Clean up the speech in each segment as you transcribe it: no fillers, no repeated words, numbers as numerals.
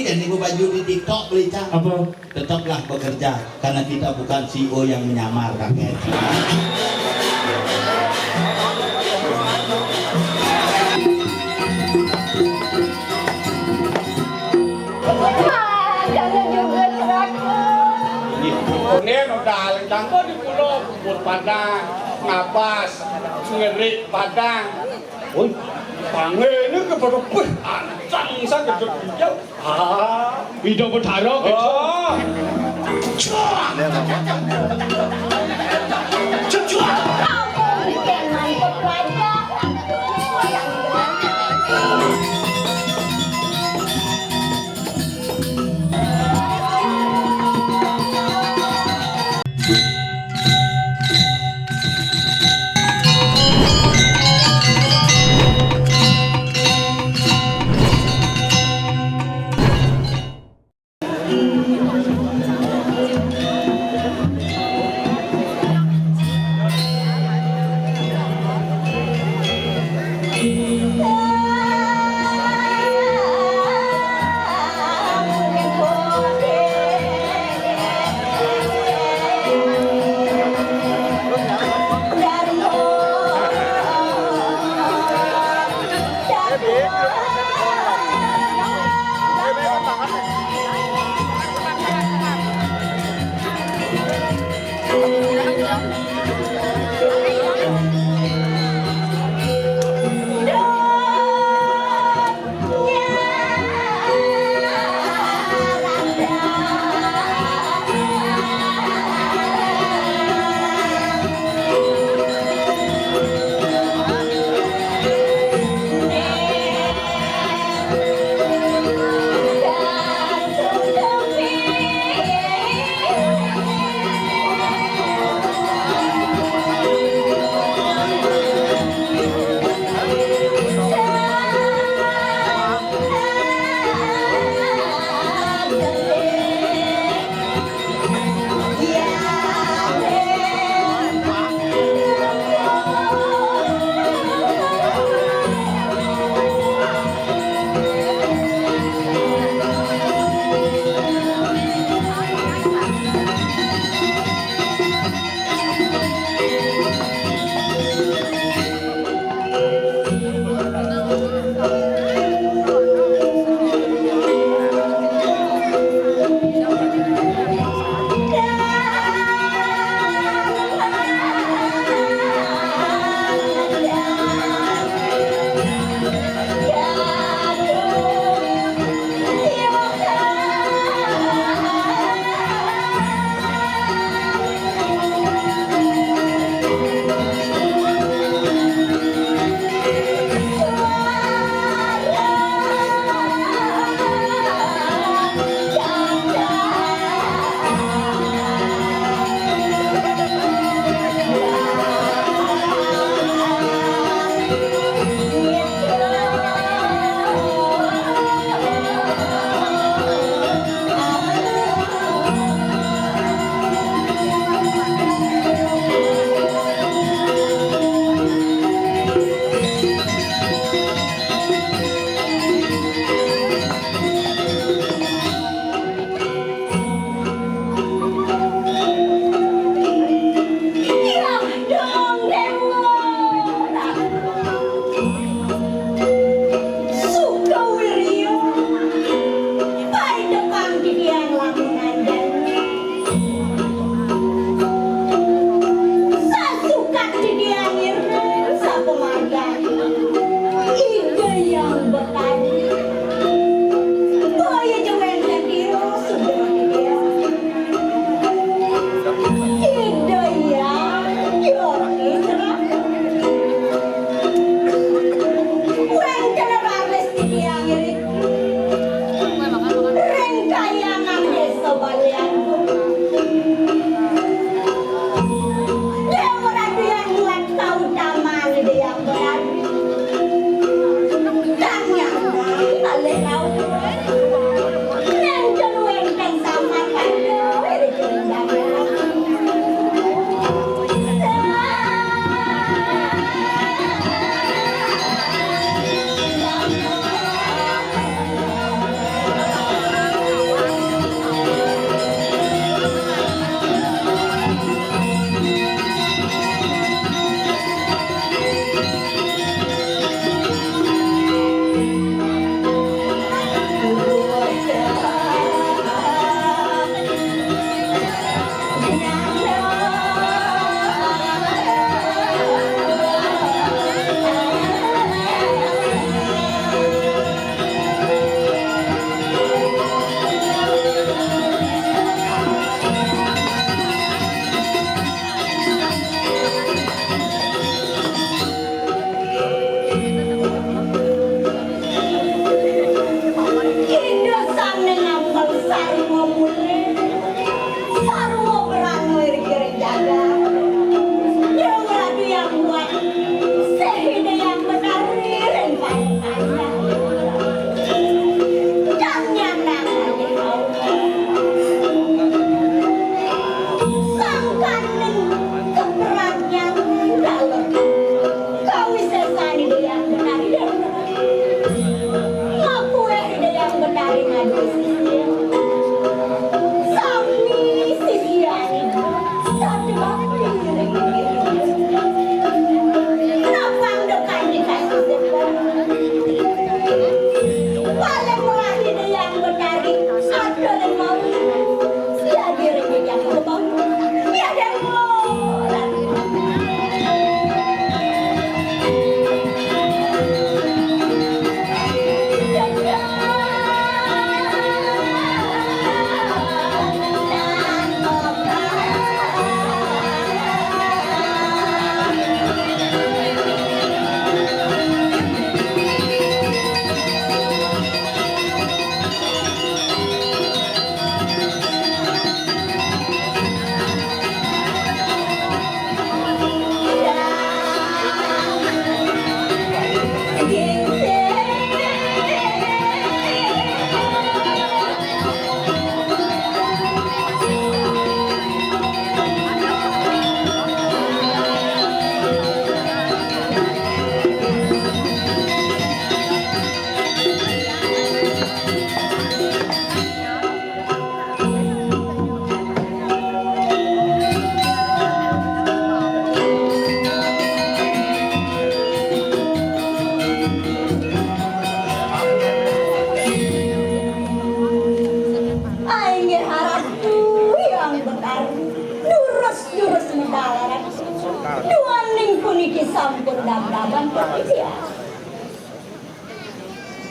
ini dan ibu baju di TikTok beli cak. Apa? Tetaplah bekerja karena kita bukan CEO yang menyamar kakek. Jangan juga Ini nodal campur di pulau Kubur Padang, Ngabas, Ngerik Padang. Woi, panggil ini keberuput, ancang sangat hijau. Hidung berdarah gitu.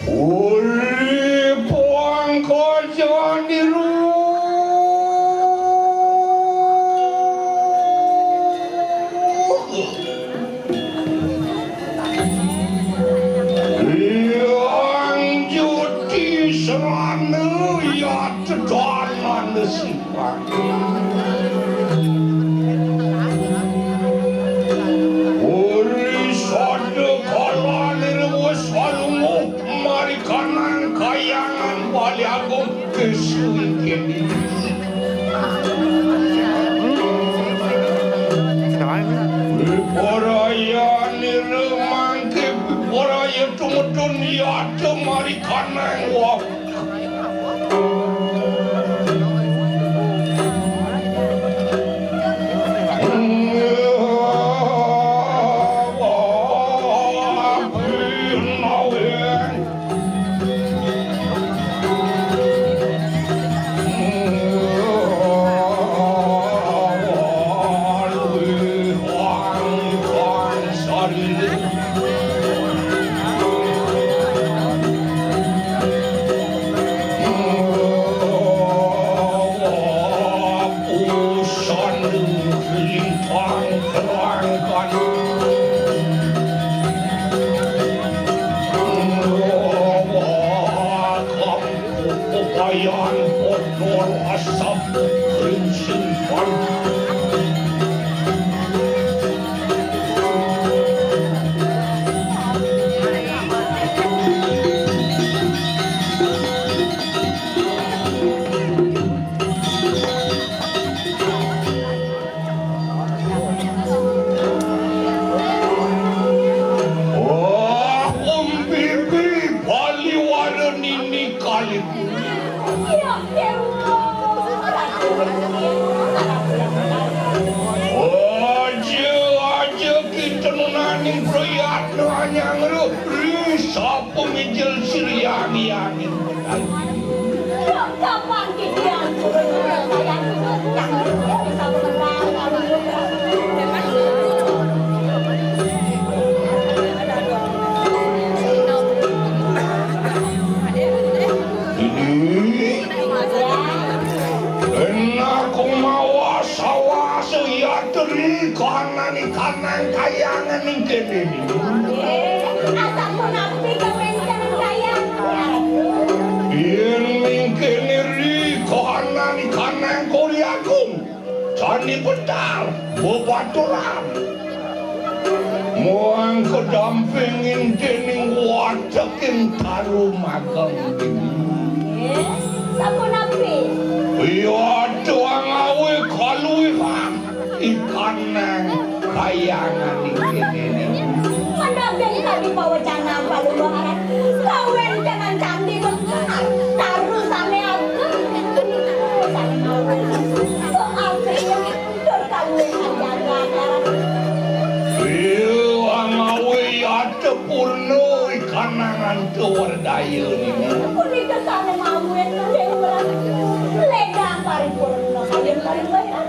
Uripong kojo niru yang juti serana ya tedalan sifat uri sode kalanir wasalungu marikanan kayangan baliagum kesuikini Oraya niremang ke oraya tumutun ya marikanan wa kanan kayangan ning kene iki. Asal menapi kewencan kayangan. Yen ning kene ri kanan Koreagung. Jani pedal, bebaturan. Muang kedampingin dening wadeking tarumagang iki. Sapunapi? Iya doang awe kaluwihan. Ikan kayangan ini. Mendagang tadi pawacana palubaran. Kawen jangan candi besar. Taruh sane aku. Oh Afrika, terkaluan jaga. Iya, ngawe ada purno ikanangan kewardaya ini. Kuni kesana mawin dewa. Ledang paripurna kalian paripurna.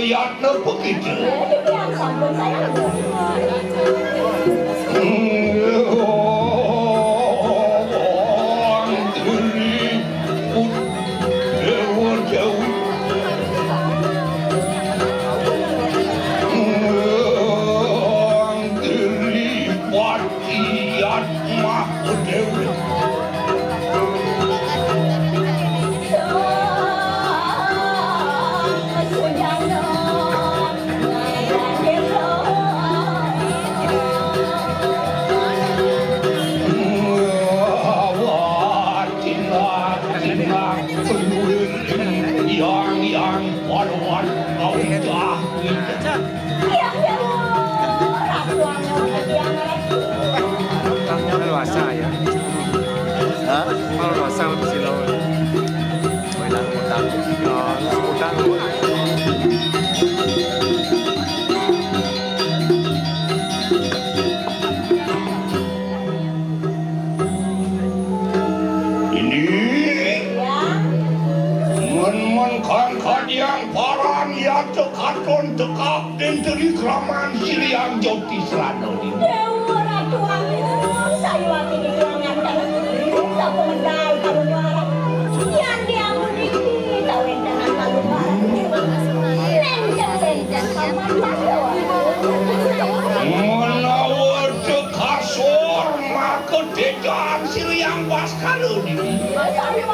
Yatna begitu. Yang sambut saya. Katon tekap dan dari keramaan Siliang Joti Serano ini. Dewa Ratu Angin, Sayawati di ruangan tanah bisa pemedal kalau marah. Yang dia meniki, tawen dengan kalau marah. Lenjang sama Jawa. Menawar kasur maka dejan Siliang Baskalu ini. Sayawati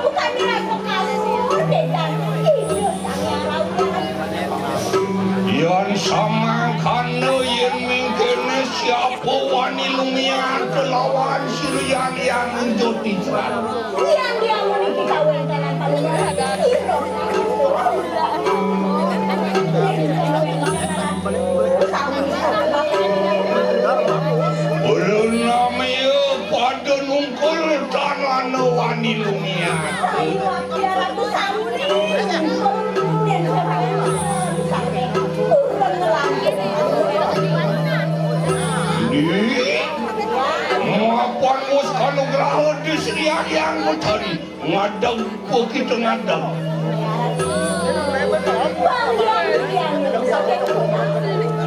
bukan dirasa kasur dejan hidup sang rautan. Yang sama karena yang mengkene siapa wani lumian kelawan Siliang yang Joti Serano. Yang dia meniki tawen dengan kalau marah. Namanya pada nungkul tanah wani lumian. Ngapain mus kalau gerah di Siliang yang mutari ngadang begitu ngadang.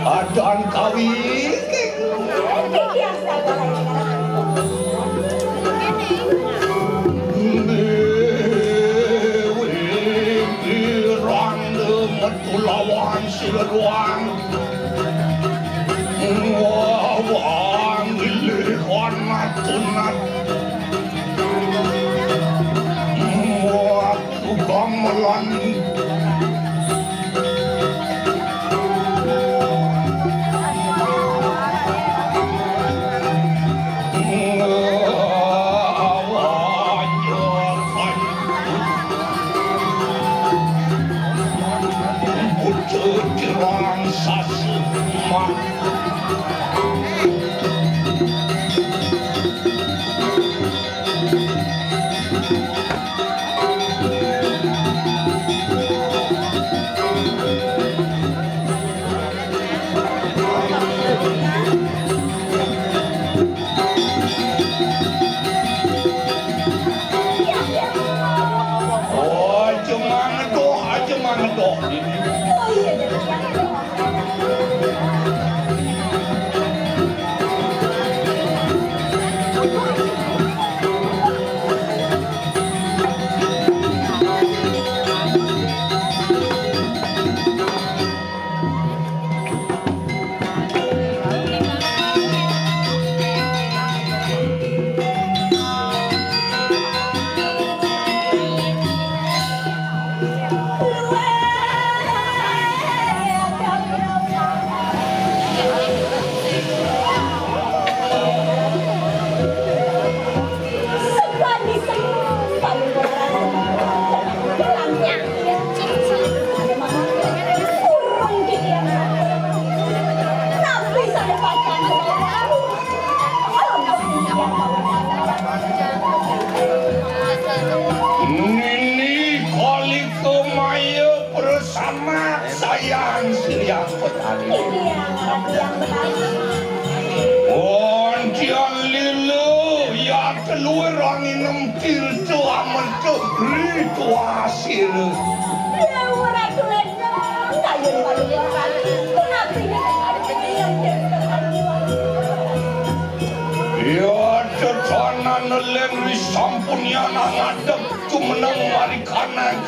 Adaan kawin. Lawan silawan wawang lihon matunat waktu gamelan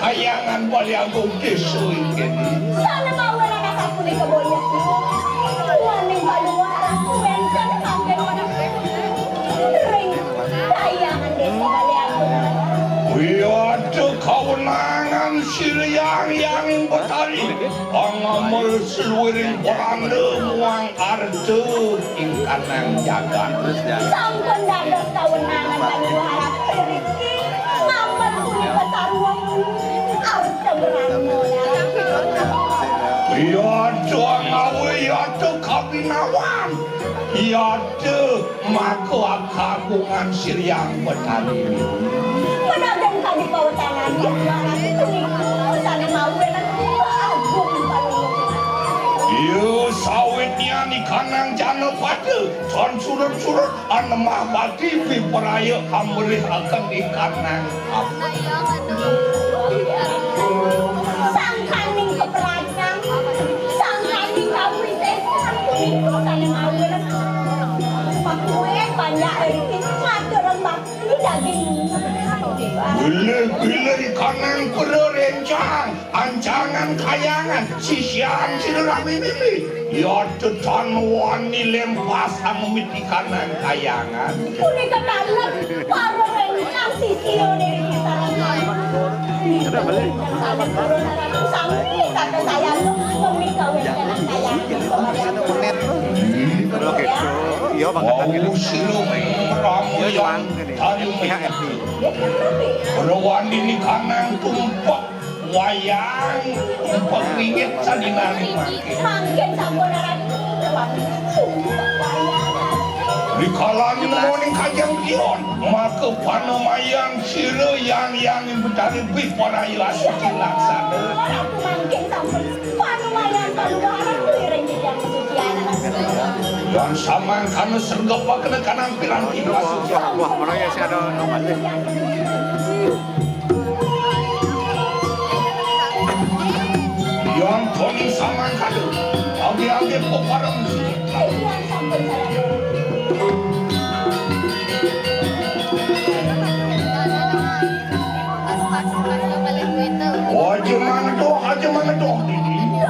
kayangan baliago deso ini. Sana mawala na kapuli ka boya. Waning baluara, wensan hanggang wana. Ring, kayangan deso baliago na. Wiyado kawenangan Siliang yang betari. Ang amal seluring orang muang arde ingkanang jagat. Sampun dados kawenangan baluara. Yado ngawe yado kabinawan yado mako kagungan Siliang Betari pedagang kami pawatangan yang marah tuniku sana mawe na agung palulungan yo sawitnya ni kanang jana pada con surut-surut anemah bagi piperaya amri akan di kanang sangkaning keperanang sangkaning daging Bila kanan perencang, ancangan kayangan, sisian sinerami mimi. Ya tetan wani lempas amiti kanan kayangan. Kuni katalan para rencang sisio dari kita sampai kata saya lu memikawin dengan saya Wow, silo ramu yang tadi Perawan ini kanan tumpak wayang pengingit sadinari makin. Mangkin sampuraran Di kalanya morning kajang kion maka panamayang sira yang mencari bit pada ilas laksana. Orang tu mangkin sampur panumayan paluaran kulirin di yang kesucian Dan saman karena sergapa kena kanan piranti masuk. Wah, mereka sih ada nomornya. Yang toning saman kadu, agi peparang musik. Aja mana doh ini.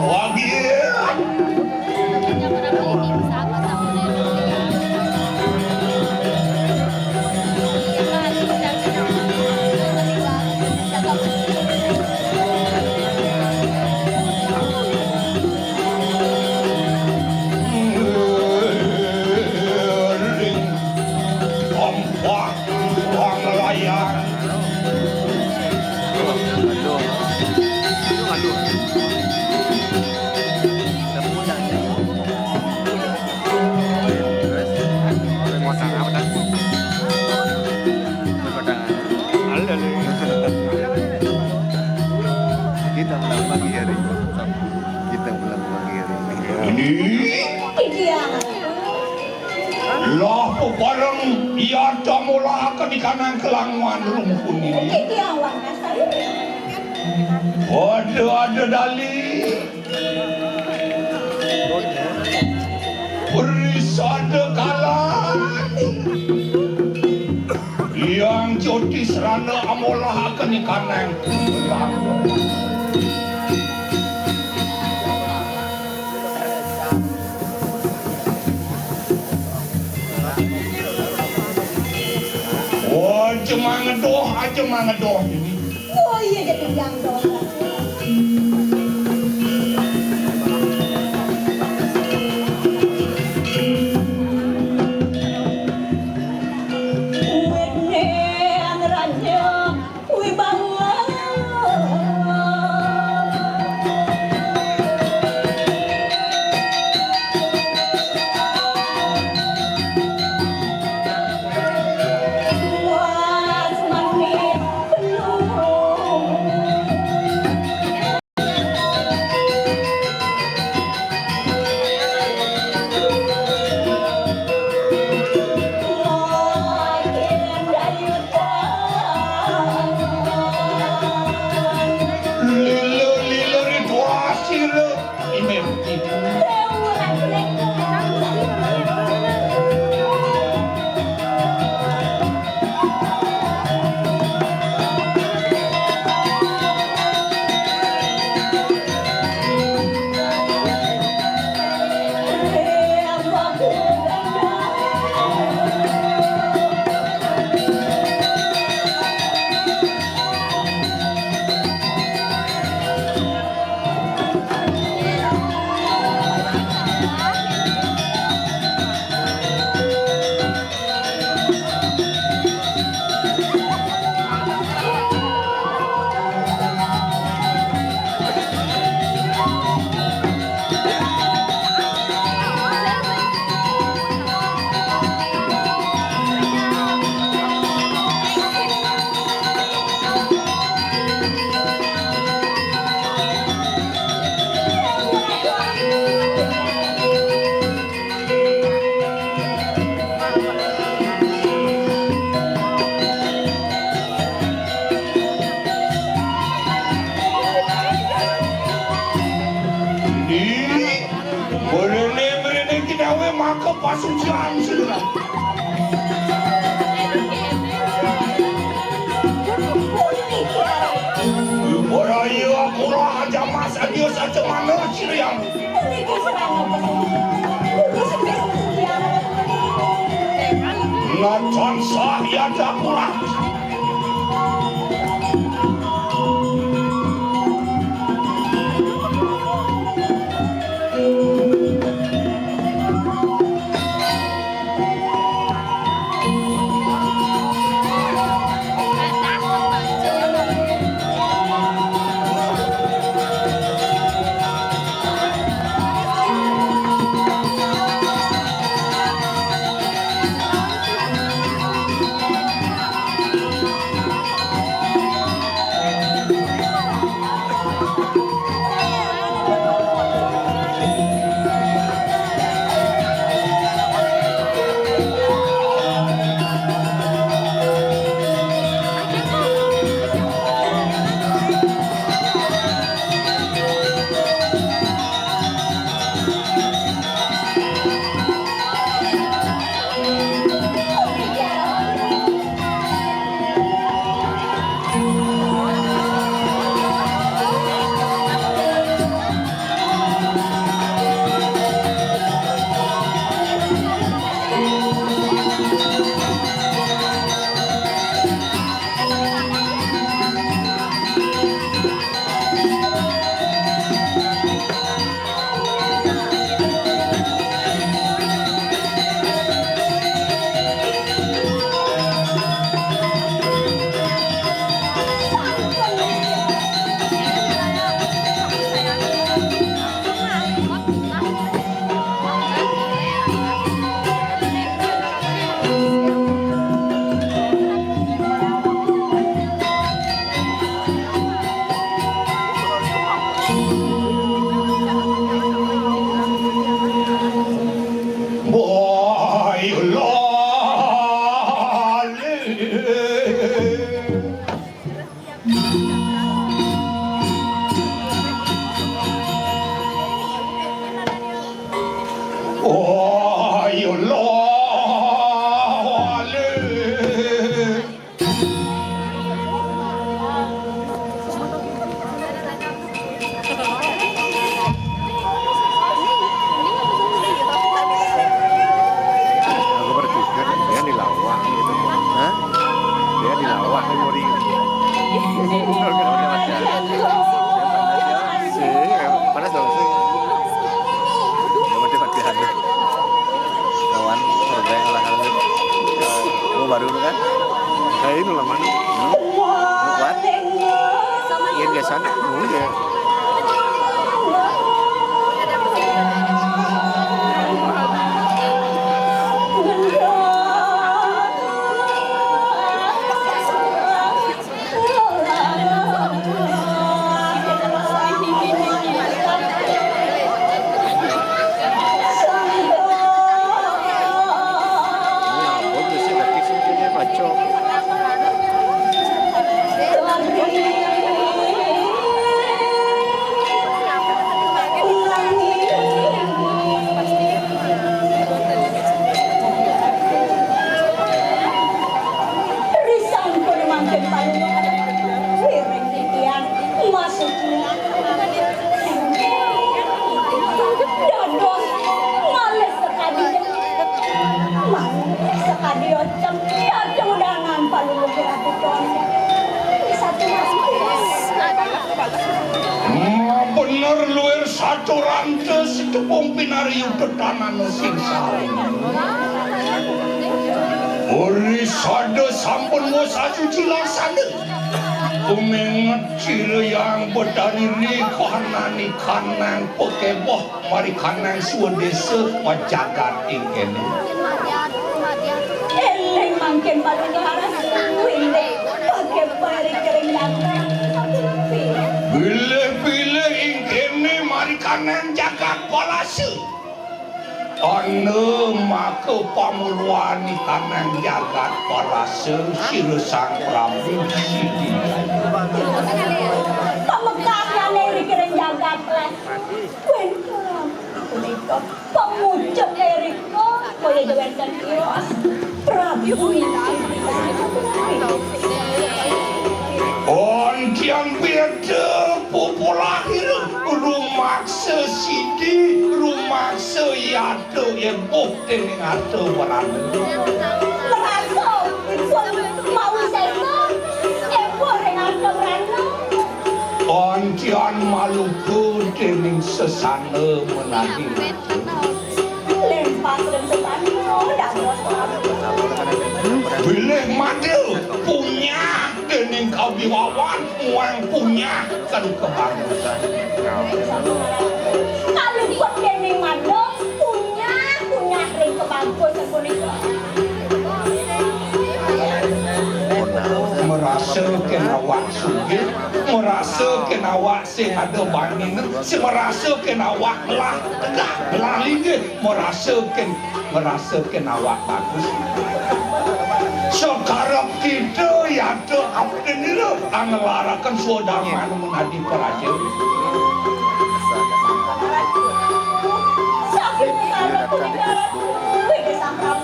Wagi. Ompak, ruang layar. Kita pulang pagi hari. Kita pulang pagi hari. Ini lah peparang ia mula akan di kanan kelangwan rumpun ini. Ada dali. Berisada kalah. Yang jodi serana amolah akan di kanan. Oh, cuma ngedoh ini. Oh iya jadi yang doang. Luas manit, pasucian sila. Ora iya aku aja mas adios aja mana sila. Nonton saya dah pulang. baru kan? Kayak ini lah mana? Kuat? Iya biasa. Ya. Bener luar satu rantes itu pompinari tetangan sing saling. Ori sada sampun mosa suci lasada. Umengat ciri yang bedani rikanani kanang pekeboh mari kanang suadesa majagat ingkene. Eleng mangken padugaran winde pakai bari kering lantai. Bila ingkene mari kanang jagat palase. Ane maka pamuluani kanang jagat palase sira sang Prabu Sidi. Pamekaknya neri kering jagat lah. Wenkaram punika pamucuk Eriko gawenkan kios Prabu Ontian beda populahir rumah sesidi rumah seyado yang bukti ngado warana Merasa mau seno epor ngado warana Ontian Maluku dening sesana menadi lempas dan sesano dados Bilih madil punya dening kawiwawan uang punya kan kebagusan kalau buat dene mado punya ring kebagusan punika merasa kenawak sugih merasa kenawak sing ada bangin merasa kenawak lah tegak lali ge merasa kenawak bagus sekarang kita ya ada apa ini loh angelarakan suadaman menghadi peraja sakit kalau punika wis sampeyan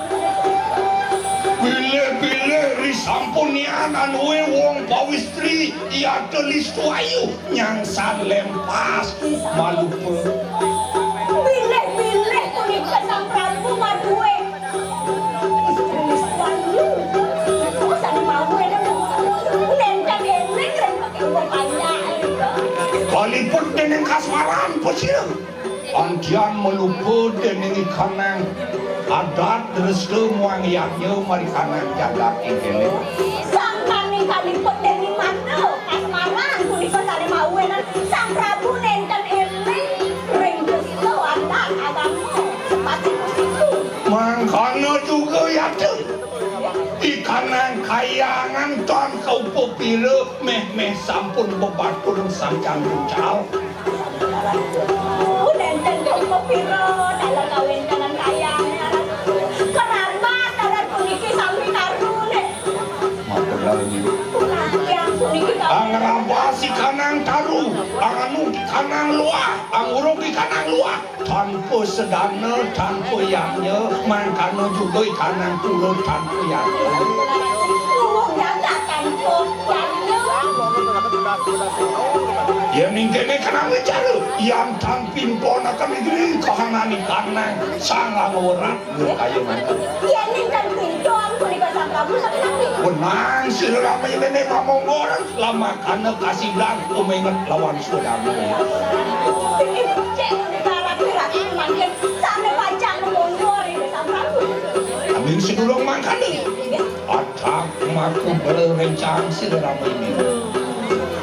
Bile-bile risampunian anuwe wong pawistri iya telis tuayu nyangsan lempas malupe Bilih-bilih punika sang Prabu maduwe istri sayu usan mau nenten eling ren pakai wong banyak kalipun dening kasmaran posir andian melupe dening ikanang adat restu muang yaknya mari kanang jagat ingkele Sangkane kalipun dening mano kasmaran punika sane mawenan sang Prabu nenten eling ring restu adat agama sepati pusiku mangkana juga yate ikanang kayangan ton kau popire meh sampun bebatur sancang bucal nenten kau piro dalam kawin kanan kayane kenapa dalam puniki sami karune yang puniki ang rabasi kanang taru ang anu di kanang luar ang urung di kanang luar tanpa sedana tanpa yangnya mangkana juga kanang turun tanpa yangnya wong jagakan kok yang ningkene kanang bicara yang tampin pona kami gini kahanani kanang sangang orang kayu mantap yang ningkan pintuan punika sang Prabu sakit Benang sila ramai nenek ngomong orang lama karena kasih bilang umenget lawan saudara. cek negara pirati mangkin sampe pacang ngomong ini sang Prabu Kami sedulung mangkane. Atak maku berencang sila ramai ini.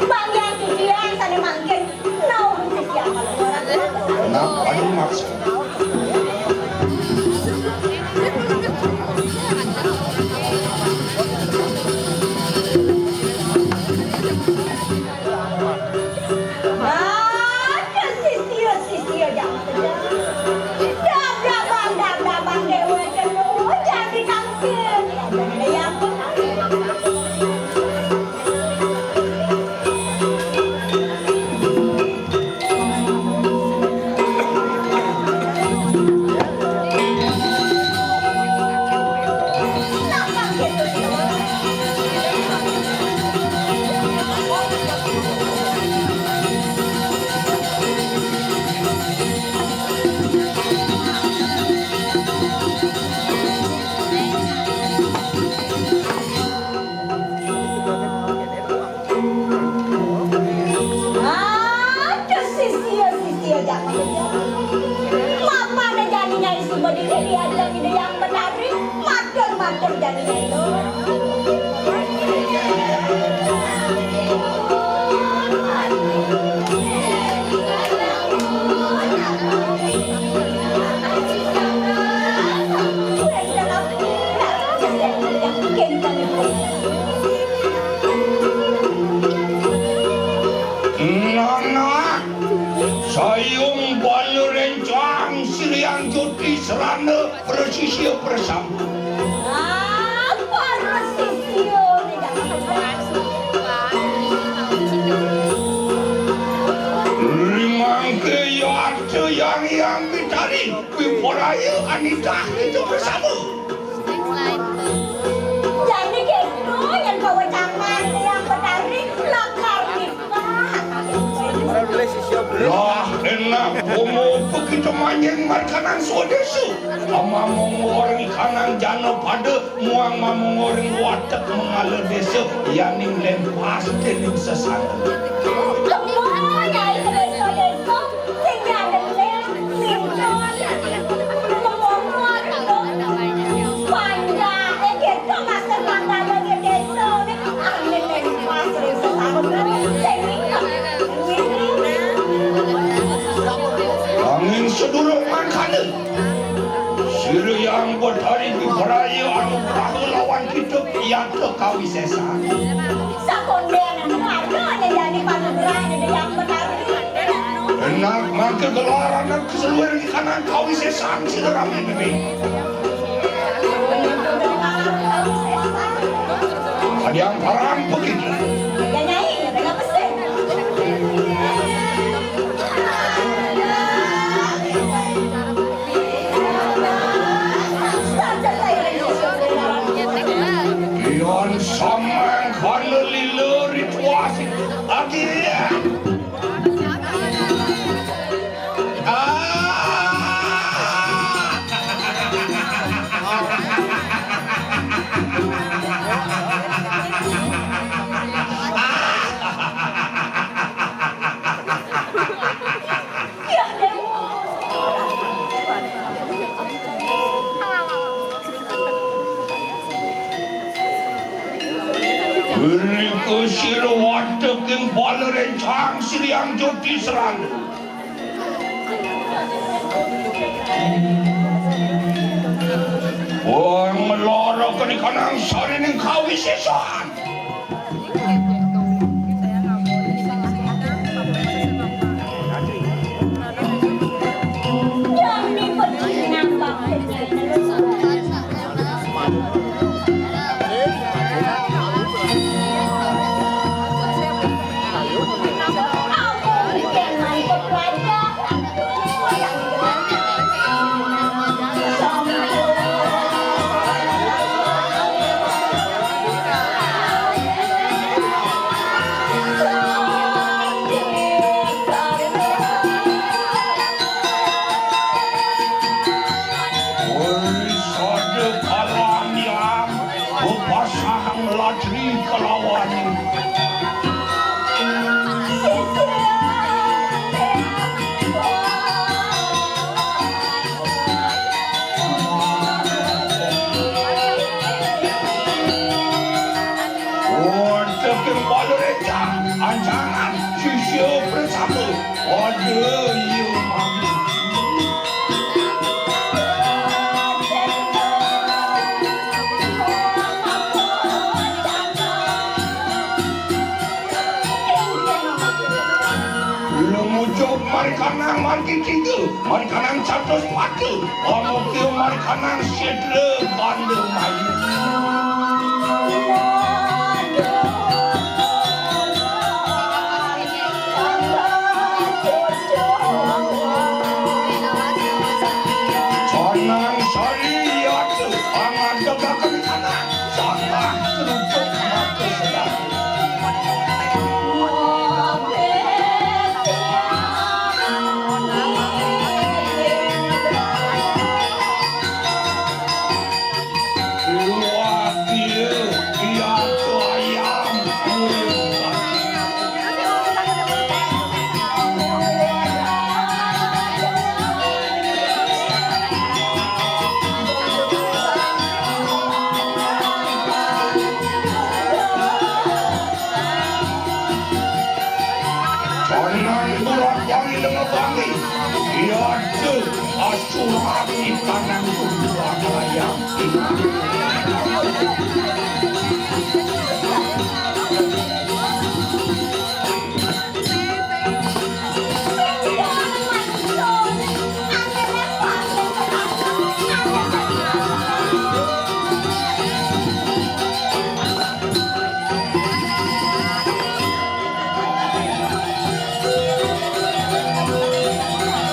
bang yang kikian sana mangkin nau siapa orang Kenapa ada maksud? sisio jangan dabang dewa jenuh jadi tangkir yang sisio jangan mama ada jadinya isi bodi dia ada ide yang menarik matur jadinya itu Nana, sayung balu rencang siliang cuti serana presisi bersama. para sisio nih jangan Limang ke yat yang Bitari, Wiporaya, Anita itu bersama. Jadi gitu yang kau jangan yang Betari lakar kita. Lah enak kamu begitu manjeng markanan swadesu. Ama mengoreng kanan jana pada muang mengoreng watak mengalir desa yaning lempas kening sesana. Semuanya itu desa-desa sehingga ada lem, limton, lemongor, panjang, gitu master mangga bagi desa ni ambil lempas desa sana. Sehingga Angin sedurung makanan. Siru yang bertari di peraya anu perahu lawan kita piata kawi sesa. sakondean ada jadi panugerah ada yang Betari. Enak makan gelaran dan keseluruhan di kanan kawi sesa siru ramai bebe. Ada yang parang begitu. Ya nyai dengan pesen. Ion samang karena lila rituasi akhirnya. Ya dewa. Beri kusir watak yang bala rencang siriang joti serang. Orang meloro ke di kanan sari ning kawi sesan. Yang dipercinang bangsa. Aku dengan pepelajaran yang Oi sade kalam yang upasang latri kelawan. Watak yang bala rencang anjangan sisya bersama. Aduh you mami. Lemucuk marikanang marki tiga, marikanang catus patu, omokil marikanang sedre bandel mayu. Canang sari yatu, angan degakan kanang, sangat terucuk mata sedang. Luar dia, dia tu ayam, mulut. Jangan buat yang dengan bangi. Dia tu asuhan di kanan tuan ayam.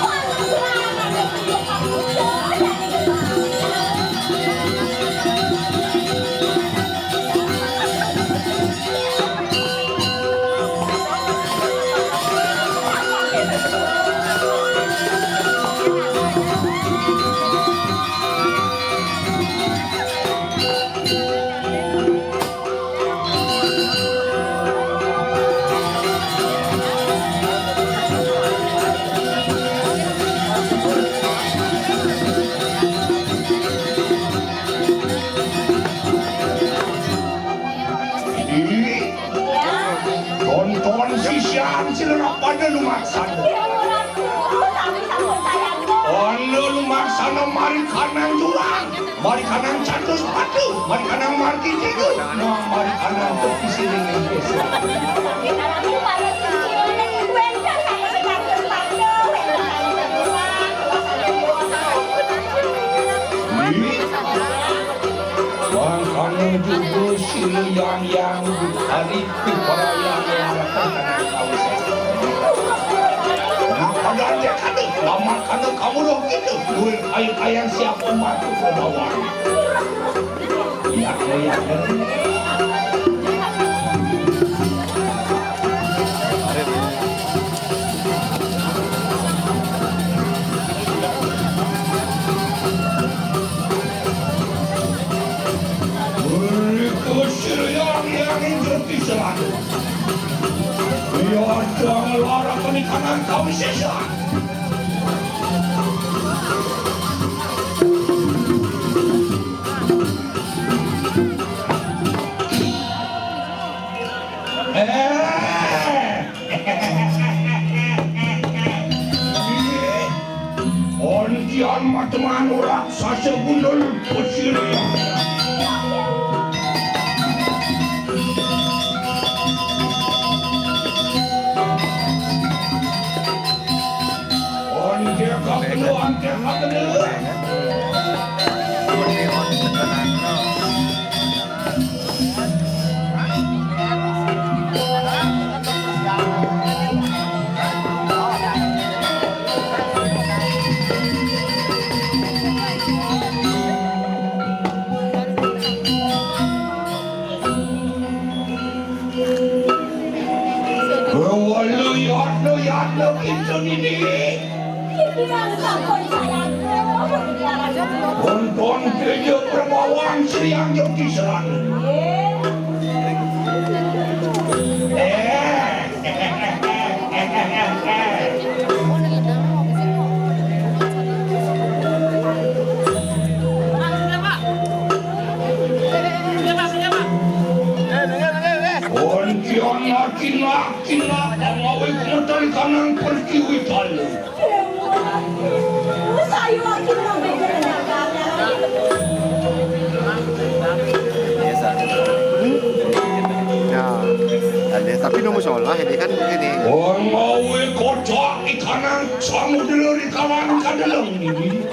Thank mana lumaksana? Tapi sampun sayangku. Ono lumaksana mari kanang jurang, mari kanang cantus patu, mari kanang margi tiga, mari kanang tepi siling yang biasa. Tapi kalau para sisiwane wenten kaya cantus patu, wenten kaya jurang, Wang kanang juga silu yang hari perayaan yang kanang kawasan. Padahal dia kata, lama kata kamu dong gitu. Duit ayam siapa mati ke bawah. Ya. Kusir yang injuti selalu. Biar jangan lara penikanan kau sisa. Ondian mateman raksasa gundul kusir yang Lo itu ini Bilang sampun sayangku. Tonton kejo perbawaan seriang joki seran. Kina awal komentar kanang pergi Italia. Saya makin ramai kerendakan. Ya, ada tapi nomor solah ini kan begini. Awal kocok ikanang samudera di kawan kadalang ini.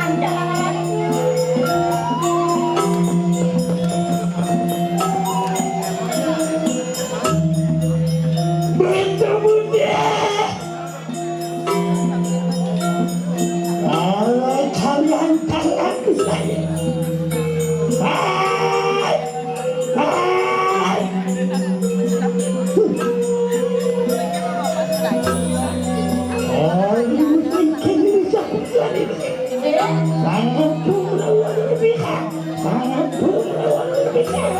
pandangan. Kalau kalian tangan saya. Hai. Hai. Oh, mungkin bisa kembali. Sangat melawan pihak. Sangat melawan pihak.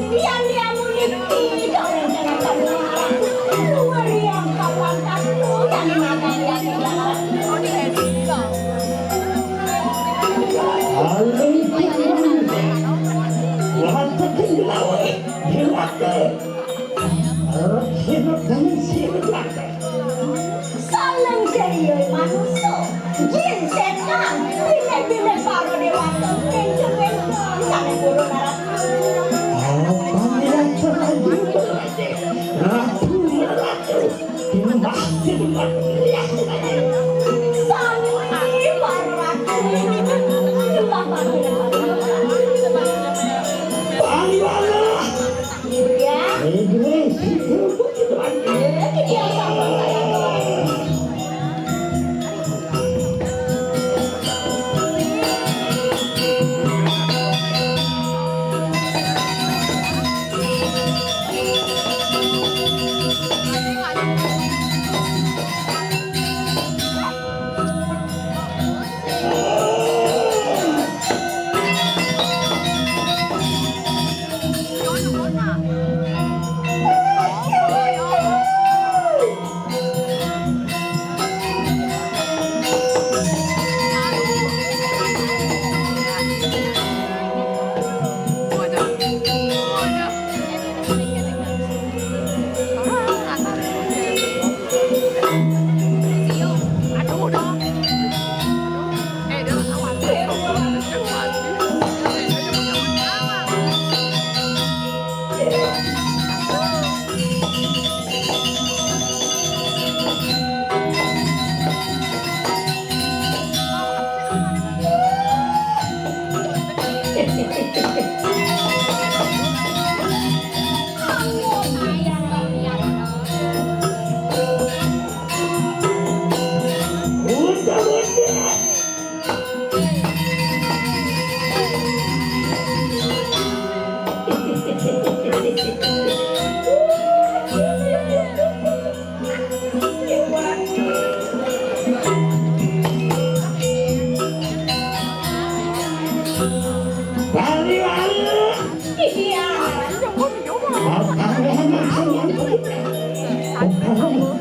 Yang dia memiliki orang dengan keluaran. Luar yang kawan kamu yang dimakan yang dilawan. Salam serius manusia. Jin setan. Bila-bila para dewasa. Kenceng-kenceng. Sampai burung narasi. Sami para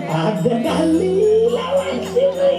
Ada kali lawan sini.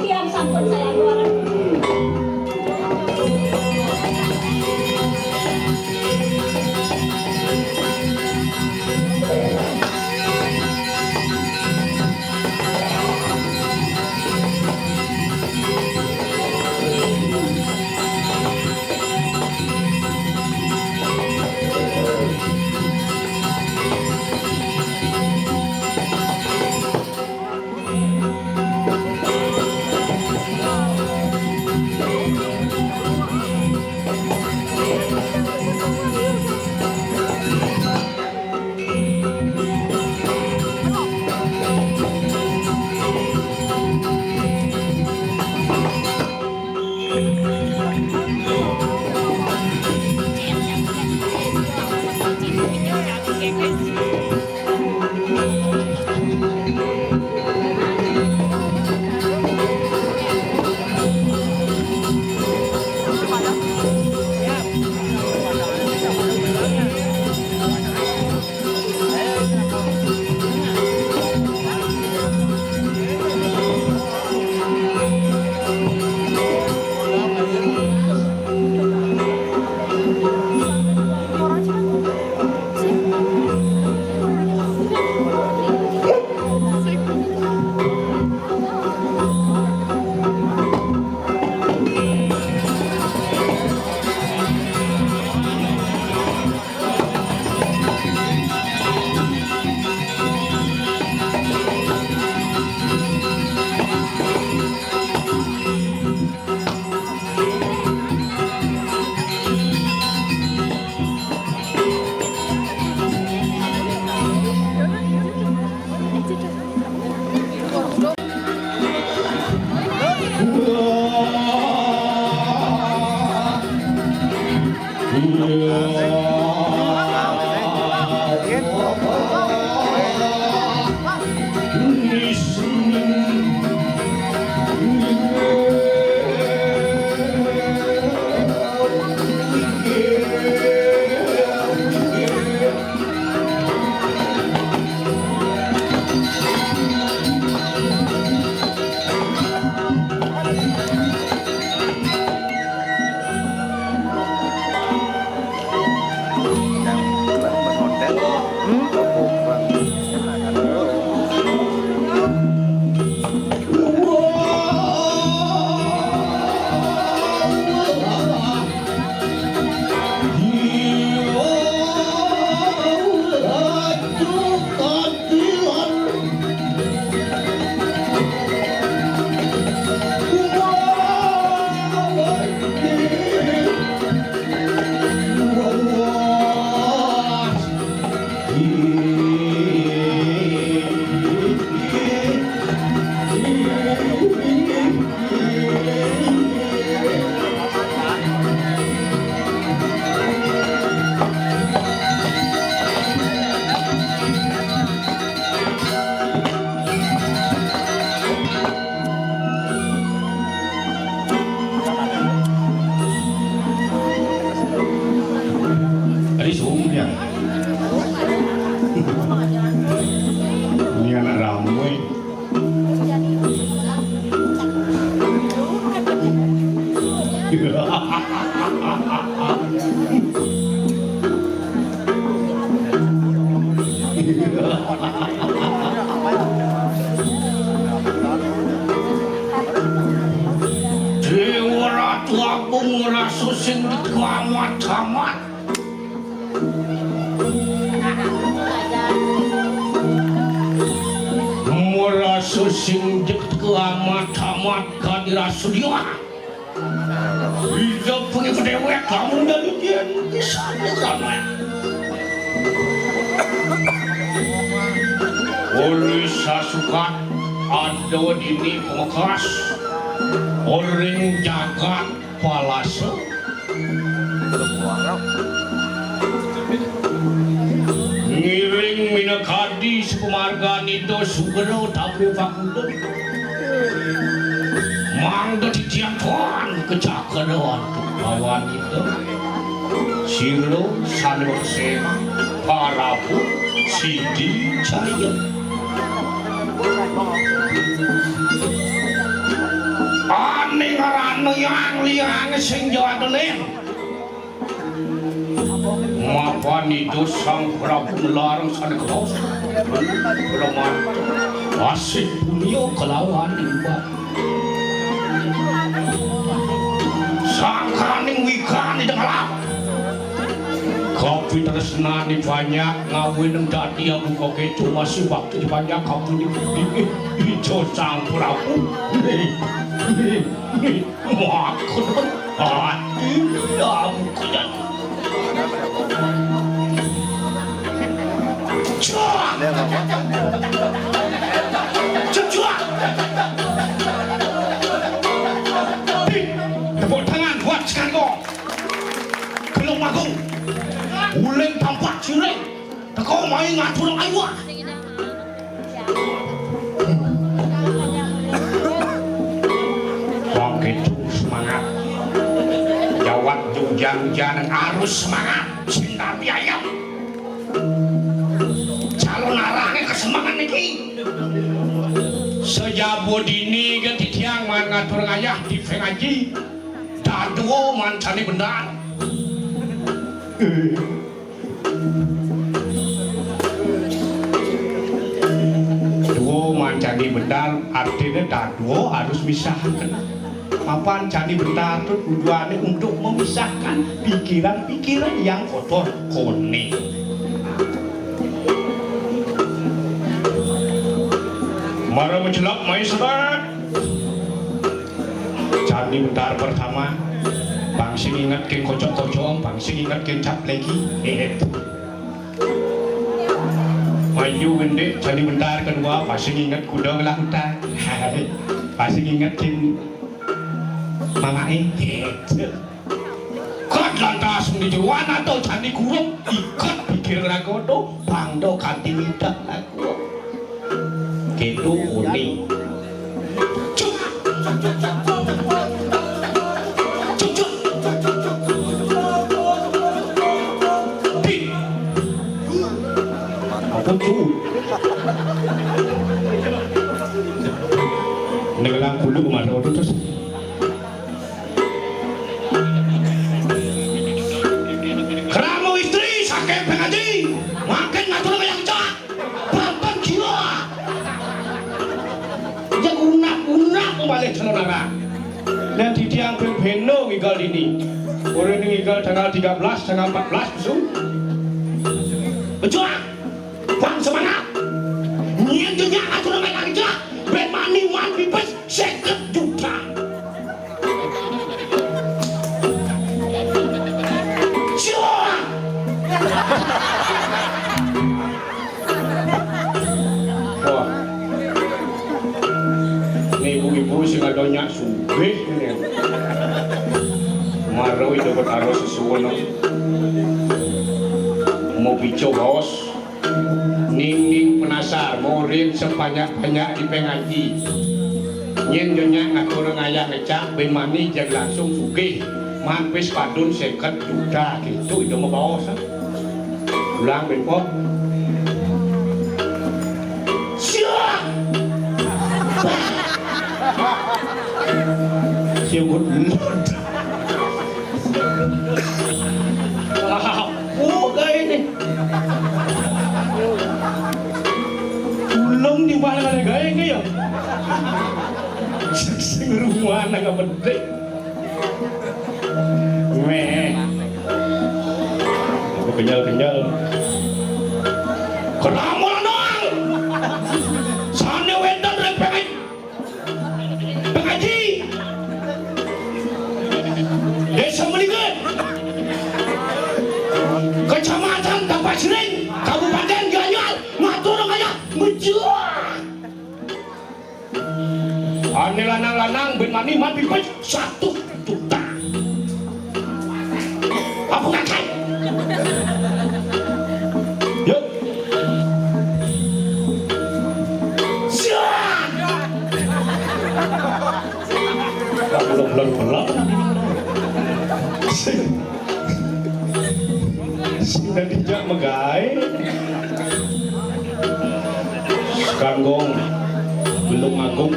Diam sampun saya keluar. sing dikamat-kamat. Merasa sing dikamat-kamat kadira studio. Ija punya kedewek kamu dari dia di sana kan. Oleh sasukan ada dini pemakas. Orang jagat palasa. Ngiring minakadi sepemarga nito sugero tapi fakulun. Mangga titian tuan kecakaran kawan itu. Silo sanwasema parapu sidi cahaya. Ane ngarano yang liang sing Jawa Tengah. Mapan itu sang Prabu melarang sana keros. Beraman asik punya kelawan imbat. Sangkaning wikan di tengah. Kopi tresnani banyak ngawin dadi aku kok cuma si waktu banyak kamu di ijo sang Prabu. Makan hati damu kudan. Cuak! Cuak! Tepuk tangan buat sekarang. Kelung magung. Uleng tampak cireng. Kau main ngatur ayah. Begitu semangat. Jawab jujang-jangan harus semangat. Cinta biayam. Calon arahnya kesemangat niki. Sejabo dini ganti tiang man ngatur ngayah di pengaji. Dado man cari benar. Duo mancani benar artinya dado harus misahkan. Papan cani benar itu tujuannya untuk memisahkan pikiran-pikiran yang kotor kone. Mara menjelak maestrat. Cani benar pertama. Bangsi ingat ke kocok-kocok, bangsi ingat ke cap lagi. Maju gede, jadi bentar kedua, pasti ingat kuda ngelangkutan. Pasti ingat ke mama Kat lantas di jeruan atau candi kurung, ikat pikir lagu tu, pangdo kanti minta lagu. Gitu unik. Ngelang kudu kemana waktu terus. Keramu istri sakit pengaji, makin ngatur yang jahat, bapak gila. Ya guna kembali saudara. Nanti tiang pembeno ngigal ini. Orang ini ngigal tanggal 13, tanggal 14 besok. Berjuang, bang semangat. Nyentuhnya ngatur yang jahat. Bermani wan bibas 50 juta. Jual. Wah. Ini ibu-ibu sing adonya sugih ini. Marau itu bertaruh sesuatu. Mau bicara bos. Ning penasar mau ring sebanyak-banyak di pengaji. Nyen nyonya ngatur ngayah ngecak bemani jag langsung sugih. Mampis padun 50 juta gitu itu mau bawa sah. Ulang benpok. Siap. Siaput. Ini. Ulung di mana ada gaya ya? Sing rumah naga bedek. kenyal-kenyal keramol doang sana wedan rek pengaji desa Melingan kecamatan Tapasring Kabupaten Gianyar ngatur ngaya menjual ane lanang-lanang ben mani mati pej 1 juta apa kakak yuk siap belum sudah dijak megai kanggong belum agung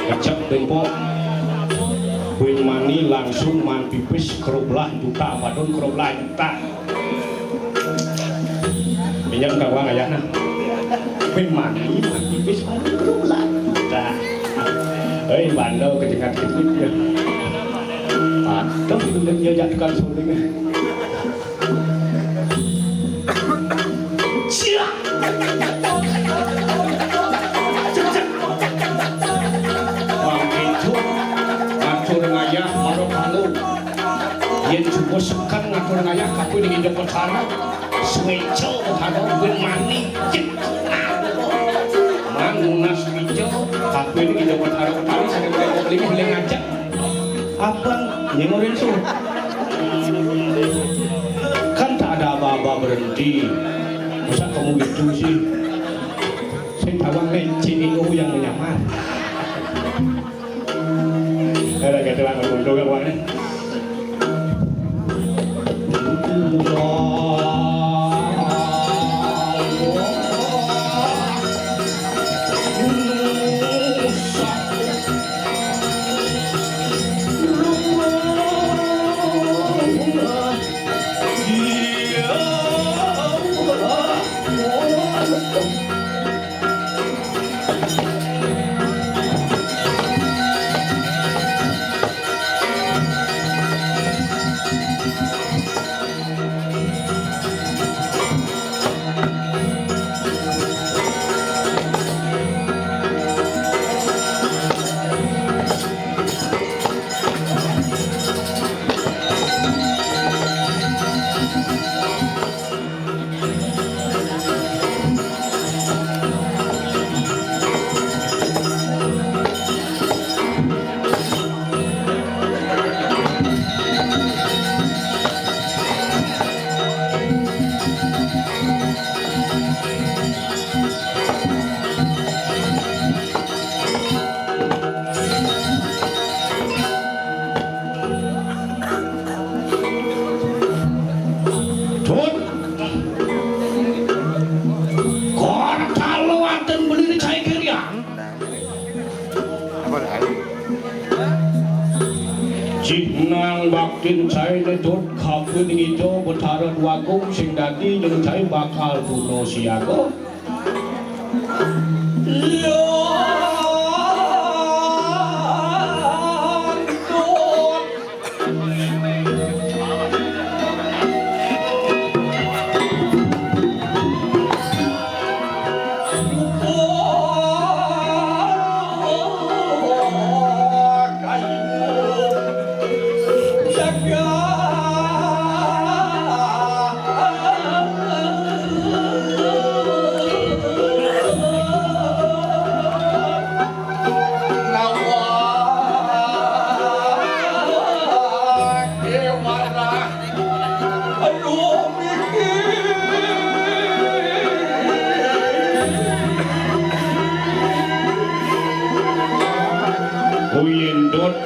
kecap tempo ben mani langsung man pipis keroblah juta padon keroblah juta minyak kawang ayahna ben mani man pipis padon keroblah juta hei bandel kejengat-kejengat ya padam itu dia jadikan suling siap ngayah marok halu yen cukup sekan ngatur ngayah kaku dengan jemput sana swecel ada ben mani cek mangunas hijau kaku dengan jemput sana tadi saya mau beli ngajak abang nyengorin su kan tak ada apa-apa berhenti masa kamu gitu sih saya tawang CEO yang menyamar ada kata lang untuk kawan ni. Nang baktin saya netut kapun hijau bertaruh wagung sing dadi jeung saya bakal bunuh siaga.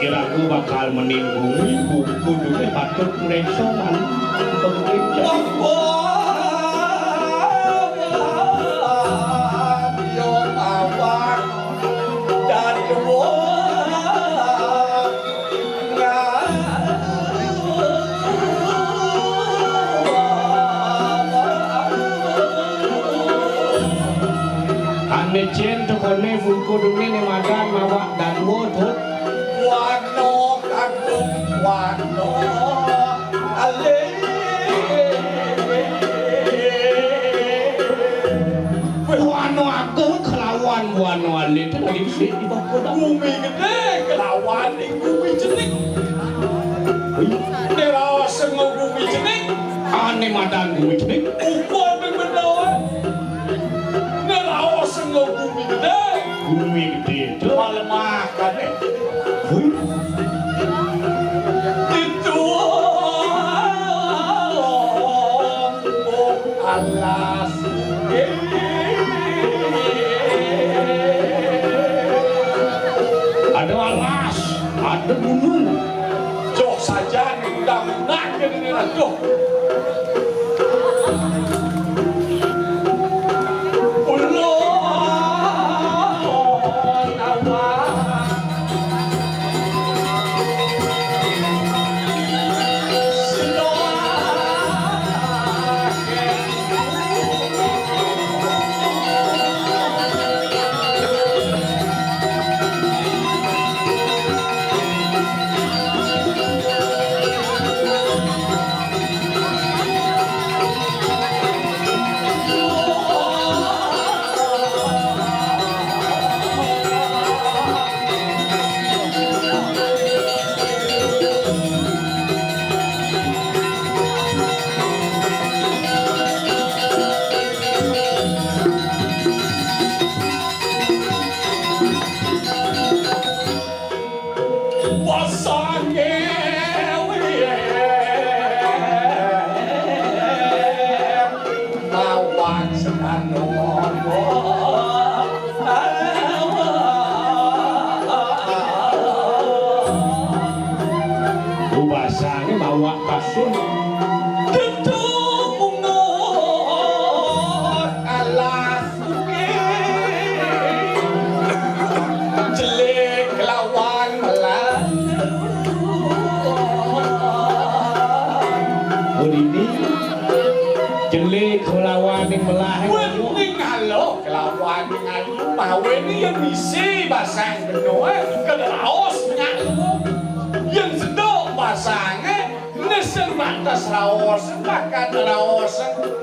Kiraku bakal meninggungi buku dulu patut meresoman pengerjaan ane cen tokone buku dulu ni madan mawak dan wotut wano ale Dik di bawah bumi gede kelawan ing bumi jenik. Nera sengo bumi jenik, ane madan bumi jenik. Ukur ping benawan. Nera sengo bumi gede, itu malemah kan. Itu alas. Ada alas, ada gunung. Jok saja nih udah nak ini jok.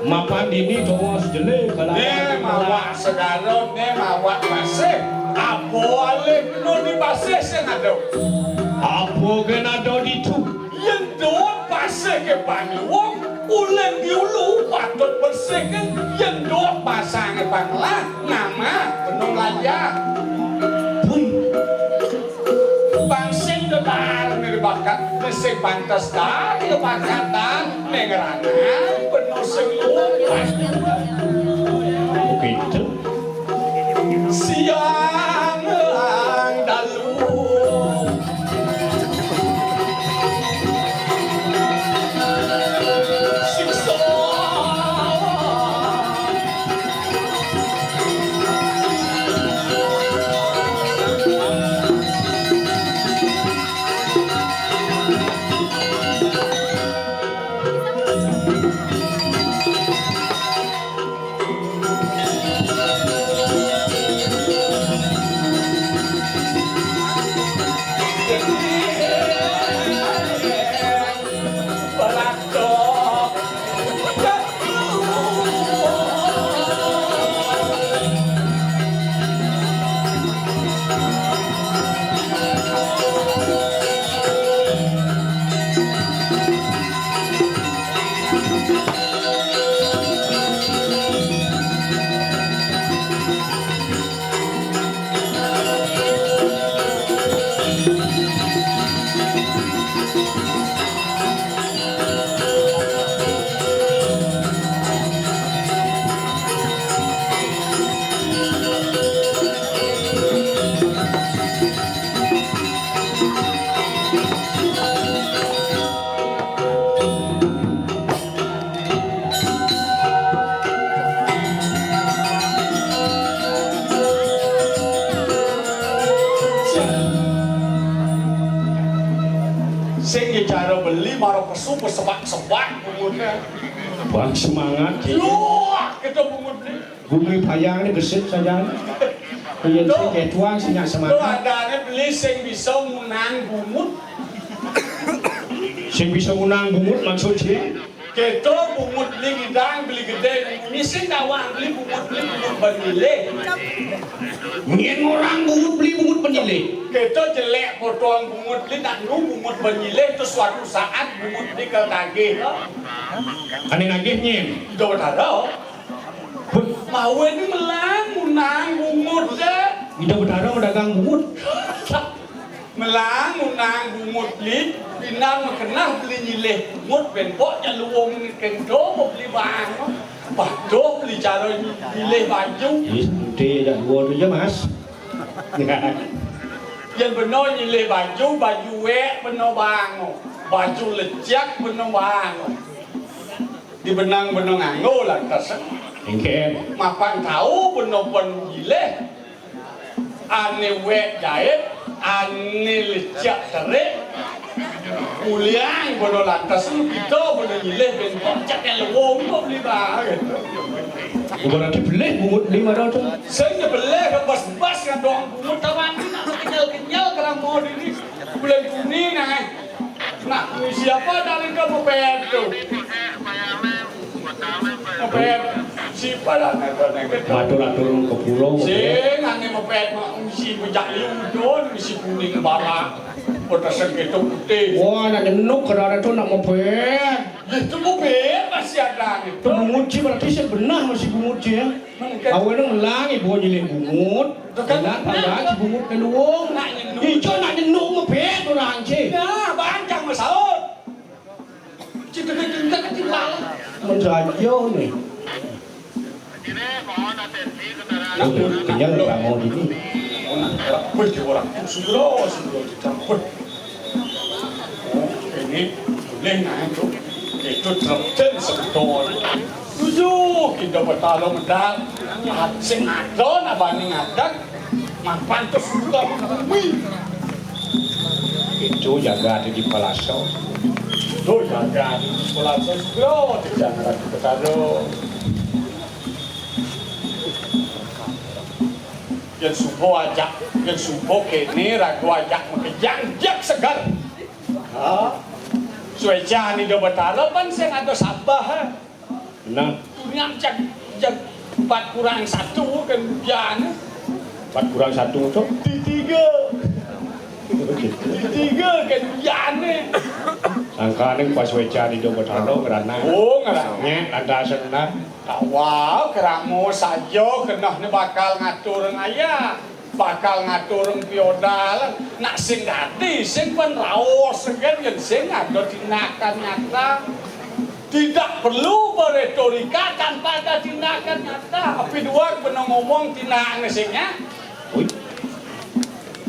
Mapan ini terus jelek kalau mawak segarot mawak pasir apa alih no di pasir sen ada apa kena ada itu yang doa pasir ke pangluang ulang diulu patut bersih kan yang doa pasang ke panglah nama penuh layak bangsin depan bakat mesti pantas dah ke bakatan nengerana penuh seluruh begitu siang dalu siksa sing cara beli marah pesu persebak-sebak bungutnya bang semangat luah kita bungut ni bumi payang ni gesit saja yang sing kayak tuang sing lu semangat ada beli sing bisa menang bungut sing bisa menang bungut maksud sih Keto bungut beli gidang beli gede misi kawang beli bungut penilai. Ngien orang bungut beli bungut penilai. Keto jelek potong bungut beli tak bungut penilai itu suatu saat bungut beli ke nagih. Ane nagih ngien. Jauh ada. Mau ini melang munang bungut deh. Kita berdarah mendagang bungut. Melang munang bungut beli. Pinang kenal beli nyileh bungut benpok yang luwung kendo mau beli barang. Bado beli cara nyileh baju. Dia dah dua tu je mas. Yang benar nyileh baju wek benar bang. Baju lecak benar bang. Di benang-benang anggo lah kasar. Engke. Mapan tahu benar-benar nyileh. Ane wek jahit, ane lecak terik. Uliang benar lantas kita benar nyileh benpok cak yang luwung mau beli barang. Bukan nanti beli bungut 5 tu. Saya beli ke bas-bas kan doang bungut tawang nak kenyal-kenyal kerang mau ini bulan kuning nah. Nak siapa dari kamu pet tu? Mepet siapa dah nak Atur-atur ke pulau. Sing ane mepet misi bejak liudon misi kuning barak. Potasan gitu putih. Wah, nak jenuk kerana tu nak mepet. Itu mepet masih ada itu. Bungut je berarti sebenar masih bungut je. Awak nak melang ibu nyilih bungut. Nak lagi bungut keluang. Hijau nak jenuk mepet orang je. Nah, banyak masalah. Cita-cita ketimbang. Menjajo ni. Kenyal tak mau ini. Wih, orang sudah dicampur. Ini boleh nak itu terapkan sebetulnya. Tujuh kita bertalung dah. Sing ada nak banding ada. Mapan tu sudah bumi. Itu jaga di Palasau. Tu jaga di Palasau sudah dijaga di bertalung. Yang subuh ajak, yang subuh kini ragu ajak makejang jak segar. Ha? Sueja ni do betala pan sing ada sabah. Nah, Yang jak 4 kurang 1 kan jan. 4 kurang 1 tu. Tiga kan jan ni. Sangka ni pas weca di do betalo kerana. Oh ngarang. Nyek ada senar. Wow, keramu saja kena ni bakal ngatur ngaya. Bakal ngatur piodal. Nak sing gati, sing pan raos kan yang sing ada tindakan nyata. Tidak perlu beretorika tanpa ada tindakan nyata. Tapi dua benar ngomong tindakan singnya. Ui,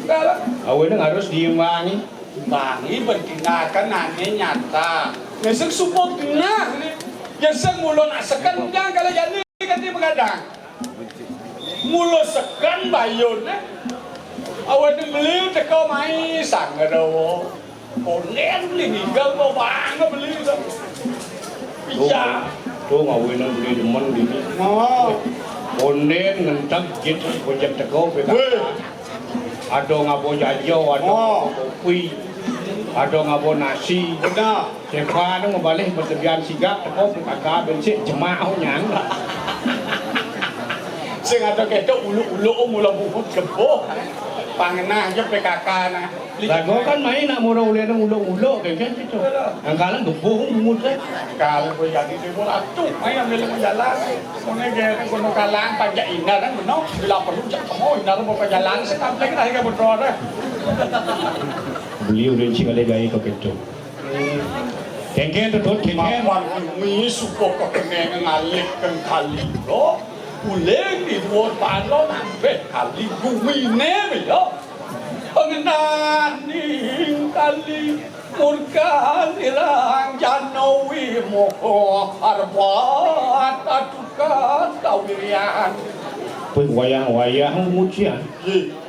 Kalau awak ni harus diimbangi. bangi bertindakan nanya nyata. Ngesek support tindak ni. Yang sing mulo nak sekan jangan kalau jadi ganti begadang. Mulo sekan bayun awak ni beli teko mai sang ado. Konen beli ninggal mau bang beli tu. Bisa. Tu awak ni beli demen di ni. Oh. Onen ngentak gitu projek teko Weh. Ada ngabo jajo, ada kopi, ada ngabo nasi. Benar. Sepa tu ngebalik bertebian sigap teko kakak bencik jemaah nyang. Sing ada ketok ulu-ulu mula bubuk kebo. Pangenah je PKK nah. Lagu kan main nak murah ulian ulo-ulo kan gitu. Angkalan gebuh mumut kan. Kalau boleh jadi dia bola tu, main ambil jalan. Kone ke kono kalang pajak indah kan benar. Bila perlu cak kamu indah mau jalan setampil kan harga betul dah. Beliau renci kali gaya kau gitu. Kengken tu tot kengken. Mapan mi suko kau kena ngalik kali lo. Uleng di dua palo nampet kali bumi nebe yo. Pengenan ning kali murka nirang janowi moko arbat atukan tawirian. Pun wayang-wayang mucian.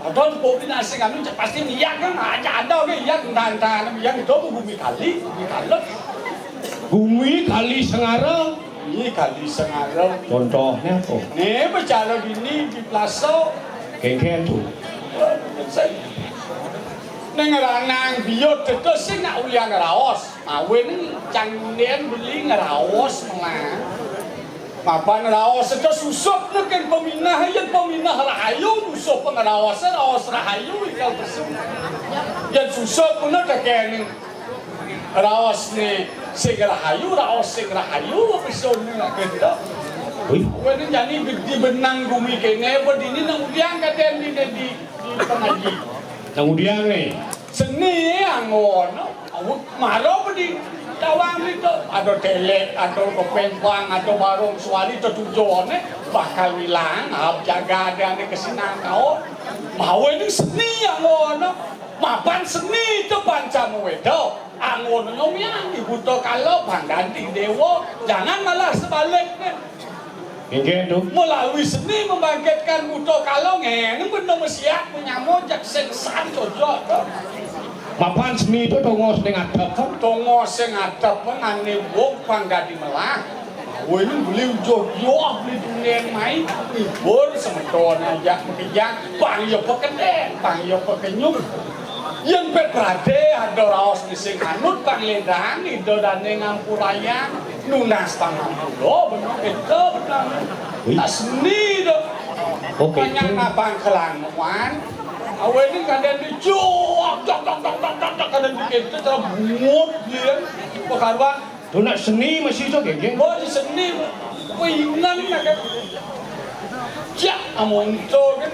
Ada bukti nasi kami pasti niat kan aja ada ke niat dan yang itu bumi kali kalut. Bumi kali Sengarang. Ini kali Sengarang. Contohnya apa? Nih berjalan gini di plaza. Kengken tu. Nengeranang biot itu sing nak uliang raos. Awen canggen beli ngeraos malah. Papan raos itu susup neken peminah yang peminah rahayu susup pengerawas raos rahayu ikal bersum. Yang susup pun ada kening raos ni sing rahayu raos sing rahayu bersum ni nak kira. Awen jadi di benang bumi kene berdini nang uliang kaden di pengaji. Kemudian nih, Seni angon, maro bedi tawang itu ada telek, ada kepempang, ada warung suari itu tujuannya bakal hilang, jaga ada kesenang kau. Mau ini seni angon, mapan seni itu pancamu itu. Angon yang dibutuh kalau pangganti dewa, jangan malah sebaliknya. Ingin tuh. Melalui seni membangkitkan butuh kalau ngene bener mesiak menyamojak sengsan cocok. Mapan seni itu tongos dengan atap kan? Tongos sing adep ngane wong panggadi melah. Ini beli jodoh beli dunia main libur semeton aja mekijang bang yo pekede bang yo pekenyum. Yang berprade ada raos sing anut bang ledang itu dan ngampuraya nunas tangan lo bener itu bener. Tak seni tu. Oke. Banyak nabang kelangan. Awal ni kadang dijual, kadang dikit terbungut dia. Perkaruan. Tuh nak seni masih tu geng. Oh di seni, pingan nak kan. Jak amon tu kan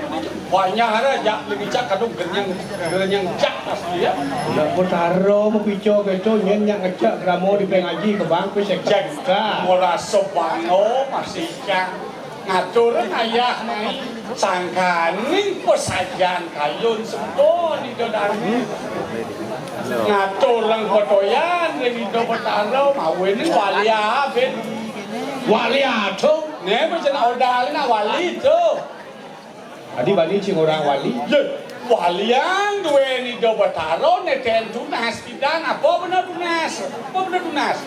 banyak ada jak lagi jak kadang genyang jak asli ya. Nak potaro mau pico ke tu nyenyak ngecak gramo di pengaji ke bang pe Jak mula sobango masih jak ngatur ayah mai sangkaning pesajan kayun semua di dodane. Ngatur lang potoyan di do potaro mawin walia ben walia tu. ne macam odal na wali tu. Adi bali cing orang wali. Ye waliang dua ni do potaro ne ten tunas tidak apa benar tunas. Apa benar tunas?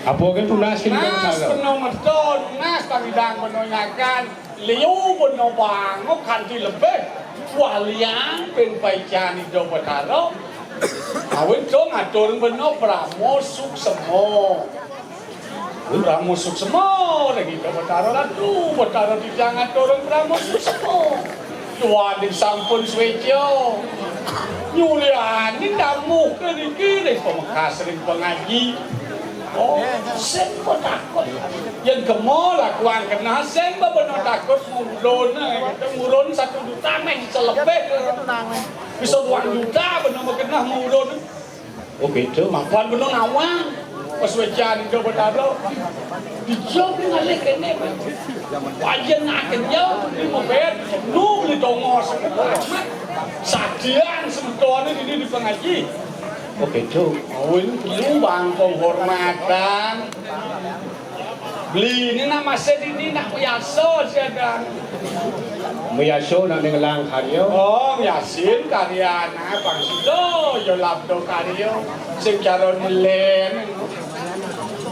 Apa kan tunas kini kan Nas salah. penuh merton, nas pangidang penuh nyakan, liu penuh bangok kanti lebih, waliang pen paican itu betaro, awin tu ngatur penuh pramusuk semua, pramusuk semua lagi itu betaro lah tu betaro tidak ngatur pramusuk semua, tuan di sampun swetio, nyulian ni damu kiri pemekas sering pengaji. Oh, sen pun takut. Yang kemo lakuan kena sen benar takut murun, kita murun 1 juta meh selebih. Bisa 2 juta benar kena murun. Oke tu. Mapan benar nawang. Pas wejan itu betaro. Dijauh ngalih kene. Wajan akan jauh di mobil, nu beli tongos. Sadian sementara ini di pengaji. Oke tu. Awin lu bang penghormatan. Beli ini nama sedini nak yaso sedang. Meyaso nak nengelang karyo. Oh yasin karyana bang sido yo labdo karyo. Sing caron melen.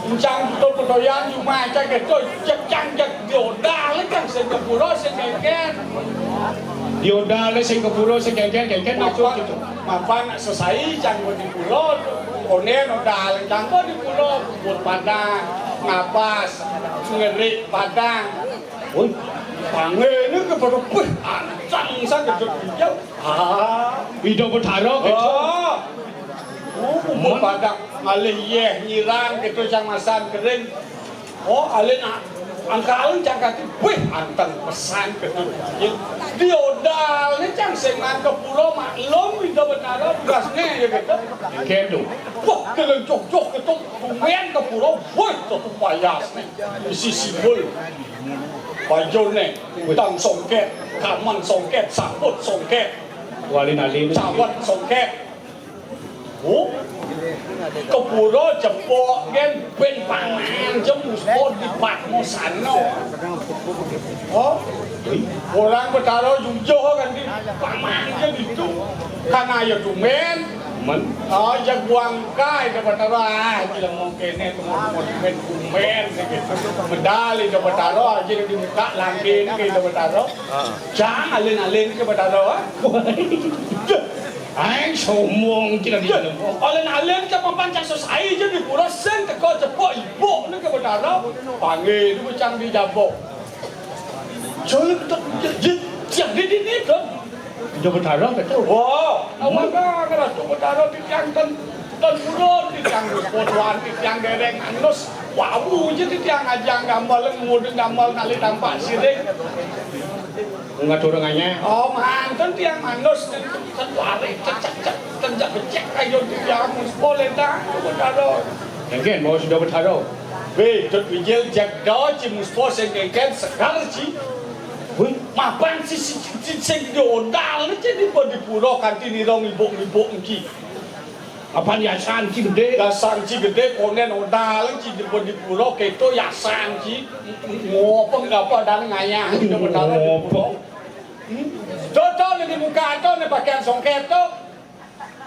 Uncang betul-betulan cuma aja gitu cek diodal kan sing kepuro sing keken. Diodal sing kepuro sing keken masuk gitu. Mapan selesai jangan di pulau, konen udah jangan di pulau, buat padang, ngapas, ngerik padang, panggil ini kepada pih, ancang sang kecil hijau, Hidup bertaro gitu. buat padang, alih nyirang gitu sang masan kering, alih angkalun jangan kaki, wih anteng pesan kecil diodal ni cang sengan ke pulau maklum itu benar berasnya ya gitu. Kendo. Wah kalian jok itu lumayan ke pulau, wih itu payas nih, isi simbol, baju nih, utang songket, kaman songket, sabut songket, Wali nali. cawat songket. Ke pulau jepok kan ben pangan jemu sport di pak mosano. Orang bertaruh jujur kan di pamannya gitu. Karena ya dumen. Jaguang kai ke bertaruh gila mungkin itu mau dumen gitu. Medali ke bertaruh aja di muka langit ke bertaruh. Jangan alin ke bertaruh. Ai somong tidak dia. Oleh nalen ke papan cak sosai je di pura sen ke kau cepok ibu ni ke bedara panggil tu macam di jabok. Soalnya kita jadi ni tu. Jauh bertarung kata. Wah, awak kan tu bedara di yang tan pura di yang potuan di yang dereng anus. Wow, je di yang ajang gambar mudeng gambar kali tampak sirik. Enggak turangannya. Oh, mantan tiang manus lari cek tenjak becek ayo dia boleh dah bedara. Mungkin mau sudah bertarung. Be, tot bijel jak dah ci muspo sengken sekar ci. Wih, mapan si sing dodal ni jadi di pura kantin irong ibuk ki. Apa yasan ci gede? Yasan ci gede konen odal ci di pura keto yasan ci. Ngopeng apa dan ngayah di bedara di pura. Toto ni muka to ni pakaian songket to.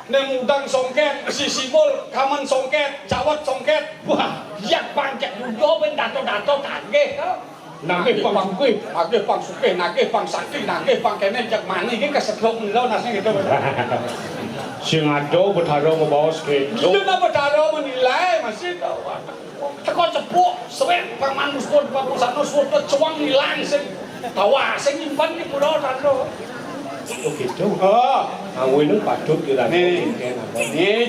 Ni mudang songket, si sibol kaman songket, cawat songket. Wah, yak pancak judo ben dato-dato tagih to. Nagih pang suke. Nagih pang suke, nagih pang sakti, nagih pang kene jak mani ki kaseklok ni lo nasi gitu. Sing ado bertarung membawa seke. Kita nak bertaro menilai masih tahu. Teko cepuk, sewek pang manus pun pang pusat nus pun cuang nilang sing tawa sing nyimpan di pulau tado. Oh gitu. Awin nung patut kira. Ni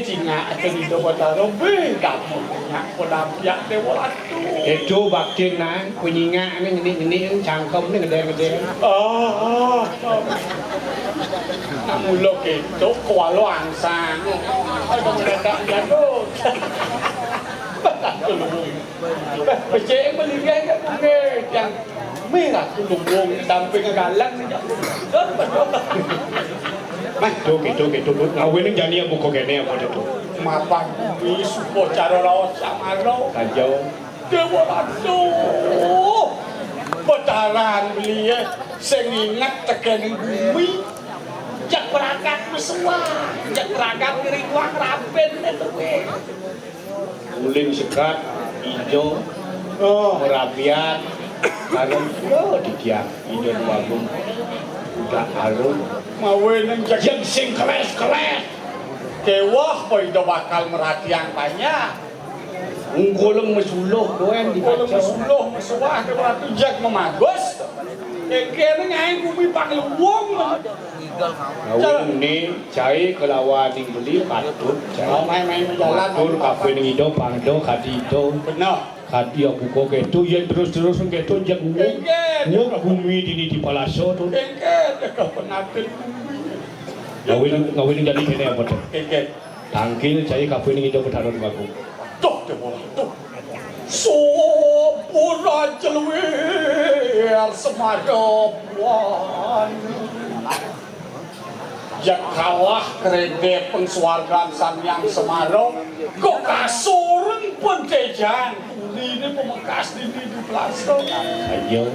Cina akan hidup bertaro be kamu nak podapiak dewa tu. Itu bakin nang kunyinga ni cangkem ni gede-gede. Namun lo itu kualo ansang. Ada mereka jatuh. Becek melihat kan mungkin yang merah tulung damping galang ni Gitu. Awin nung jani yang buka kene apa tu? mapan isu cara rawat sama lo Kajau. dewa tu betaran beli sing ingat tekan bumi jak berangkat mesua jak berangkat ngeriwang rapen itu we Uling sekat, hijau, merapian, harum, di tiang, hijau bagus, udah harum. mawe nang jak Yang sing keles. kewah boy do bakal merhatian banyak Unggulung mesuluh doang di kalau kacau. mesuluh mesuah ke ratu jak memagos kene ngai bumi pangluwong Awin ni cai kelawan ning beli patut oh cai. main jalan Tur kafe ning ido pangdo kadi itu. benar Kadi aku kok itu yang terus ketu jak nguk bumi di palaso tu. kengket ke penatil Ngawin jadi kene apa tu? kengket Tangkil cai kafe ning ido bertaruh bagu. tuh de bola tuh sopura jelwer semadopan jak kalah krede pengsuargan Samyang Semarang kok kasurun pentejan ini pemekas di plasto Ayo.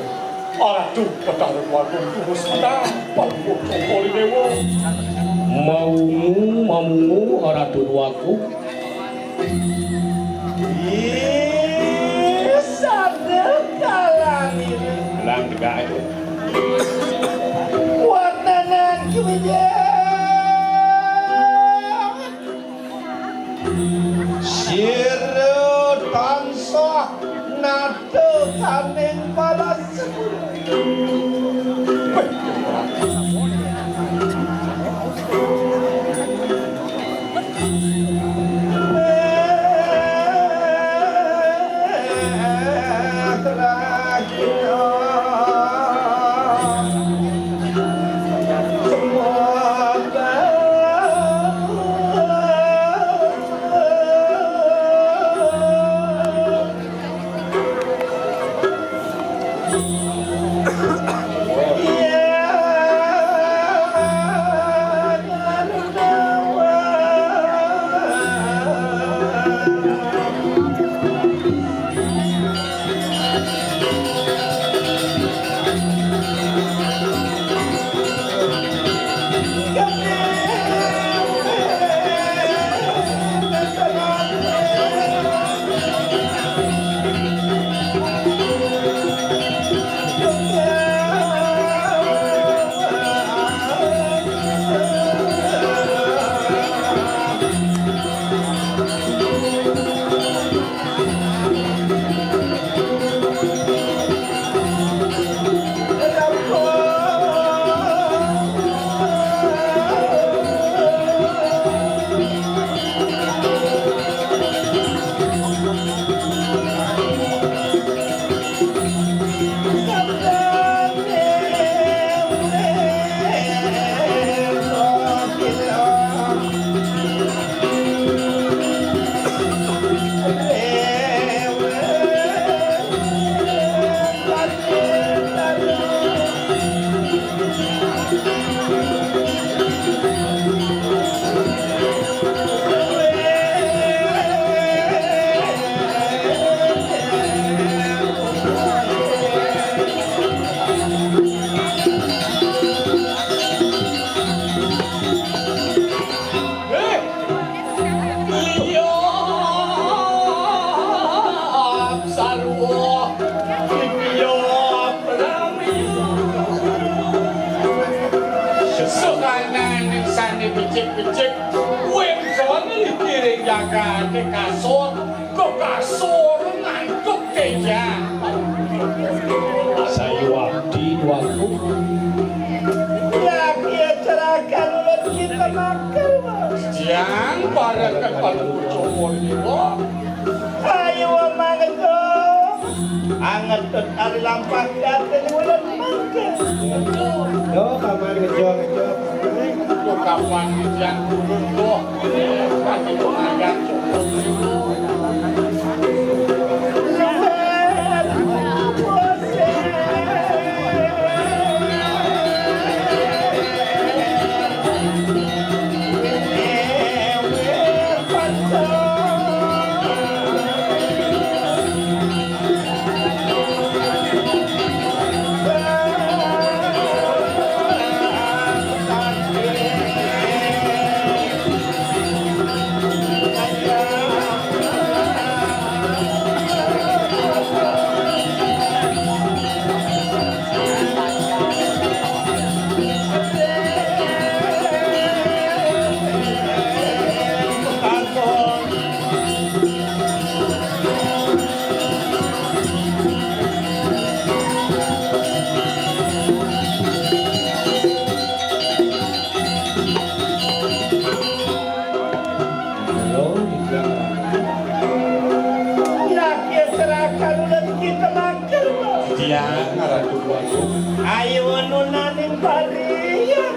aduh petarung warung terus kenapa kok cokoli dewa Maumu ora tuduaku. Sadar kalang ini Lang tegak itu. watanan kebijakan sirut tansah nado kaning balas jaga ke kasur ngantuk keja. Saya waktu waktu Ya kia cerahkan ulat kita makan. Jangan pada kepada ucapon itu. Ayo mangan dong. Anget tot ari lampah kate ulat makan. Yo kamar ngejok. Itu kapan yang turun tuh? Kaki pengajar cukup itu. Jangan ratu buatku. Ayo nunaning parian.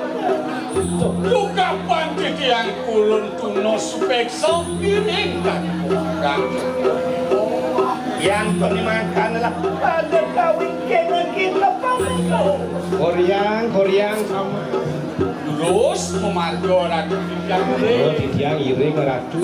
Lu kapan yang kulun tuno spekso piring kan? Yang penimakan lah pada kawin kena kita pamau. Koryang sama. Terus memargo ratu yang Oh, yang iri ke ratu.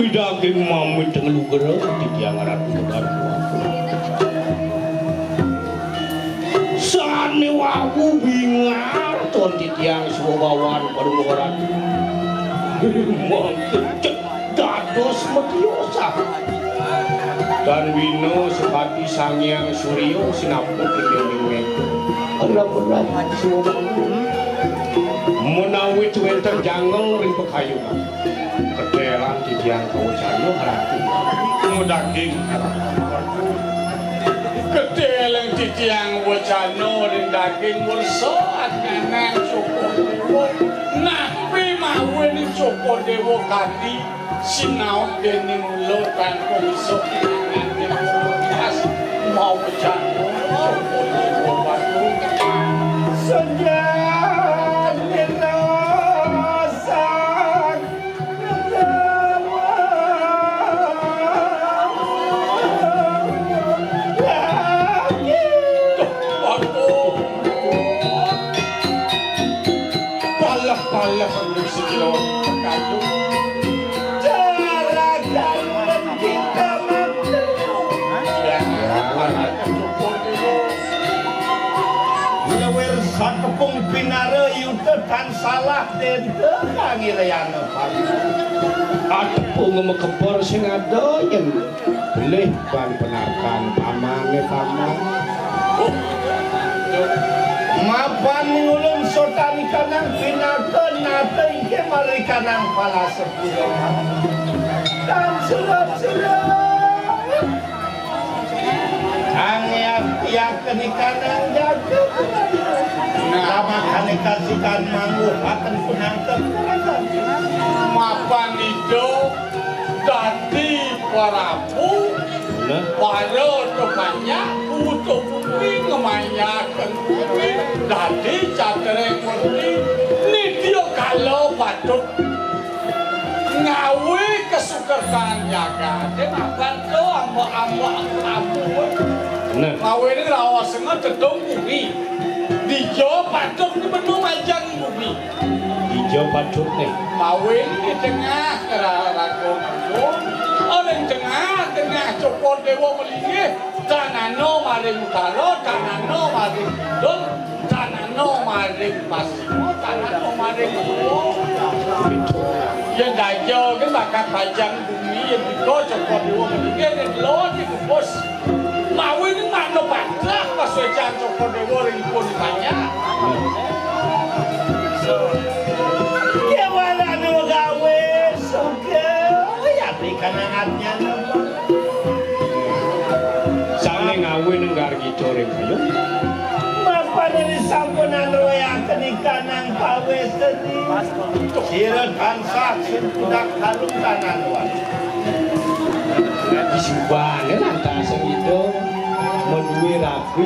Daging mamit dengan lugera di tiang ratu baru. Sane waku bingar ton di tiang subawan baru ratu. Mantep dados metiosa. Dan wino sepati sangyang suryo sinaput ing ora berat subawan. Menawi wenten janggel ring pekayunan. Kedelan di tiang kawujana ratu. Daging kedelan di tiang wajana ring daging mursa akan cukup. Napi mawon Joko Dewo Kandi sinau dening lo tanpa iso pinangan mau bercanda Joko Dewo Batu Palak musik lo kayu Cara jalan kita mampu Lewer sakepung pinare yuta tan salah dente kangirayana Aku pun kepor sing ada yang boleh ban penarkan pamane paman. Mapan ngulung sotan kanang pinaken nate ingke mari kanang pala sepuluh dan serap-serap Angya yakin kanang jaga Lama kane kasikan manggu akan penangkep mapan itu dadi parapu para tokanya butuh bumi ngemayakan bumi dadi catereng mesti ni dia kalau patut ngawe kesukertan jaga dia mapan tu ambo ngawe ni rawa sengat tetong bumi di Jawa patut ni benar majang bumi Hijau patut nih. Mawe di tengah rago orang tengah Joko Dewo melingih tanano maring utara tanano maring kidul tanano maring pasimo tanano maring yang dajo kan bakal pajang bumi yang diko Joko Dewo melingih dan lo di kubus mawe ini mana patah pas wajah Joko Dewo ringpun banyak Kewala no gawe suka ya kanang atnya Sane ngawe nenggar gicoreng kayu. Mapa dari sampunan roya kenikanan pawe seni Sirat hansak sintudak halung kanan wan Disubane lantas itu menduwe rapi.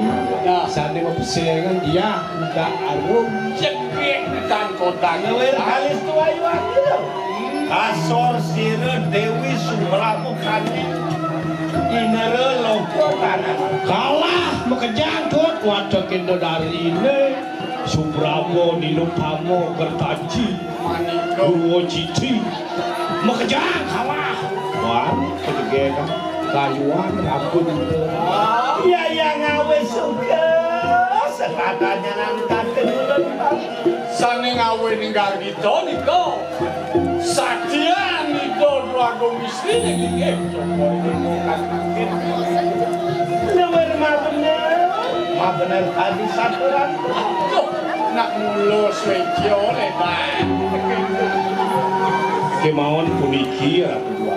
Sane mapesengan dia udah arum. jepit dan kodang Ngewir halis tua iwan Asor sirat Dewi Sumramu kane Inere loko kanan Kalah makejangkut wadah kendo dari ini. Subramo Nilupamo Kertaji maniko Guru Citi makejang kalah. Wah, kedegekan kayuan rambut itu. Ya yang ngawe suka sekatanya nangkat kenulan sane ngawe ninggal gitu niko satya niko dua istri nih Joko Dewo kan Lewer ma bener tadi satu ratu tuh nak mulus wejo lebar Kemauan puniki ratu dua.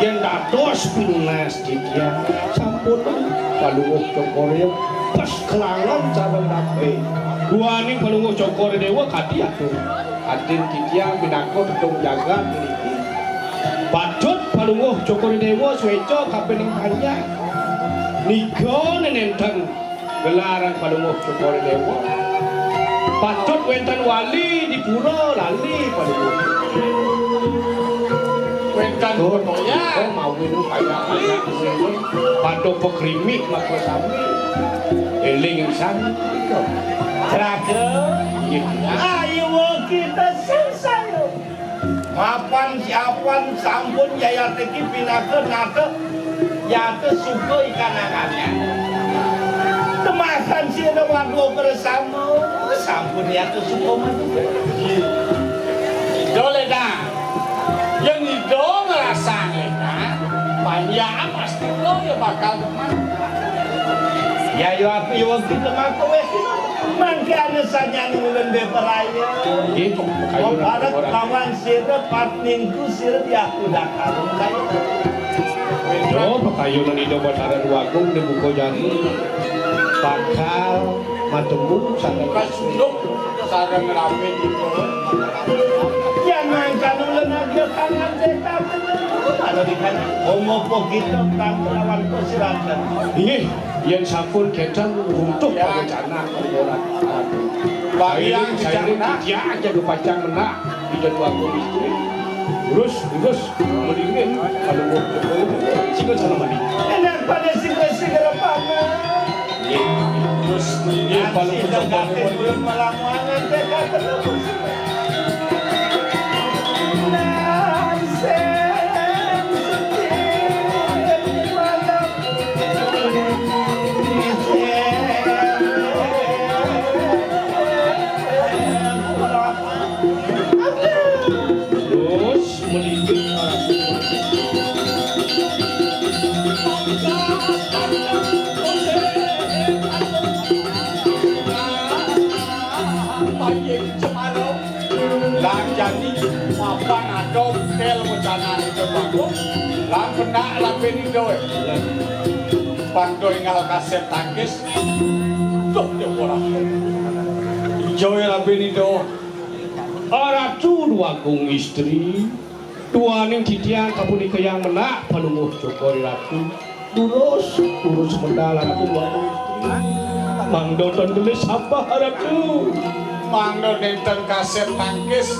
Yang dados pinunas dikia sampun palunguh Cokore pas kelangan sareng dape. Dua ni palunguh Cokore Dewa kadi atuh. Adin dikia minangka tetong jaga puniki. Patut palunguh Cokore Dewa sueco kapening panjang. Nika nenenteng gelaran palunguh Cokore Dewa. Patut wenten wali di pura lali palunguh. wentan Kau kotoya mau minum banyak Pado pekrimik maka sami eling sami terakhir ayo kita selesai mapan siapan sampun jaya teki pinake nake yate suka ikan-ikannya temakan sira waduh bersama sampun yate suka madu dole dah yang itu ngerasa lena banyak pasti lo ya bakal teman ya yo aku yo kita mako wes mangke ane sanya ngulen be peraya gitu oh para kawan sira patningku sira dia aku dak kalung kaya Yo pakayunan itu Batara Duagung di buku jani bakal matembung sana kasunduk sarang rapi itu jangan kamu berikan omopo kita tentang lawan persilatan. Inggih, yen sampun gedang runtuh rencana orang. Bagi yang saya bicara dia aja dipacang menak di jadwal istri. Urus mendingin kalau mau singkat sana mandi. Enak pada segera pamer. Terus ini kalau Kita ganti belum melamuangan dekat terus. terus mendingin Bayang Cemaro Lang jadi mapan adom tel bencana itu bagus Lang kena lang benido Pandoy ngal kaset tangkis Tuh dia orang Hijau ya lang benido Ratu dua kung istri dua ning titian kapunika yang menak panunguh Jokori Ratu urus mendalan aku dua kung istri Mangdo dan gelis apa Ratu Mangdo nenten kaset tangkis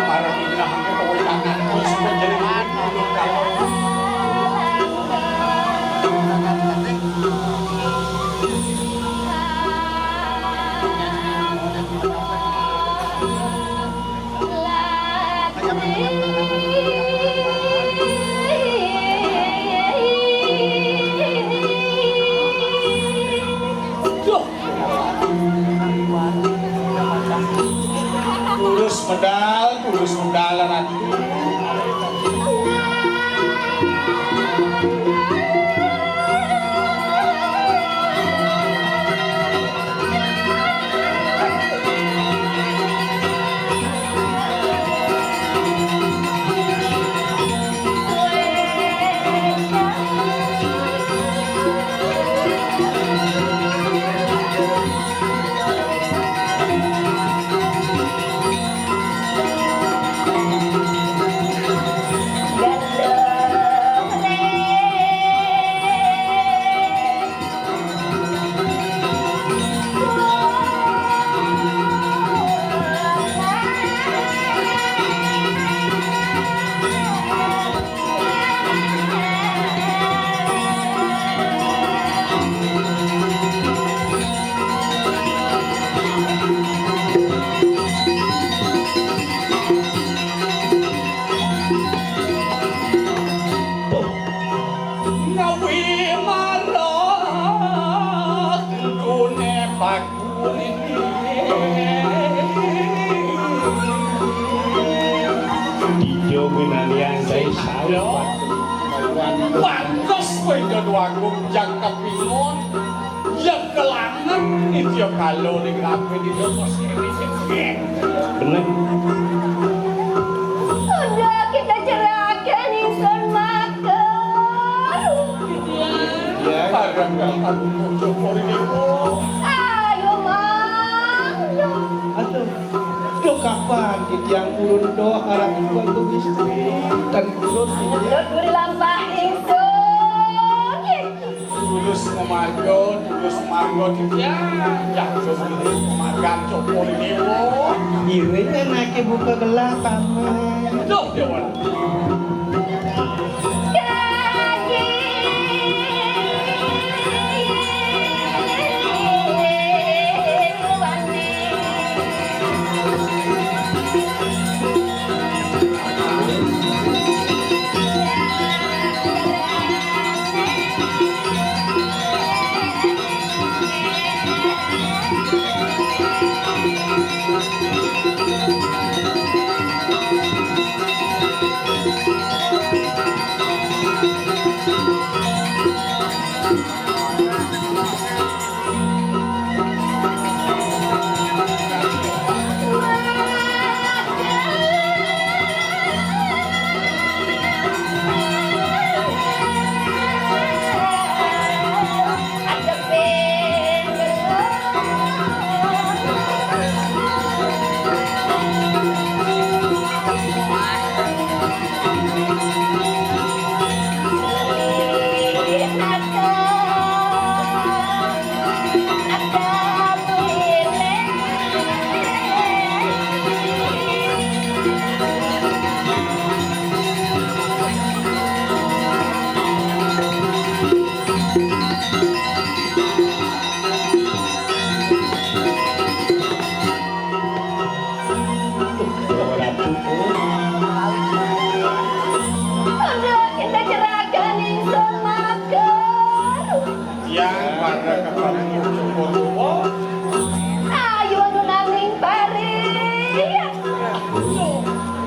Marah ini hampir kawin tangan terus menjadi Tulus medal Ratu Pantas kowe kedua gunjang kepingon yang kelangan itu kalau ning rapi di pos ini bener Sudah kita cerahkan insan makan. barang kamu coba ini Ayo mang. Duh kapan yang urun do harap dua kung istri dan urun Udah duri lampah insun. tulus margo dia jatuh sendiri makan coba ini Iring enaknya buka gelah pamer. tuh dia orang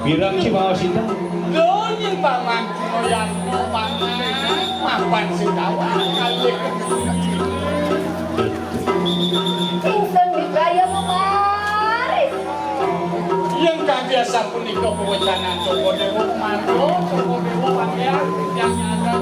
Birang si bawa sinta. Donyin paman koyan paman mapan sing kawan kali. Ingsun dikaya memaris. Yang biasa punika pewacanan Joko Dewa Manto, Joko Dewa Pangeran yang ada.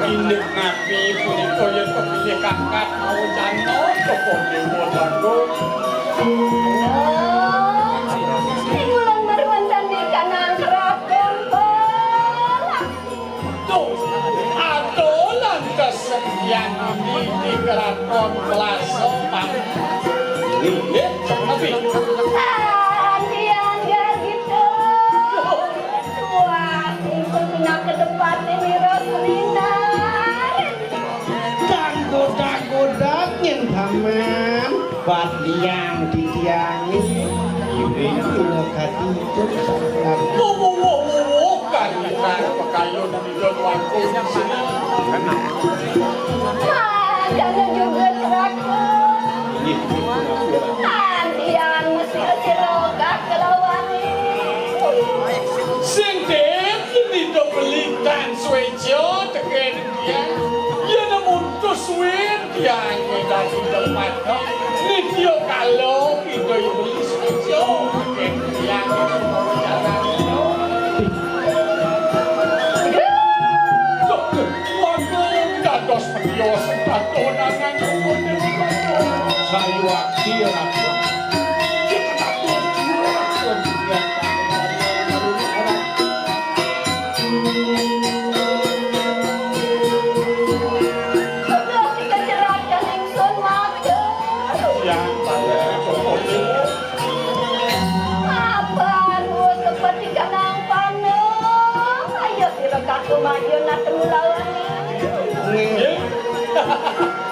Induk nabi punika yen kepilih kakak mau jano Joko Dewa Bandung. Wulan berwandan di kanan keraton Pelang. Tuh, adolan kesekian di keraton Pelasopan. Iya, tapi Andian gak gitu. Wah, ingsun pindah ke depan ini Roslinar. Goda-goda nyen paman. Bat liang ditiangi. Iring ilokati itu sangat. Kalian pekayun di doanku sini. Jangan juga seragam. Andian mesti sirogak kelawani. Sing ini do belitan swejo teken dia. Ya namun to sweet dia ngedak di tempat. Ni dia kalau itu beli swejo teken dia jalan. Dados pengios katonan Sayu akhirat. Sudah kita cerahkan ingsun mager. Apaan seperti kanang paneng. Ayo sirogak kemajuan nak temulawan.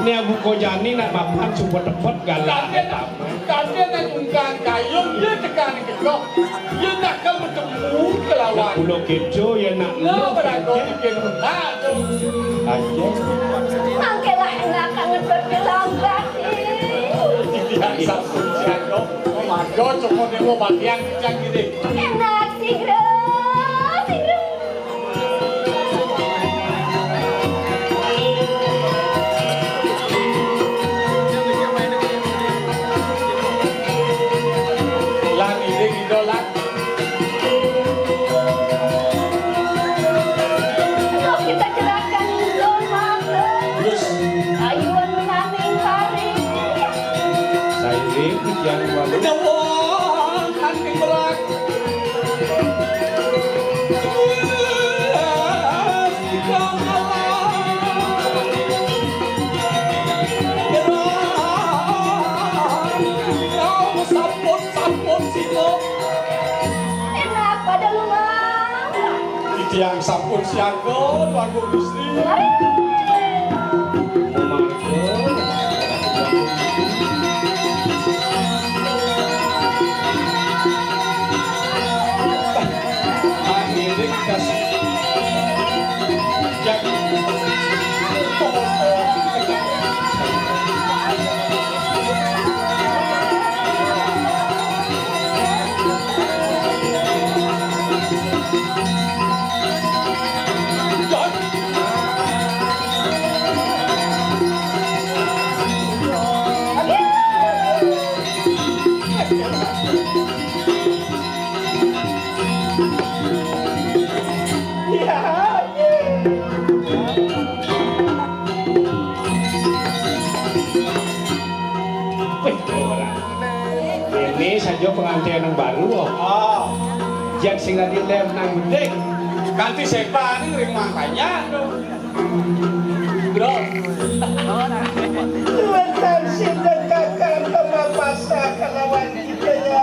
Ini Abu Kojani nak mapan coba dapat galak. Kalian nak ungkang kayung dia tekan kekok. Dia nak kau bertemu kelawan. Pulau kejo ya nak. Nah, berangkau bikin benar tu. Aja. Mangkelah enak kangen berkelambat. Tidak satu jangkau. Mago cuma demo bagian kejang gini. Enak sigro, sigro. Lang ini idolat. Kalau kita cerahkan ingsun mager. Terus Ayuan menaming hari. Tiang sampun siaga Tuanku Gusti. Ini saja pengantin yang baru. Oh, Jak sing tadi lem nang bedek. ganti sepa ini ring makanya dong. Bro, Tuan sidekakan pemapasa kalawan kita ya.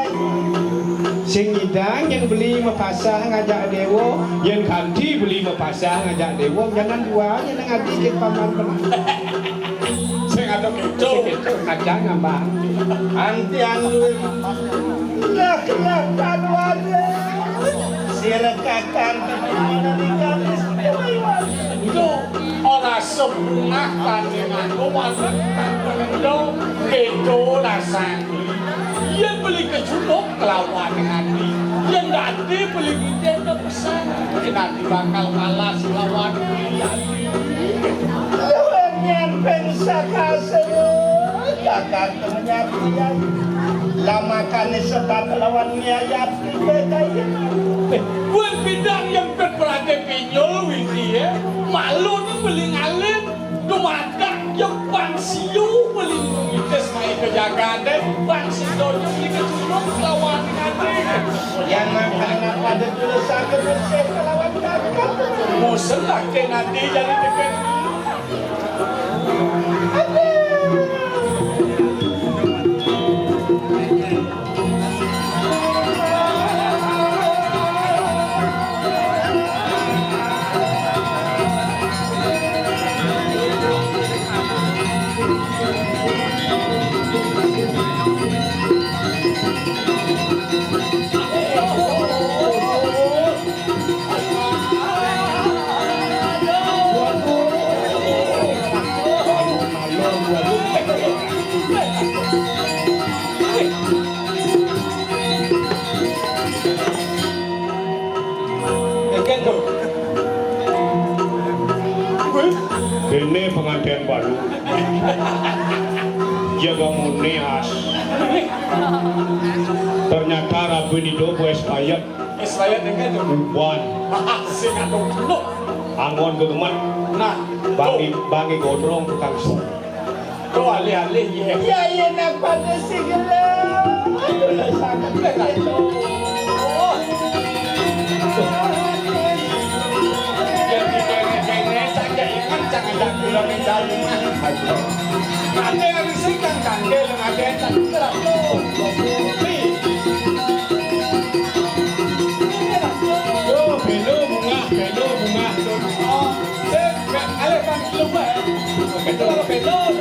Sing idang yang beli mapasah ngajak dewo, yang ganti beli mapasah ngajak dewo, jangan dua yang ngadi ke paman penak. saya ngadok itu. Itu ngajak ngambang. Antian lu lah kanuane sirekakan kemana Itu orang sepunah tandingan komandan itu itu rasanya. Yang beli kecubuk kelawan dengan di. Yang nanti beli kita itu pesan. Nanti bakal kalah lawan Lawan yang pensaka semua kakak menyapian lama kan sebab lawan niayat kita ya. Buat bidang yang berperangkat pinyol Widi ya. Malu ni beli ngalim. Dumadak yang pansiu beli ngites mai kejagaan deh. Pansiu yang beli kecubuk lawan dengan Yang makan pada tulisan bersih lawan kakak. Musuh lah ke nanti jadi dekat. Ini pengantin baru. Jaga murni as. Ternyata Rabu ini do bues ayat Saya dengan itu. uban. Saya ngadok dulu. Angon gegeman. Nah, Bangi godrong tukang sok. kau alih-alih ya. Ya ya nak pada segala. Aduh sangat berat. Jadi kene-kene saja ikan jangan dak bilang yang dalam. Ada yang riskan kandel, ada yang tak gerak tuh. Yo, pelo bunga. Oh, alih kan lupa. Betul betul.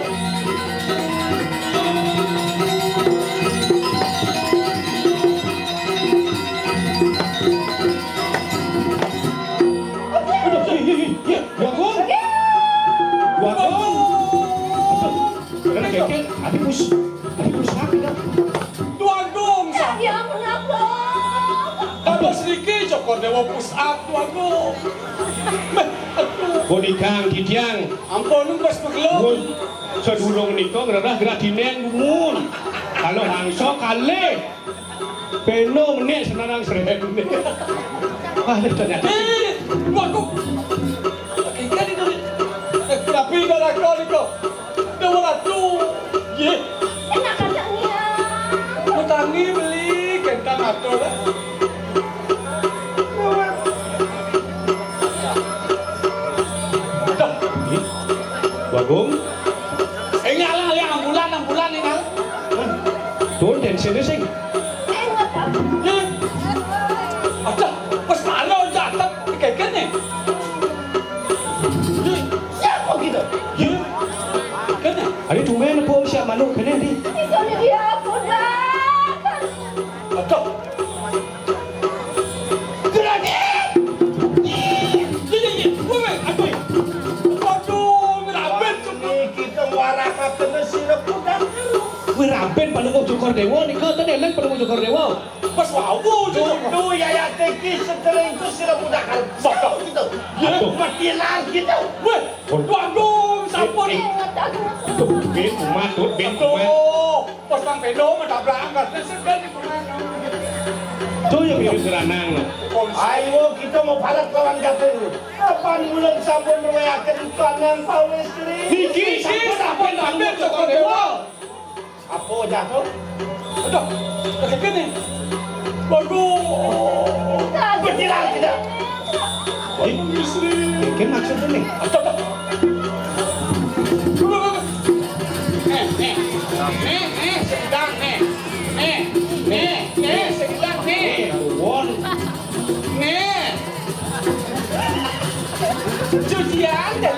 Tuan Gong, Ya ampun aku. apa sedikit cokor dewa push up Tuan Gong. Bodikang kitiang. Ampun lu pas pegelung. Sedulung niko gerah dinen bumun. Kalau hangso kale. Peno menit senarang serem. Ah, ternyata. Tuan Gong. Ikan itu. Tapi kalau kau niko, dewa ratu. Ye, Enak kacangnya. utangi beli kentang atau lah. Bagong. Ngalah ya ambulan ini ngalah. Tuh dan sini sing. Enak kan? Ada, pas malam jatuh, kayak gini. kan ya? Hari tumben po siya manok kene di. Ikaw na dia ako na. Aduh. Granit! Wait, aduh. Aduh, ngeraben tuh. Kita waraka kena sirap udang. Wiraben palungok Jokor Dewo ni ko tadi lang palungok Jokor Dewo. Pas wow tuh. Tuh ya teki setelah itu sirap udang kan. Bodoh gitu. Aduh. Mati lagi tuh. Weh, waduh, sampun. Ben matut ben kumat. Aduh, pas Bang Pendo menabrak angkat. Segan di kemana? Tuh yang mirip geranang. Ayo kita mau parat kawan kata. Kapan bulan sabun mewayakan tangan Pak Westri? Iki sampun ambil Jokor Dewa. Apa jatuh? Aduh, kayak gini. Waduh. Berjilang tidak? Kan maksudnya nih. Aduh. Sedang sedang Won. cucian dan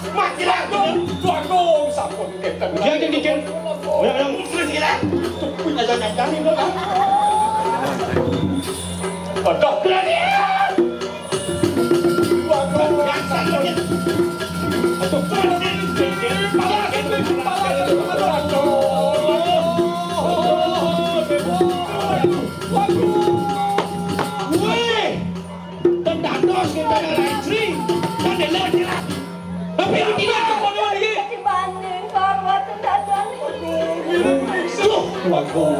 Mati lagi. waduh, sampun kita. Jangan dikit. Yang Berjilang. punya jangan ini lah. Aduh, Granit. waduh, Yang sakit. Weh. Tendados kita lain Sri. Kan lewat jelas. Tapi ini tidak kepada lagi. Dibanding korwat dadan. Tuh. Waduh.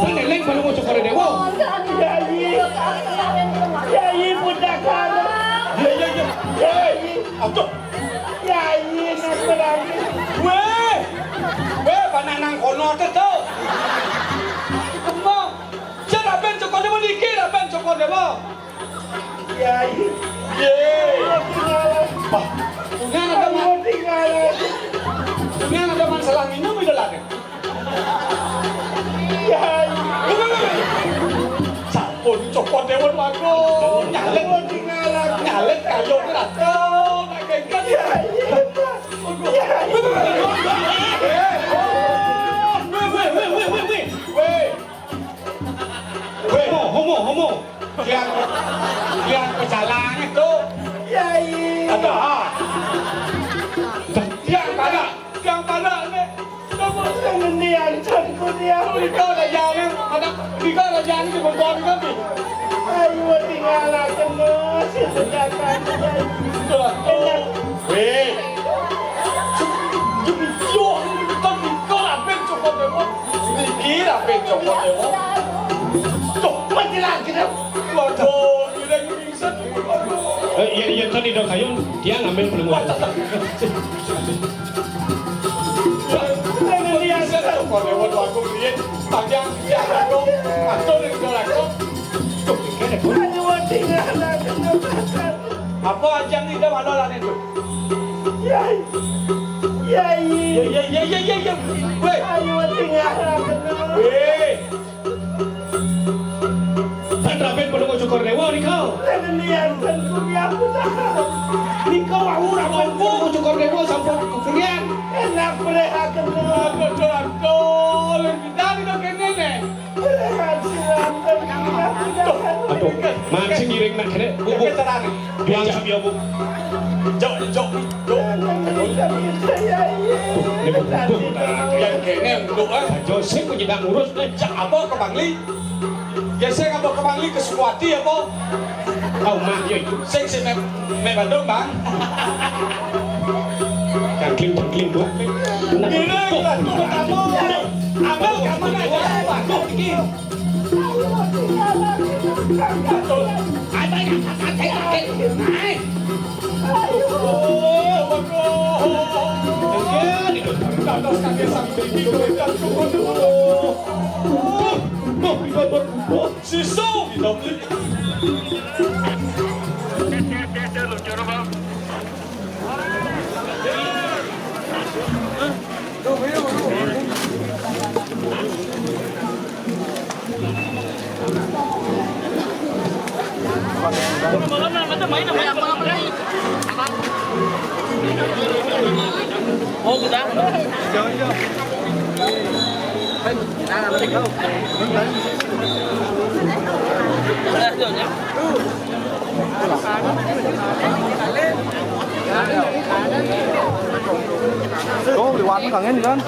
Kan leng palungok Jokor Dewo. Yai budak kana. Yai. aduh, Yai nak lagi. weh, pananang kono tuh. Emang, jangan ben Jokor Dewa dikit, ben Jokor Dewa. Yai. Punya ada masalah minum itu lagi. Yai. Sampun Jokor Dewa waduh, nyalek kayu keratau, kayak Yai. Homo. yang pecalang itu Yai. ada yang pada nih Kemudian canku dia. Dikau ada yang di bawah kami. Ayo tinggalkan si senjata. Weh, kau lah Jokor Dewa, dikira Jokor Dewa. Tuh, mati lagi dah. Waduh, kira pingsan. Iya tadi dok kayu dia ngambil palungok. Jokor Dewa tuh aku lihat panjang dia aku, atau dengan aku. Ayo tinggalkan. Apa aja nih dah malu lah itu. Yai. Yai. Ya. Weh, Ayo tinggalkan. weh. Raben palungok Jokor Dewo ni kau. Kemudian canku dia budak. Ni kau awur apa palungok Jokor Dewo sampun kekurian. Enak boleh akan Aduh, lebih dari dong nenek. Aduh, mancing giring nak kene. Bu. Terang. Juang sambil bu. Jok. Ni bu. Yang kene untuk Joseph punya dak ngurus dah. apa ke Bangli? Ya saya ngapa ke Bangli ke Sukwati apa? Kau mak ya itu. Saya si me Bandung bang. Kangkling bu. Ini kan kamu. Abang kamu nak waduh dikit. Ai banyak kata ai. Dados kaki sampai di kereta Siso hidup Malam-malam macam main apa? Tuh, liwat kangen kan?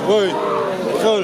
Woi, betul.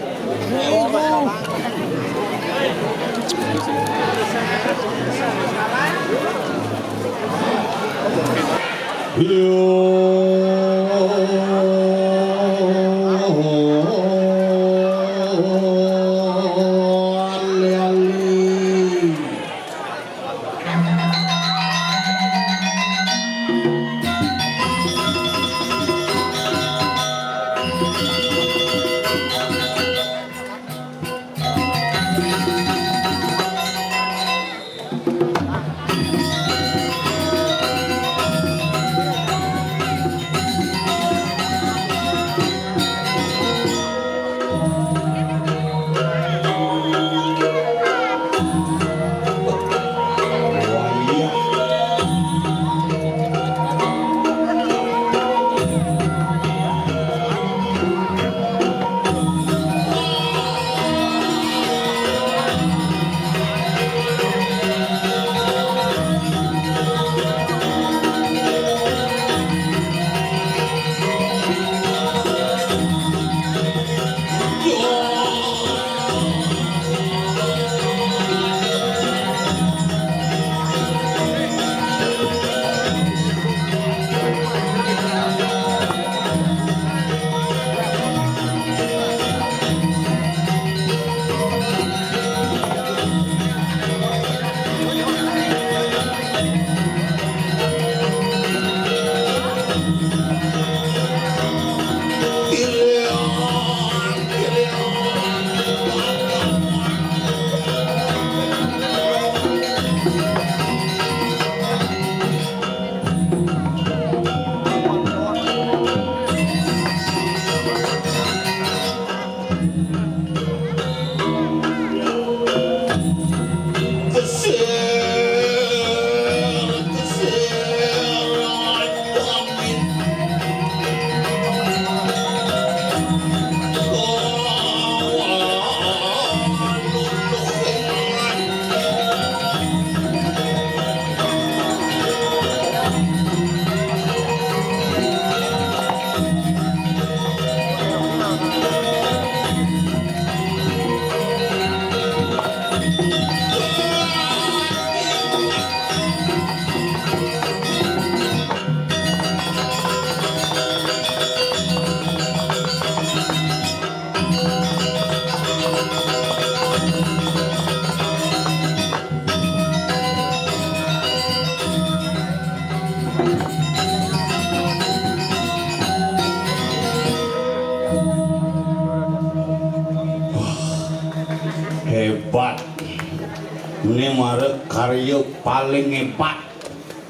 Ini marek karya paling hebat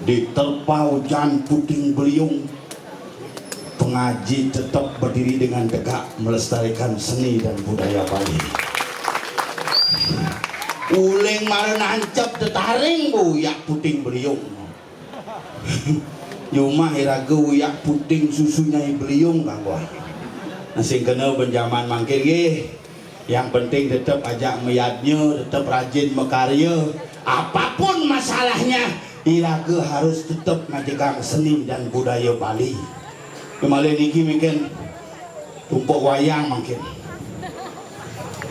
diterpa hujan puting beliung. Pengaji tetap berdiri dengan tegak melestarikan seni dan budaya Bali. Uling mare nancep tetaring buyak puting beliung. Yuma iraga uyak puting susunya beliung kanggo. Nasi kena benjaman mangkir ge. Yang penting tetap ajak meyadnya, tetap rajin mekarya. Apapun masalahnya, iraga harus tetap ngajagang seni dan budaya Bali. Kemarin niki mungkin tumpuk wayang mungkin.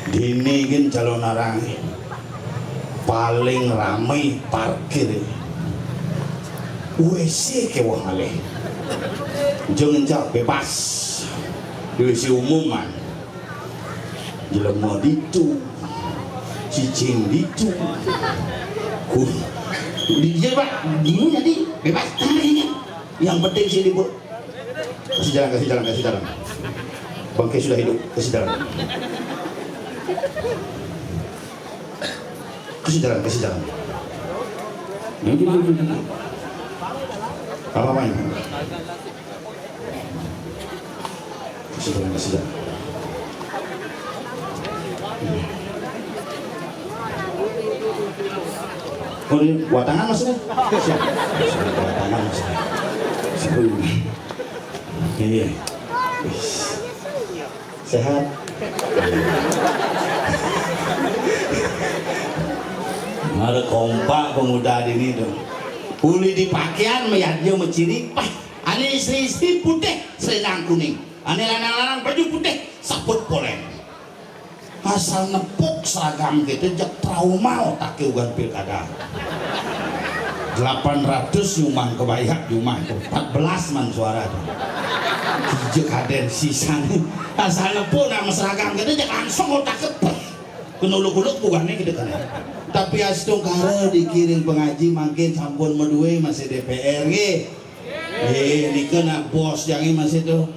Dini kan calon orang paling ramai parkir. WC ke wah malih. Jangan jauh bebas. WC umuman. Jelema ditu, cicing ditu, dia pak, dulu jadi bebas. Yang penting sih libur. Kasih jalan. Bangke sudah hidup, kasih jalan. Kasih jalan. Apa main? Kasih jalan. Oh, ini watangan maksudnya? Siap. Watangan maksudnya. Iya. Sehat. Ada kompak pemuda ini tuh. Uli di pakaian meyadnya menciri. Wah, ane istri putih, selendang kuning. Ane lanang-lanang baju putih, saput polen. Asal nepuk seragam gitu jak trauma otak ugan pilkada 800 nyumang kebayak rumah itu 14 man suara tuh jek kaden sisanya asal nepuk nama seragam gitu jak langsung otak kepeh kenuluk-uluk bukannya gitu kan. Tapi astung kare dikirim pengaji makin sampun medue masih DPR ini kena bos yang masih tuh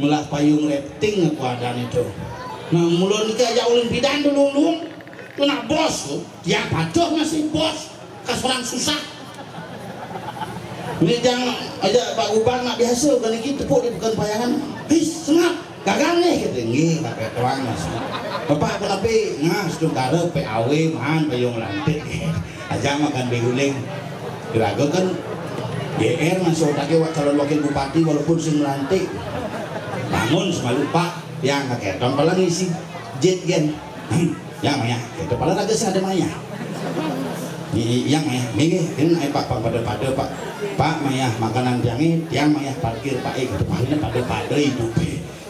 melah payung rating keadaan itu. Nah mulai nikah aja ulin bidan dulu kena bos tuh ya padoh masih bos kasurang susah ini jangan aja Pak Gubang nak biasa kan ini tepuk di bukan bayangan senap gagal nih gitu nggih pakai tuang mas bapak kenapa nah sedung kare PAW mahan payung lantik aja makan beguling kiraga kan GR masih otaknya calon wakil bupati walaupun sing lantik bangun semalu Pak yang kakek kepala ngisi jet gen ya maya kepala raga sih ada maya yang maya ini pak pada pak maya makanan tiang maya parkir pak kedepannya pada hidup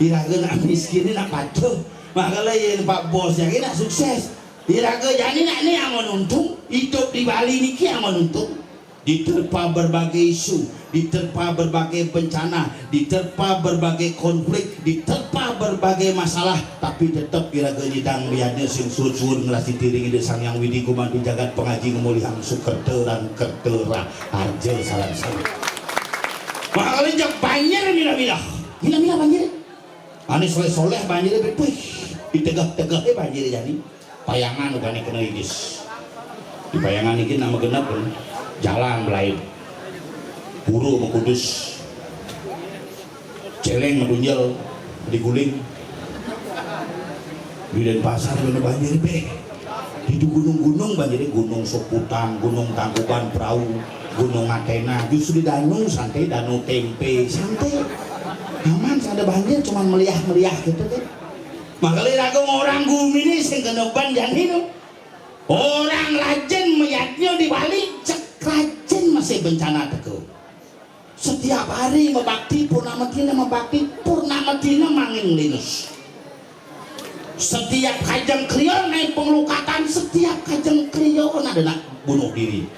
iraga nak miskin nak patuh makanya yang pak bos yang ini nak sukses iraga jadi nak ini yang menuntung hidup di Bali ini yang menuntung diterpa berbagai isu, diterpa berbagai bencana, diterpa berbagai konflik, diterpa berbagai masalah, tapi tetap kira-kira nyidang liatnya sing sur-sur ngelasi tiring ide sang yang widi kumandu jagat pengaji ngemulihan sukerteran kertera aja salam-salam makanya jak banjir mila-mila banjir ane soleh-soleh banjir bepih ditegah-tegahnya banjir jadi payangan bukan kena igis di payangan ini nama genap kan jalan melayu buru mengkudus celeng medunjel diguling di Denpasar bener banjir be di gunung-gunung banjir gunung Soputan, gunung Tangkuban Perahu, gunung Athena justru di danau santai danau tempe santai aman ada banjir cuman meliah-meliah gitu kan makanya aku orang bumi ini sing kena banjir itu orang rajin meyatnya di Bali rajin masih bencana teguh setiap hari membakti purnamatina manging linus setiap kajang kriyon naik pengelukatan setiap kajang kriyon ada nak bunuh diri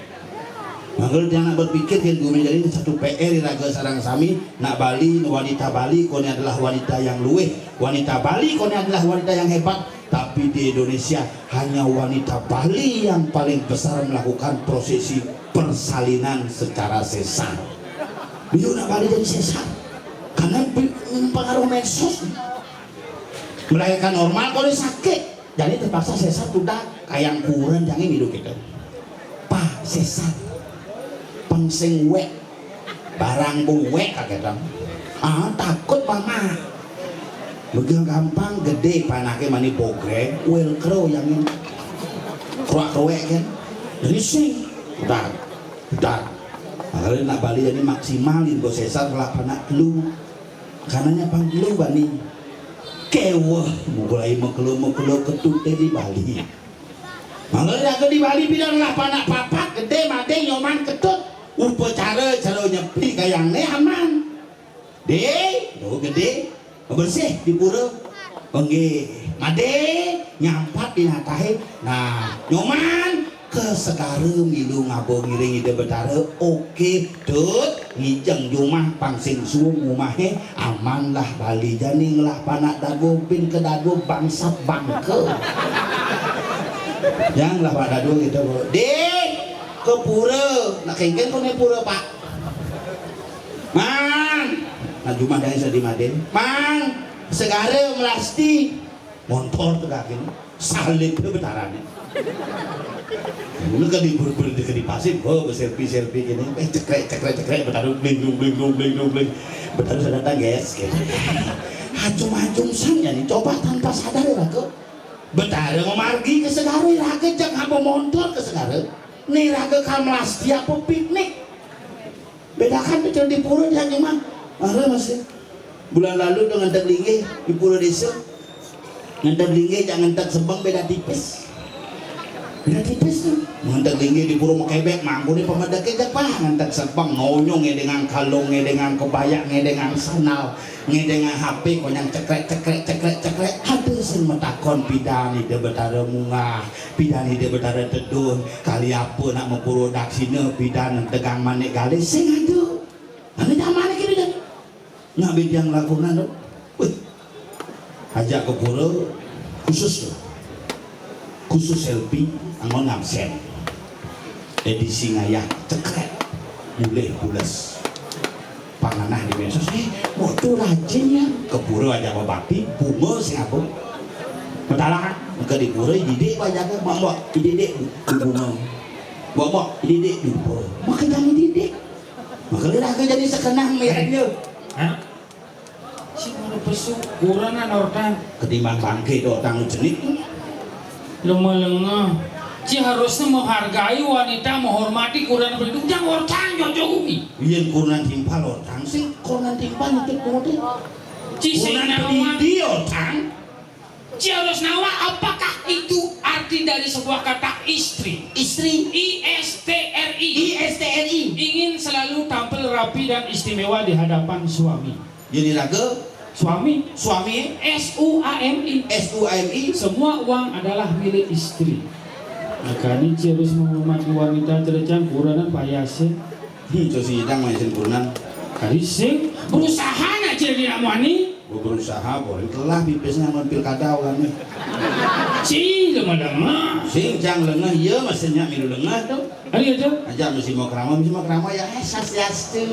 makanya dia nak berpikir kan gue menjadi satu PR raga sarang sami nak Bali wanita Bali kau adalah wanita yang luweh wanita Bali kau adalah wanita yang hebat tapi di Indonesia hanya wanita Bali yang paling besar melakukan prosesi persalinan secara sesar. Beliau nak Bali jadi sesar karena pengaruh medsos melahirkan normal kalau sakit jadi terpaksa sesar udah kayak kurang jangan hidup kita sesat pangsing wek barang buwek kaget dong takut mama begitu gampang gede panake mani bogreng welcro yang ini keruak-keruek kan jadi sing udah kalau nak bali jadi maksimalin go sesar kelak panak lu karenanya panggilu bani kewah mulai mekelu ketute di Bali makanya ke di Bali bilang lah panak papat gede made nyoman ketut upacara nyepi kayang ne aman do gede bersih di pura oke made nyampat di natahe nah nyoman ke segara milu ngabo ngiring ide betara oke tut ngijeng rumah pangsing suung umahe aman lah Bali janing lah panak dago bin ke dago bangsat bangke yang lah pak dago gitu dek ke pura nak kengken kone pura pak mang nah cuma dari sedih maden mang segara melasti motor tegakin salib itu betarane lu kan di pasir oh selfie gini cekrek betaru bling betaru sudah datang guys hacung sanya nih coba tanpa sadar ya ke betaru mau margi ke segara raga jang apa motor ke segara nih raga kamlas dia apa piknik bedakan betul di pura dia cuma masih bulan lalu dengan terlinge di pura desa ngantar linge jangan tak sembang beda tipis tuh ngantar linge di pura Mekebek mangku di pemedak kejak pah ngantar sembang ngonyong dengan kalung dengan kebaya dengan sanal dengan HP konyang cekrek aduh sing metakon pidani de betara munggah pidani de betara teduh kali apa nak memprodak sini pidan tegang manik gali sing aduh ane zaman iki dia nggak bidang lakukan tuh ajak ke pura khusus selfie anggon ngabsen edisi ngayah cekrek mulai bulas panganah di mesos mau tuh rajin ya ke pura aja bakti bunga sing apa betala ke di pura didik aja ke mbak didik bunga mbak didik di pura maka jangan didik maka lihat jadi sekenang melihatnya si mana pesuk kuranan orang ketimbang bangke itu orang jenik lemah si harusnya menghargai wanita menghormati kuranan berdua jangan orang jauh umi iya kuranan timpal orang sih kuranan timpal itu kemudian si kuranan di orang si harus nawa apakah itu arti dari sebuah kata istri ISTRI ingin selalu tampil rapi dan istimewa di hadapan suami jadi raga suami SUAMI semua uang adalah milik istri makanya harus menghormati wanita terjang kuranan payasnya itu si hidang main kuranan karising berusaha nak jadi namani berusaha boleh telah pipisnya ngambil kada orang nih si lemah sing jang lengah iya maksudnya milu lengah tuh aja aja mesti mau kerama ya sasiastu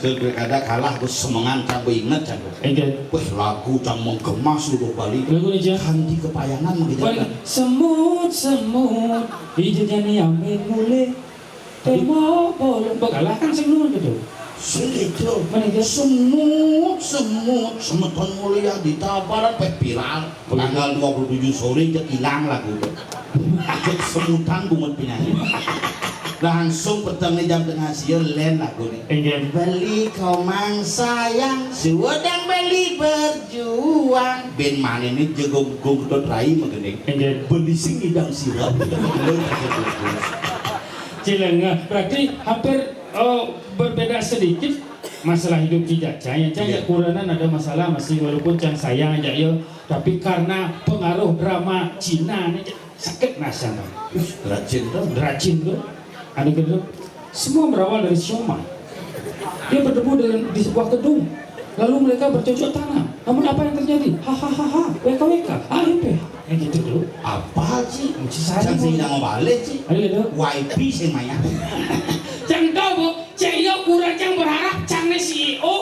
sebelum kada kalah gue semangat campur inget campur wah lagu cang menggemas lu balik lagu aja handi kepayangan begitu semut hijaunya niamin mulai temo bolong bagalah kan semut gitu segitu semutan mulia di tabaran viral tanggal 27 sore jadi hilang lagu itu semutan bungut pinangi langsung pertama jam tengah siang len lagu ini beli kau mang sayang sudah beli berjuang ben mana ini jago gong rai mengenai beli sing idang sirap cilengah berarti hampir berbeda sedikit masalah hidup tidak cahaya kuranan ada masalah masih walaupun cang sayang aja ya tapi karena pengaruh drama Cina ini sakit nasanya rajin tuh ada gedung semua berawal dari siomay dia bertemu di sebuah gedung lalu mereka bercocok tanam namun apa yang terjadi hahaha WKWK AMP gitu dulu apa sih saya mau balik sih YP sih maya jangan tahu bu CEO kurang yang berharap jangan CEO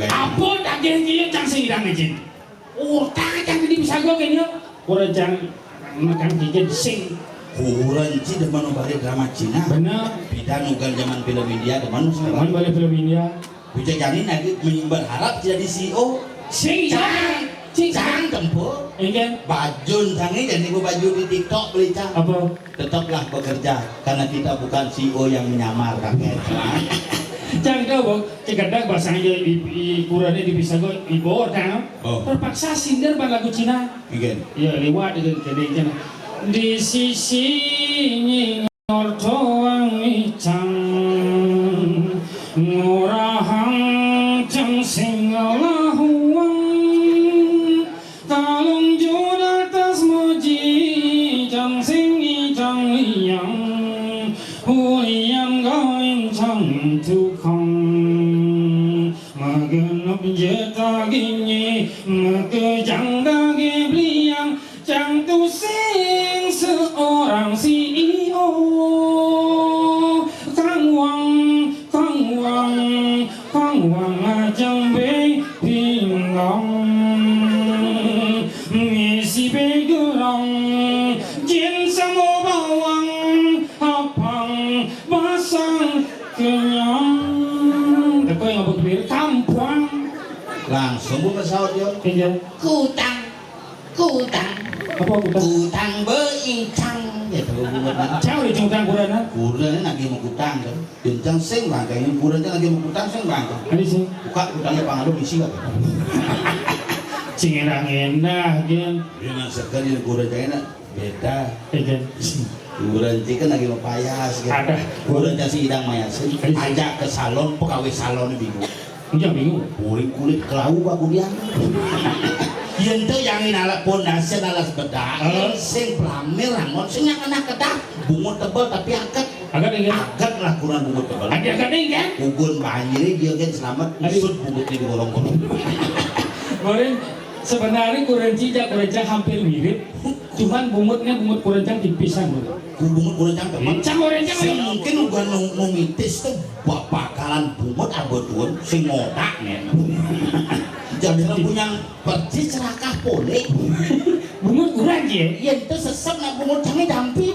apa tak gini jangan sedang aja tak jangan bisa gue kayaknya kurang jangan makan gigit sing Kuranci demen balik drama Cina. Benar. Bidan ugan zaman film India demen Teman sekarang. balik film India. Bisa jadi lagi berharap jadi CEO. Sing Cang, cang tempo. Ingin Bajun canggih jadi baju di TikTok beli cang. apa? Tetaplah bekerja karena kita bukan CEO yang menyamar kakek. Jangan kau bang, kadang bahasa aja kurangnya dipisah kau ibu orang. Oh. Terpaksa sindir ban lagu Cina. Igen. Ya lewat dengan kedengkian. Di sisi ortoang icang ngurahang cang singalahuang kalung juna tas moji cang singi cang liang hulian gawin cang tukang magenop jeta gini makejang dagi beliang cang tu sing seorang CEO Kang Wang ajang be pinggang ngisi begerang jin samo bawang hapang basang kenyang tapi yang berpikir kampung Langsung buka pesawat dia. iya Kutang, kutang, apa kita kutang beincang. Gitu bukan. jauh di cungtang kurana Kurannya lagi mau kutang kan. Kencang sing bangkai. Kurannya lagi mau kutang sing bangkai. ada sih Buka kutangnya pengaruh isi kan. cingerang enak gen Dengan sekali kurannya enak beda. gen Kuranci kan lagi mau payas gitu. Ada. Kuranci si idang mayasin. Ajak ke salon, pegawai salonnya bingung. jangan bingung Kulit kelau aku dia. Yen teh yang inala pondasi adalah bedak, sing plamir ramon, sing yang anak kedah, bungut tebal tapi angkat, agak ingin lah kurang bungut tebal. agak ingin Ugun banjir dia kan selamat, usut bungut di gorong-gorong. Kemarin sebenarnya kurencang hampir mirip, cuman bungut kurencang dipisah bro. Bungut kurencang teman. Kurencang Sing mungkin ugan numitis tuh bakalan bungut abotun, sing ngotak nih. Jadi punya percis cerakah pole. bungut kurang ya. Yen teh sesep nak bungut canggih dampi.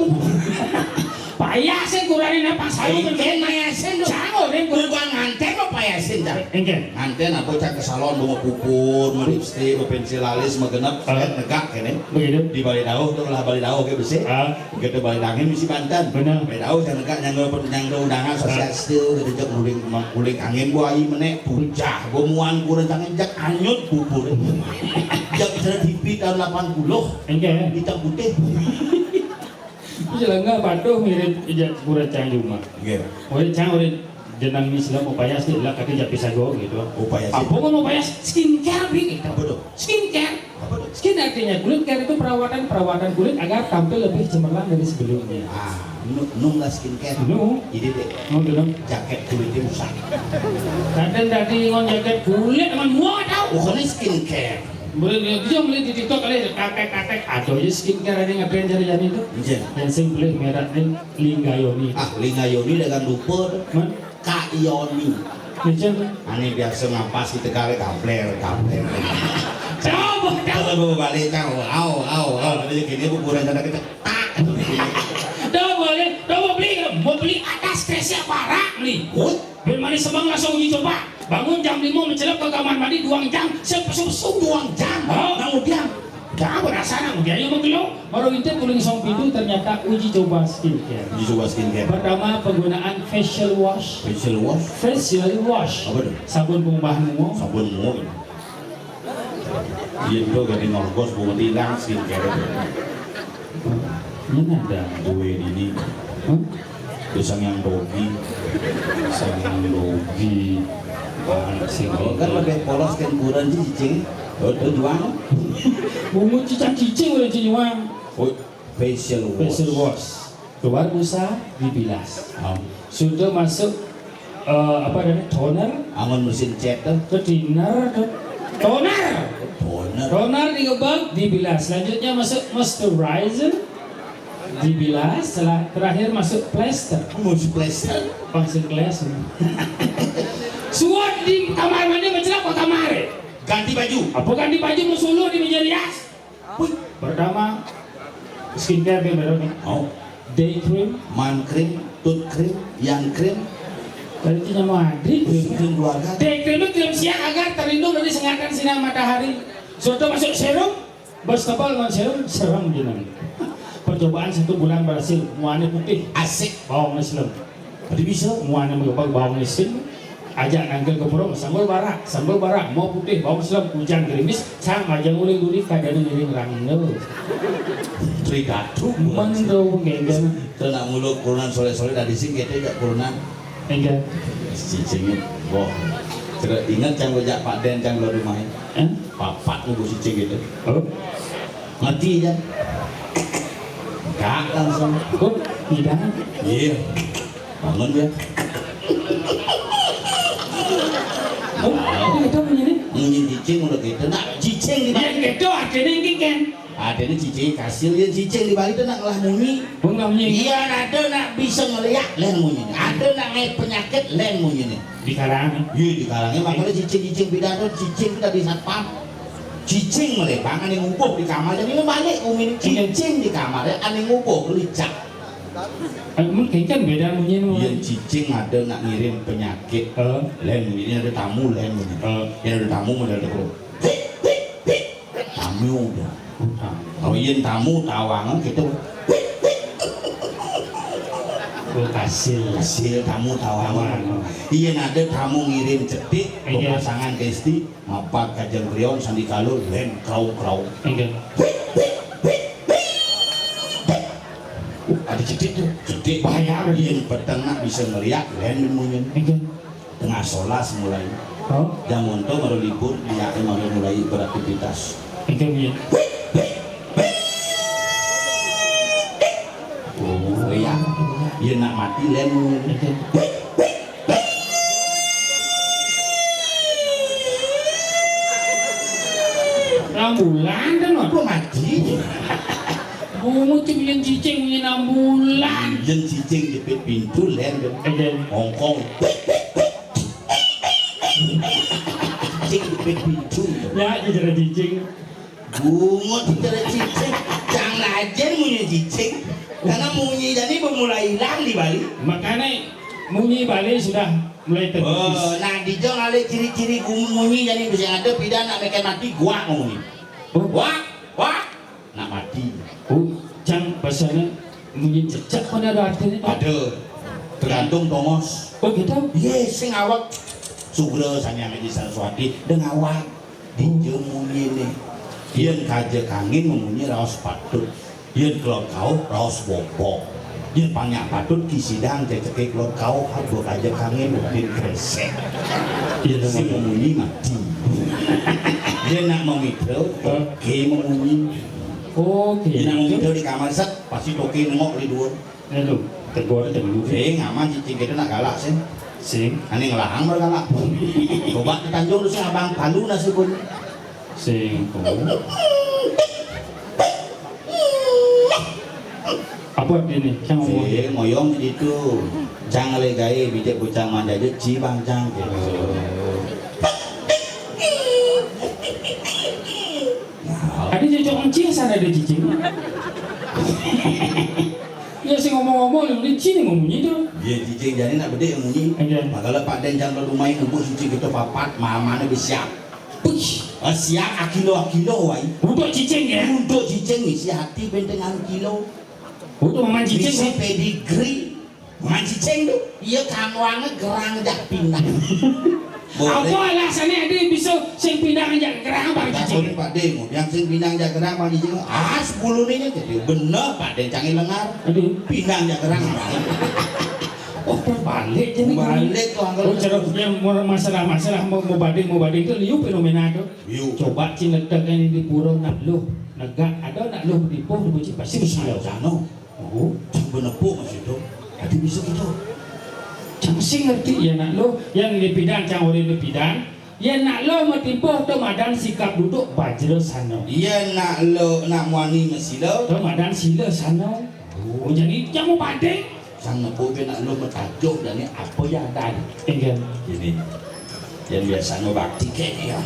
Payah sih kuranin apa saya Ken mayasin Canggul nih Bukan nganten apa payasin dah. Engken. Nganten apa cak ke salon bunga pupur, lipstick, pensil alis, megenap, negak kene. Begitu. Di Bali Dauh tuh lah Bali Dauh ke besi. Gitu Bali Dangin misi Banten. Benar. Bali Dauh yang negak yang undangan sosial gitu cak nguling angin gua ayi menek bujah. Gua muan kurang tangan jak anyut pupur. Jak bisa TV tahun 80. Engken. Hitam putih. Jalan nggak patuh mirip ijak kurencang cuma. Gitu. Kurencang udah jenang Islam upaya sih lah kaki jadi sago gitu. Upaya Apa mau upaya skincare gitu. Apa tuh? Skincare. Apa tuh? Skin artinya kulit care itu perawatan kulit agar tampil lebih cemerlang dari sebelumnya. Nung lah skincare. Jadi deh. Mau bilang Jaket kulitnya rusak. kadang tadi ngon jaket kulit emang muat tau. Bukannya skincare. Boleh dia beli di TikTok kali kakek ada aja skincare ada ngapain cari itu. Iya. Yang sing beli mereknya Lingayoni. Lingga Yoni dengan lupa Man, Kak Yoni. macam Ani biasa ngapas kita kali kapler. coba Kalau balik tahu, tadi gini ukuran dana kita. Dah boleh mau beli atas spesial parah nih. Biar manis semang langsung uji coba. Bangun jam 5 mencelap ke kamar mandi 2 jam. Sepesuk 2 jam. Kemudian Gak berasa dia yang mengeluh. Baru itu kuling song itu ternyata uji coba skincare. Uji coba skincare. Pertama penggunaan facial wash. Facial wash. Facial wash. Apa tuh? Sabun pengubah muka. Sabun muka. Itu dari norgos bunga hilang skincare. Ini ada. Dua ini. Terus yang dogi. Kan lebih polos kan kurang cicing. Udah juang. Bunga cicing udah ciuman. Facial wash. Facial wash. Keluar busa dibilas. Sudah masuk apa namanya toner. Angon mesin cat tuh. Ke dinner. Toner. Toner digebak dibilas. Selanjutnya masuk moisturizer. Dibilas. Setelah terakhir masuk plaster. Masuk plaster. Masuk plaster. Suat di kamar mandi mencelak ke kamar. Ganti baju. Apa ganti baju musuluh di meja rias? Pertama skincare dia baru nih. day cream, man krim, tut krim, yang krim, berarti nama adik. krim keluarga. Day cream itu krim siang agar terlindung dari sengatan sinar matahari. Sudah masuk serum, berstempel dengan serum jenang. Percobaan 1 bulan berhasil, muanya putih, Asik. bawang Islam. Tadi bisa. Muanya menggebak bawang Islam. Ajak nangkel ke perong, sambal barak, mau putih, bawang Islam, hujan gerimis, sama aja nguling-nguling kadang ngiring rangno. Trigatu. Mendo ngenggan, Tenang mulu kurunan sore-sore dari sini kita jak kurunan. enggan. Cicingnya, boh. Tidak ingat yang bejak Pak Den yang lo dimain. Papat nunggu cicing gitu. Oh, Mati kan? Gak langsung. kok tidak? Iya. Bangun dia. Oh, itu kita punya nih. Munyi cicing udah gitu. Nak cicing di balik. Ya gitu, akhirnya ini kan. Ada nih cicing kasih dia cicing di balik itu nak lah munyi. Bungamnya Iya ada nak bisa ngeliat len munyi. Ada nak ngait penyakit len munyi nih. di kalangan. Iya di kalangnya makanya cicing pidato cicing kita di satpam. Cicing melebang ane ngumpul di kamar jadi balik umi cicing di kamar ya ane ngumpul gelicak. Mungkin kan beda punya Iya cicing ada nak ngirim penyakit. Len munyi ini ada tamu len munyi. Yang ada tamu modal terus. Tamu udah. Kalau iya tamu tawangan kita hasil tamu tawangan. Iya ada tamu ngirim cetik pasangan kesti mapak kajang kriong sandi kalur len krau Enggak. ada cetik tuh cetik bahaya iya petang nak bisa melihat len munyin Enggak. tengah solas mulai Oh, jam untuk baru libur dia mulai beraktivitas enggak punya. oh iya iya nak mati len munyin Enggak. Ambulan kan apa mati bungu tuh yang cicing punya ambulan. yang cicing jepit pintu len Enggak. Hongkong cicing jepit pintu Ya, jadi cicing. bunga tidak cicing jangan aja munyi cicing karena munyi jadi memulai hilang di Bali. Makanya munyi Bali sudah mulai terkikis. Oh, nah di jong ada ciri-ciri munyi jadi bisa ada pidana mereka mati gua munyi. Oh, Wah, nak mati. oh, jangan bahasanya munyi jejak mana ada artinya? Ada tergantung Thomas. Oh gitu? Yes, sing awak Sugro sanya Meji Saraswati dan awak di jong munyi nih. Yen kaje kangin memunyi raos patut. Yen kelor kau raos bobok. Yen panyak patut kisidang cecek kelor kau habo kaje kangin mungkin kresek. Yen si memunyi mati. Dia nak memidro, toke memunyi. Oke. Dia nak memidro di kamar set, pasti toke nengok di luar. Lalu tegur dulu. Ngaman cicing kita nak galak sih. Sing, Ane ngelahang bergalak. Coba di Tanjung terus abang palu nasi pun. sing. Apa ini? Yang ngomong. Ngoyong itu. Jangan legai bijak bocang manjajut cibang cang. Ada cocok encing sana ada cicing. Ya sing ngomong-ngomong yang cicing ngomongnya itu. Dia cicing jadi nak beda yang munyi. Makalah Pak Den jangan rumah yang kumpul cicing kita papat, mamanya bersiap. Push. Siap akilo wai. Untuk cicing ya. Untuk cicing isi hati bentengan kilo. Untuk maman Isi cicing. pedigree. Maman cicing tu, ia kangwangnya gerang dah pindah. Apa alasannya dia bisa sing pindah ke gerang bang cicing? Pak Den, yang sing pindah ke gerang bang cicing. 10 ni jadi benar Pak Den canggih lengar. Aduh. Pindah ke gerang. Oh terbalik jadi. Balik tu Oh ceruknya masalah mau bading itu liu fenomena tu. Liu. Coba ciletak ini di pura nak lu negak ada nak lu di pura di pasti Saya bisa. jano. Oh, cang benepuk masih tu. Tadi bisa gitu. Cangsi ngerti ya nak lu yang dipidan cang orang dipidan. Ya nak lu metimpuh tu madan sikap duduk bajro sano. Iya nak lo nak muani mesilo. Tu madan sila sano. Oh jadi jangan mau bading. Sang nepuk nak lo metajuk dan ni apa yang ada. Enggak. Ini yang biasa bakti kayak dia.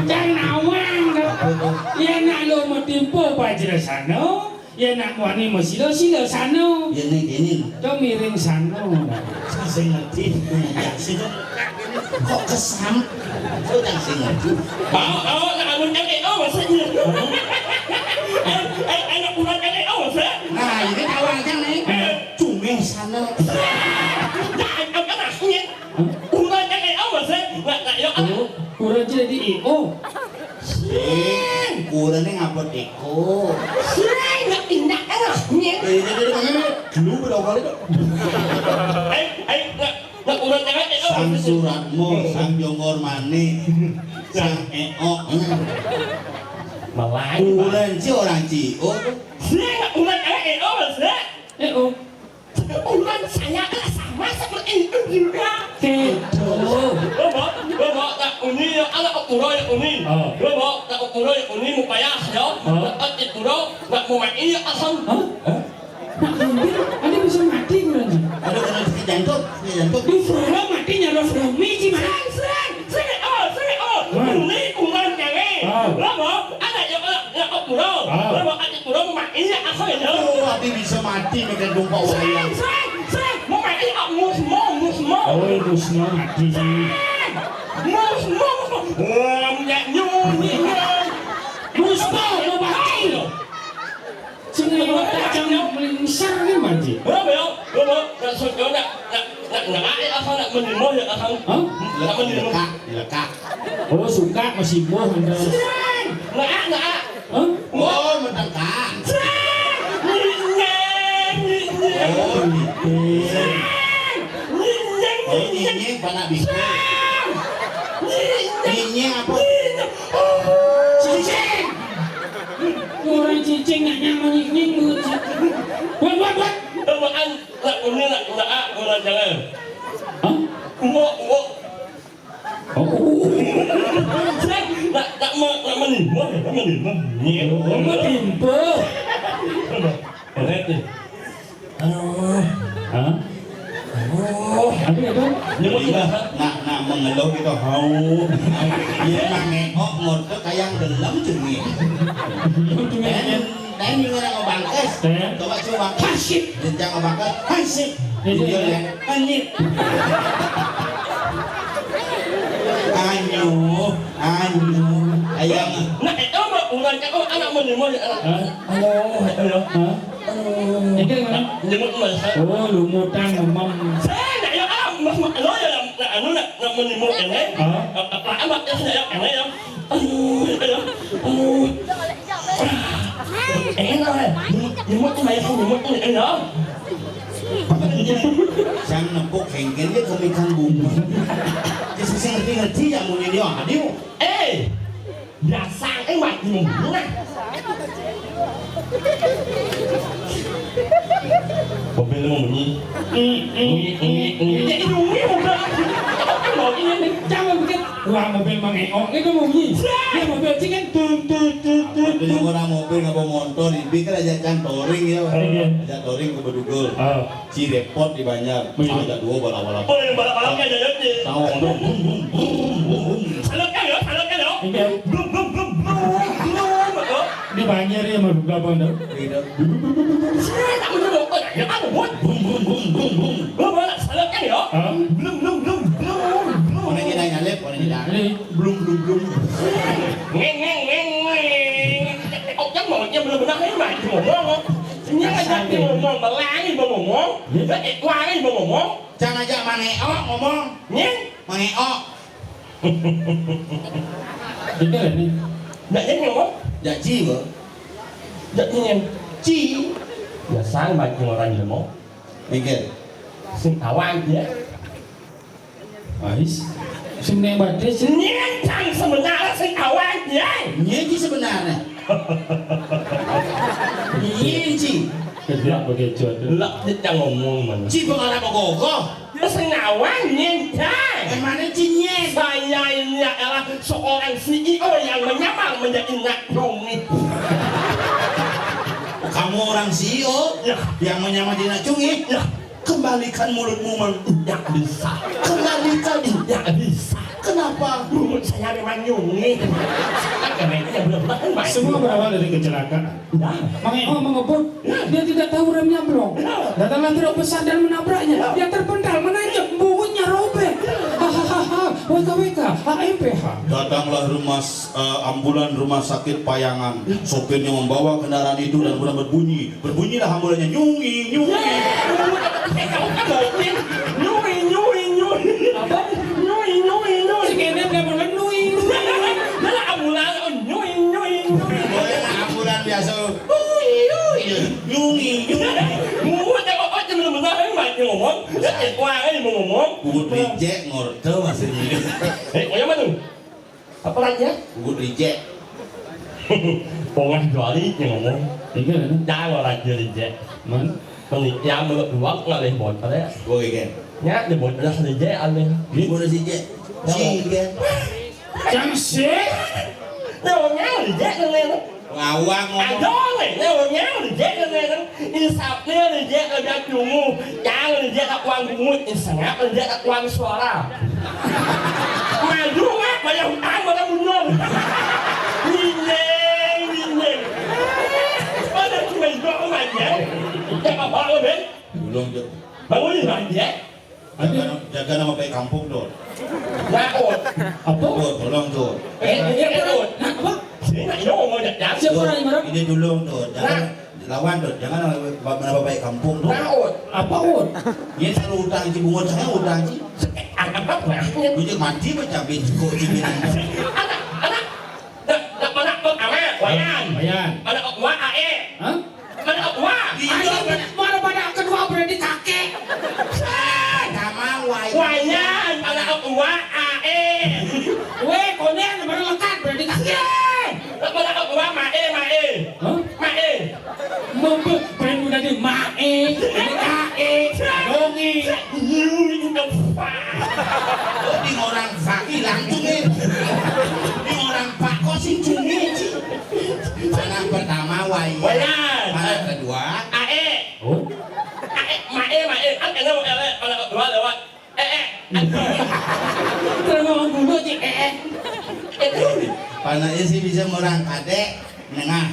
Jangan awang. Apa tu? Ya nak lo mau timpo bajra sano, ya nak wani mau silo sano. Ya nih gini. Kau miring sano. Saya ngerti. Ya sih kok kesam. Kau tak sih ngerti. Nak alun kakek maksudnya. Anak pulang kakek maksudnya. Nah ini tahu aja nih. Cumi sana. Jangan anaknya. Pulang kakek maksudnya. Nak yo. Kurang jadi IO. Kurangnya ngapa teko. Nak tindak anaknya. Jadi mana? Dulu berapa kali tuh? Nak pulang kakek Sang Suratmo, Sang Jongor Mani, Sang Eo. Malai. Bulan si orang Cio. Nak pulang kakek maksudnya. EO. Ulan saya sama seperti itu juga. Kedo. Bapak tak uni anak ukuran uni. Bapak tak ukuran uni mau payah ya. Tak ukuran nak mau main ya asal. Nak ambil, ada bisa mati kurangnya. Ada kena sakit jantung. Di Frodo mati nyaros Romi gimana? Uni ukuran jangan. Bapak anak yang ukuran. Bapak tak ukuran mau main ya asal ya. Oh, tapi bisa mati mereka jumpa wayang. Mau main ya musmo. Oh, itu semua mati. Musmo. Nyanyi. Musmo, lo mati lo. Sini lo tajam besar ni mati. Bapak nak suka nak asal nak menimo ya asal. Nak menimo. Lekak. Oh, suka masih boh anda. Nak. Oh, mendekat. Oh, nipin. Oh, nyinying panak bikul. Nyinying apa? Cicing. Orang cicing nak nyamanying lu. Buat. Bapak nak uni nak gula jangan. Hah? Mau. Oh. Nak menimo. Mau timpo. Hah? Apa? Nak mengeluh gitu hau. Dia nak ngeok ngorto kayak dalam jengi. Dan ini orang bangkes. Coba hasip. Jangan bangkes. Hasip. Dia lihat anjir. Anyu. Ayam. Nak itu mah ulang kau anak menimo ya. Ini mana? Jemut masa. Oh, lumutan memang. Saya nak ya lo ya anu nak menimo ini. Apa amat ya saya ini ya. Enak ya. Jemut mai không jemut ini ya. Sang nepuk hengken dia kemikan bumbu. Dia sesing ngerti yang mau dia hadir. Biasa mati mungkin. Mobil mau bunyi. Jadi bunyi mobil. Mau ini Jangan bikin. Wah, mobil mengeok itu mau bunyi. Ya mobil sih kan Ada orang mobil nggak bawa motor, dipikir aja can touring ya. Aja touring ke Bedugul. Si repot di Banjar. Ada dua balap-balap. Oh, yang balap-balap kan jadi. Tahu dong. Salah kan ya. Blum. di Banjar ya mau buka bang dah. Saya tak boleh bawa ya apa buat. Bawa salah kan ya. Blum. Orang kita nyalip, orang kita. Ini Belum. Ngeng. Ông chắc một em belum pernah main main ngomong. Ini aja ngomong belangi ngomong. Lagi wangi ngomong. Jangan aja mangeok ngomong. Nyeng. Mangeok. kita ni. Nggak nyeng ngomong. Jaji bro. Nggak nyeng. Ci. Biasa bagi orang ngomong. Mikir. Sing awang dia. Ais. Sini badai sini. Nyentang sebenarnya sing awang dia. Nyeji sebenarnya. Nyeji. Kerja pakai cuaca. Lek dia ngomong mana. Ci pengarap gogoh. Dia sing awang nyentang. Emangnya cinyek. Saya ini adalah seorang CEO yang menyamar menjadi nakong itu. Kamu orang CEO Ya. yang menyamar di Nacungi. Ya. Kembalikan mulutmu Tidak bisa. Kembalikan. Tidak bisa. Kenapa kenapa? Bungut saya memang nyungi. Karena itu yang benar-benar baik. Semua berawal dari kecelakaan. Nah, Mang Eo mengebut, dia tidak tahu remnya belum. Datanglah truk besar dan menabraknya. Dia terpental, menanjak, bungunya robek. Hahaha, WKWK, HMPH. Datanglah ambulan rumah sakit Payangan. Sopirnya membawa kendaraan itu dan mulai berbunyi. Berbunyilah ambulannya, nyungi, nyungi. kamu kan baik. Nyungi. Apa? Nyungi. Si Kenneth dia mulai nui. Nah, ambulan, nyungi. Boleh ambulan biasa. Nyungi. Bungut yang apa aja benar-benar baik ngomong. Dan wah ini mau ngomong. Bungut reject ngorto maksudnya. Yang mana? Apa lagi ya? Bungut reject. Pongah juali yang ngomong. Tiga kan? Jangan orang juali jet. Man, Yang menurut luang nggak boleh buat pada. Gue kan. Nya dia buat dah jet aneh. Ini boleh reject. Si kan. Jamsik. Orangnya jet aneh. Ngawang ngomong. Ada orangnya jet aneh. Insapnya jet lebih cungu. Jangan jet tak uang bungut. Insangap jet tak uang suara. Maju mak banyak hutang pada bunuh. Mineng. Ada cuma dua orang ya. Yang apa lo ben? Belum tuh. Bangun ni manja. Jaga nama baik kampung tuh. Naot. Apa? Tuh, tolong tuh. Naot. Apa? Sini nak yo ngomong jak. Siapa orang yang marah? Ini dulu tuh. Jangan lawan tuh. Jangan nama baik kampung tuh. Naot. Apa Ud? Ini selalu utang si bungut saya utang sih. Apa nak? Gue cek mati macam kok cibin. Anak. Dak mana kau awe? Wayan. Mana wa ae? Hah? Mana wa? Mana pada kedua berarti kakek. Nama Wayan. Mana wa ae? Weh, konen baru lekat berarti kakek. Mana wa mae. Hah? Mae. Membe, brand udah di Mae, ini Kae, Dongi. You in the Ini orang Pak hilang cungin. Ini orang Pak kok sih cungin sih. Anak pertama Wayan. Anak kedua ae. Oh, Mae. Ang ano mana wa lewat. terus ngomong dulu sih, Panaknya sih bisa orang kadek nengah.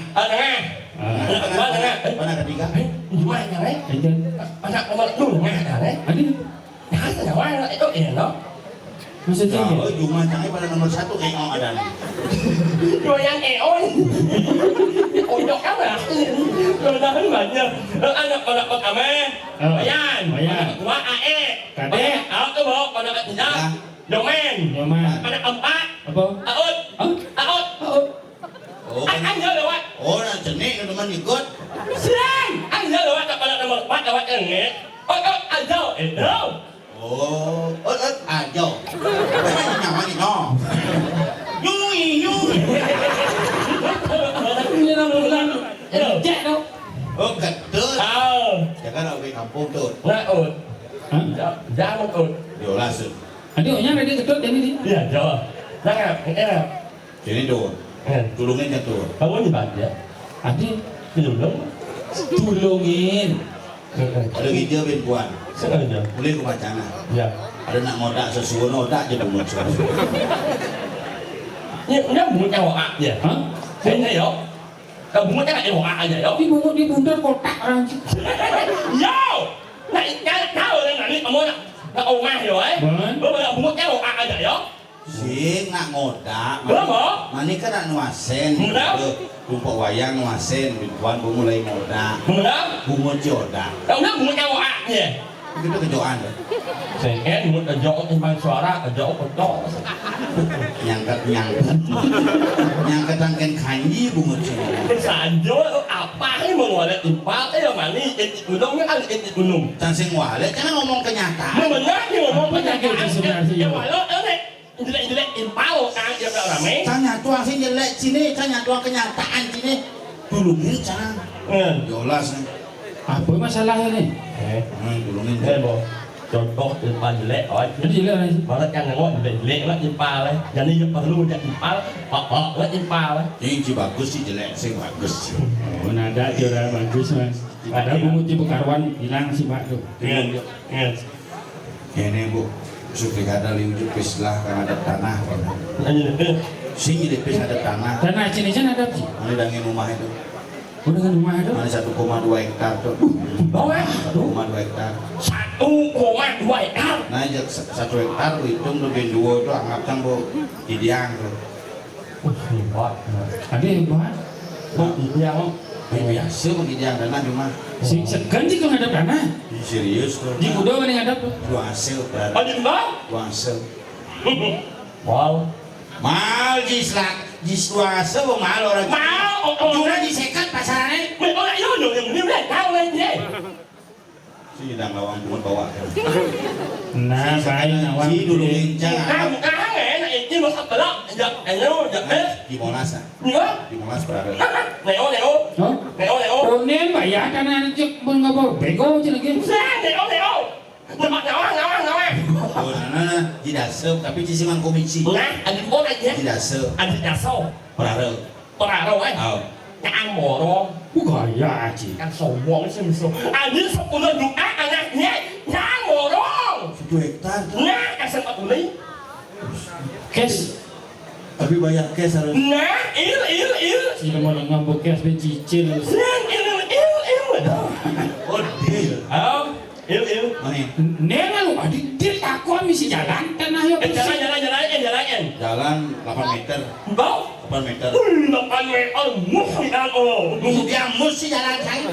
Panah ketiga. Gimana kan? Anjan, Anak nomor 2 kan? adi, Nah, wala itu no. maksudnya Oh, cuma jangan pada nomor 1 kayak ada. Yang eon. Untuk apa? Kemudahan banyak. Anak ame. Bayan. Wa ae. Kadek. Anak tu bawa anak ketiga. Domen. Nyoman, Anak empat. apa? Aut. Oh, Ang lewat. oh, nak jenik teman ikut. Siang. Ang lewat pada nomor 4 lewat engit. Ajo. Oh, ajo. Banyak nyaman ni no. Nyui. Ini bulan, cek dong. Oh, ketul. Jangan nak pergi kampung tu. Naut. Hah? Jangan ut. Diolah su. Adiknya ada ketut dan ini. Ya, jawab. Jangan. Sini tu. Tulungin tu. Kamu ni baca. Adik, Belum. tulungin. Ada kita perempuan. Sengaja. Boleh ke bacana. Ya. Ada nak ngodak sesuatu ngodak je bungut sesuatu. Ini bunga wak ya. Hah? Ini yo. Kamu bunga kan ada wak aja yo. Di bungut di bundar kotak orang. Yo. Nak jangan tahu nanti kamu nak omah yo Bon. Bawa bunga kan wak aja yo. Sing nak ngodak. Berapa? Mani kan nak nuasen. Rumput wayang nuasen. Perempuan mulai ngodak. Berapa? Bungut jodak. Kau nak bunga kan wak ya. Itu kejoan tu. Saya bunga jauh timbang suara jauh kotor. Nyangkat tangken kanji bungut semua. Sanjo apa ini menguat timpal yang mana gunungnya kan gunung. Tansing wale, jangan ngomong kenyataan. Benar ni ngomong Penyakit sebenarnya. Ya walau jelek timpal kan dia tak ramai. Tanya tuang sini jelek sini, tanya tuang kenyataan sini. Tulungin jangan. Jolas nih. Apa masalahnya nih? Tulungin. Bo. Contoh timpal jelek, Jadi lah ini. malah kan ngomong jelek lah timpal. Jadi perlu dia timpal, apa lah timpal. Ini si bagus si jelek, sing bagus. Oh, nada dia bagus mas. Ada bungut di Bekarwan hilang sih pak tuh. Iya. Ini bu, Sudah kada liu jepis lah kan ada tanah kan. Anjir. Sini jepis ada tanah. Dan acin-acin ada sih. Ini dangin rumah itu. Udah kan rumah ada. Mana 1,2 hektar tuh. Bawa 1,2 hektar. 1,2 hektar. Nah, 1 hektar lu hitung tuh bin 2 tuh anggapkan bu Gidiang tuh. Hebat. Ada hebat. Kok yang Biasa bu Gidiang tanah cuma. Si ganti kau ngadap tanah. Serius tuh. Di kuda mana ngadap tuh? Dua hasil berarti. Anjir bang. Dua hasil. Wow. Mal jislak. Jis dua hasil bu mal orang. Mau. Cuma disekat pasarannya. Mày ơi yêu nhiều nhiều nhiều này cao lên thế. Si đang lawang buat bawa. Nah, baik nawang. Si dulu lincang. Cao cá này này chứ mà thật đó. Giật anh nó giật hết. Di Monas ah. Nhớ. Di Monas berada. Này ô này ô. Oh, Này ô này ô. oh nen bayar tanah cek mengapa bego je lagi. Ra này ô này ô. Mình mặc nhỏ nhỏ. Oh, nana tidak sep tapi ciciman komisi. Nè, anh bố này nhé. Tidak sep. Anh nhà sâu. Berada. Có nào đâu ấy. Oh. Cái ăn mồ đó. Gaya je. Ăn sầu muộn cái xem sầu. Anh đi sầu cũng lên được ác anh nhé. Nhé. Ăn mồ đó. 1 hektar. Nhé. Anh xem apa lý. Cash. Tapi bayar cash harus. Nè. Yếu. Si mau ngambek cash be cicil. Nè. Yếu. Oh, deal. Không. Yếu. Mana? Nen lu adik dia takut misi jalan tanah ya. Jalan. Jalan 8 meter. Bau. 8 meter. Depan meter mesti ada. Kemudian mesti jalan saya.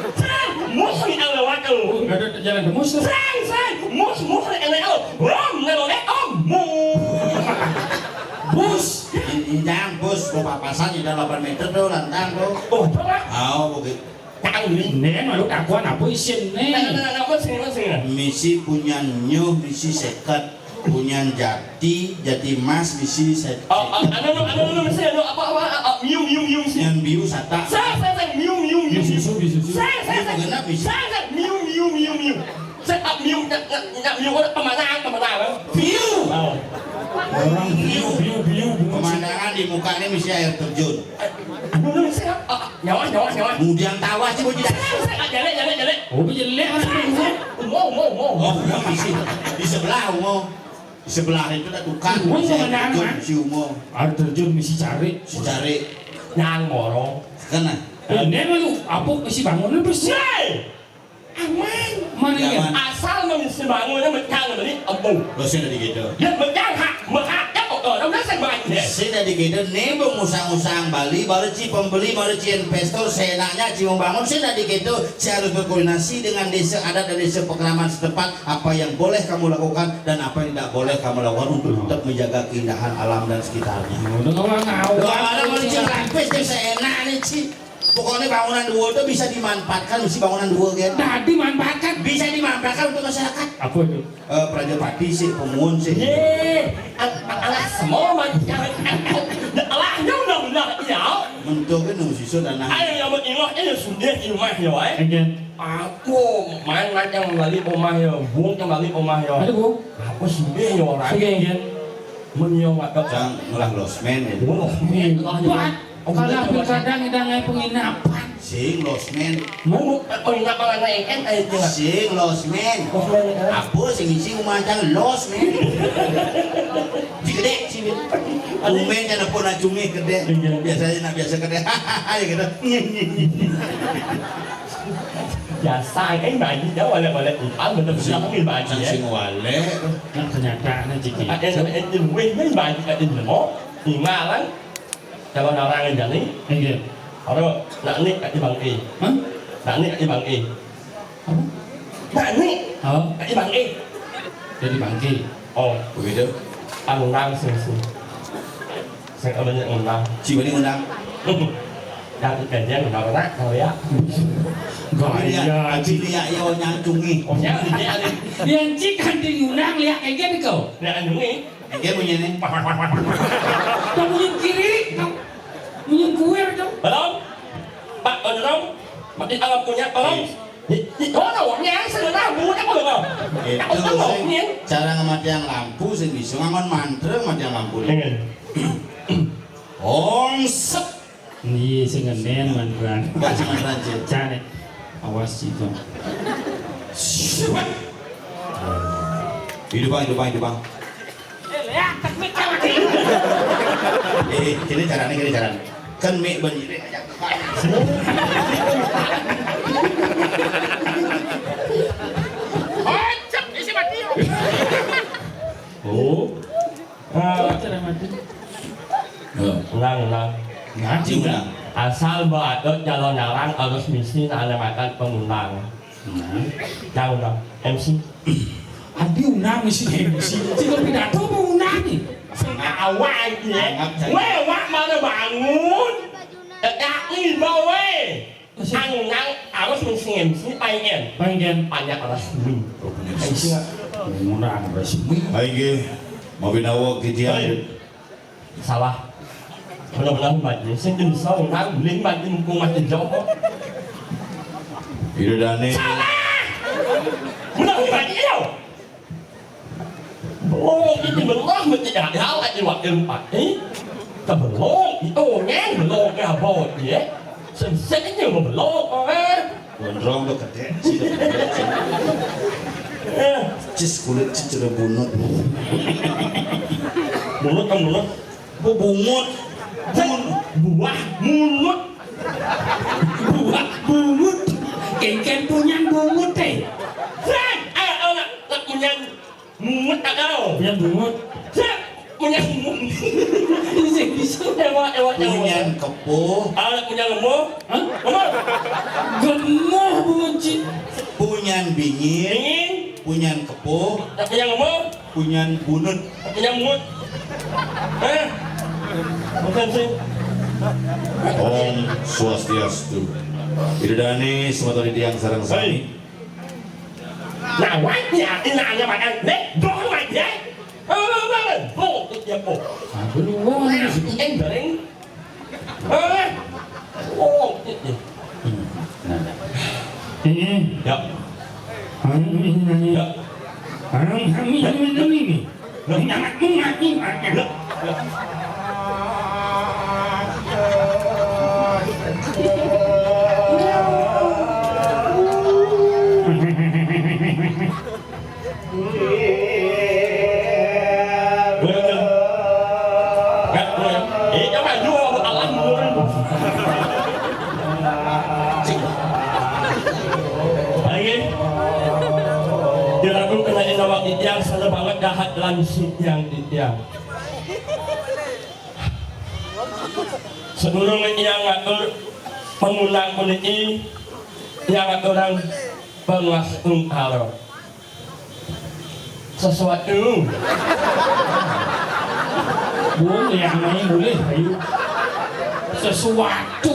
Mesti ada waktu. Ada jalan demus tuh. Sang. Mesti ada. Rom ngeloleh om. Bus. Injang bus mau papasan di dalam 8 meter tuh lantang tuh. Oh, coba. Oh, begitu. Tahu ni. Nen lu takut apa isin nen. Nah, sini. Misi punya nyuh, misi sekat, punya jati mas, misi sekat. Ano mesti ano apa miu sih. Yang biu sata. Sang miu. Bisu. Sang miu. Set up miu ada pemandangan kan? Biu. Oh. Orang biu. Pemandangan di mukanya misi air terjun. Ano mesti nyawa. Kemudian tawa sih tidak. Jalan. Oh, jelek orang tu. Mau. Oh, misi di sebelah umum. Di sebelah itu ada tukang. Oh, Misi air pemandangan, terjun, Mak. misi umum. Air terjun misi cari. Si cari. Yang moro. Kena. Nen lu apa misi bangunan bersih. Aman. Mana ya? Aman. Asal mesti bangunnya mencang dari empu. Lo sih tadi gitu. Dia mencang hak ở đâu đó sân bay vậy. Sih tadi gitu. Nih musang Bali, baru ci pembeli, baru ci investor, seenaknya ci membangun. Sih tadi gitu. Saya harus berkoordinasi dengan desa adat dan desa pekeraman setempat. Apa yang boleh kamu lakukan dan apa yang tidak boleh kamu lakukan untuk tetap menjaga keindahan alam dan sekitarnya. Udah orang ngawal. Kalau ada mau ci lapis, seenak nih ci. Pokoknya bangunan dua itu bisa dimanfaatkan, mesti bangunan dua kan? Nah, dimanfaatkan. Bisa dimanfaatkan untuk masyarakat. Apa itu? Prajapati sih, pemungun sih. Ye, alah semua macam alahnya udah ya. Bentuknya nung siswa dan nah. Ayo yang beringat ini sudah rumah ya, Again. Aku main yang balik rumah ya, buang yang balik rumah ya. Ada bu? Aku sudah ya orang. Again. Menyo mak Jangan ngulah losmen ya. Wah, men. Kalau kadang hidangnya penginapan. Sing losmen. Mau penginapan anak ikan aja jangan. Sing losmen. Apa sing isi umantang losmen. Gede sih. Umen jangan pun acungi gede. Biasanya nak biasa gede. Hahaha gitu. Biasa cái bài gì đó gọi là mình làm sao có cái bài gì Sing wale. Kan kenyataannya jiki. em nhìn quen mấy bài là in mốt thì ma lắm kalau orang yang jadi Again. kalau nak ni kat bang A Hah? nak ni kat bang A nak ni Oh, kat bang A jadi bangki. oh Begitu. undang sih saya banyak undang Si Bani undang. dan kerja undang nak tahu ya Gaya. Aji dia yo nyacungi. oh ya dia ada Yang cik kan diundang lihat again kau. dia ada ni Dia punya nih. Kau punya kiri, kau punya kue kau. belum pak belum mati alam punya belum itu orangnya sudah bu tak boleh kau Itu sih cara ngematian lampu sih bisa ngangon mantra ngematian lampu. Ong sep. Iya, saya ngenen mantan. Enggak cuma raja. Cane. Awas itu. Hidup bang. Kini caranya kan mie banjir aja. Oh, Cara mati. nang. Ngaji udah. Asal ada calon nyarang harus misi ada makan pengundang. Tahu dong, MC. Adi unang mesti MC. Jika pidato mau unang nih. Awal ya. Wah mana bangun. Ini bawa. Nang harus misi MC pengen. Banyak resmi. MC Unang resmi. Aige, mau binawa kejadian. salah. Benar-benar mati. Sendiri sau nang ling mati mumpung mati jauh. Ida Dani. Benar mati jauh. Belum itu belum mesti ada hal lagi waktu empat ini. Belum itu ngang belum ke apa dia. Sensenya belum Gondrong lo kete. Cis kulit cicere bunut. Mulut. Bungut. Buah mulut. Bungut. Ken punya bungut teh. Nak punya mulut tak tahu. Punya bungut. Punya mulut. Bisa. Ewa. Punyan kepuh. Punya lembu. Hah? Lembu. Gemoh bungut. Punyan bingin. Dingin. Punyan kepuh. Tak punya lembu. Punyan bunut. Tak punya mulut. Bukan sih. Om Swastiastu. Ida Dani sematari tiang sarang sami. Nah, wajah ini hanya makan. Dong wajah. Bo, dia bo. Aku luang. Yang goreng. Oh, ya. Ya. Yang salah banget dahat lansip yang ditiang. Sebelum yang ngatur pengulang meniti yang aturan penguas ungkaro sesuatu Boleh yang lain boleh ayo. Sesuatu.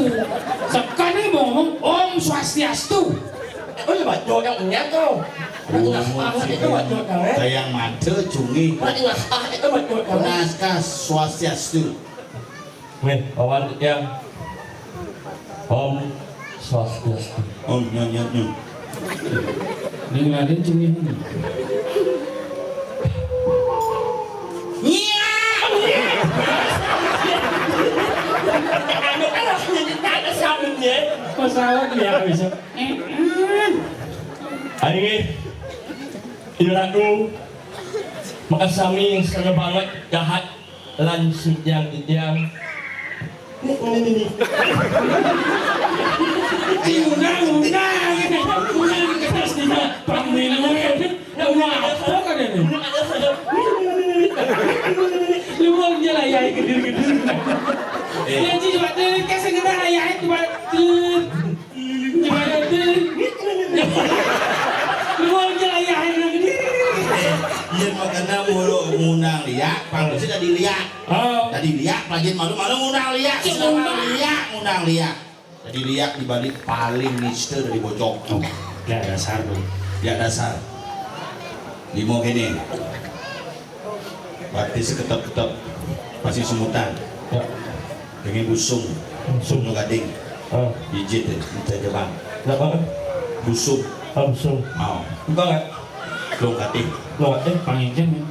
Sekarang mau ngomong Om Swastiastu. Oh ya baca yang punya kau. Itu baca kau. Tayang mate cungi. Itu baca kau. Naskah Swastiastu. Weh, kawan yang Om Swastiastu. Om nyo. Ini ngadain cumi ini. Masalah dia bisa. Hari ini Iraku makasami sangat banget jahat lansip yang ditiang. Undang kertas di panggilan apa kan ini? Lu dia lah ya gedir-gedir. Dia coba kasih gedir ya coba. Lu dia lah ya gedir. Iya makanya mulu ngundang liak, panggung sih tadi liak. Tadi liak, lagi malu-malu ngundang liak, ngundang liak. Jadi liak dibalik paling nice dari bocok. Ya dasar dong. Ya dasar. Limo gini. Berarti seketap-ketap masih sumutan. Pengen busung, busung gading. Hijit deh, kita jebang. Kenapa? Busung, Langsung. mau. Enggak enggak? Belum gading. Lo Panggilan ya.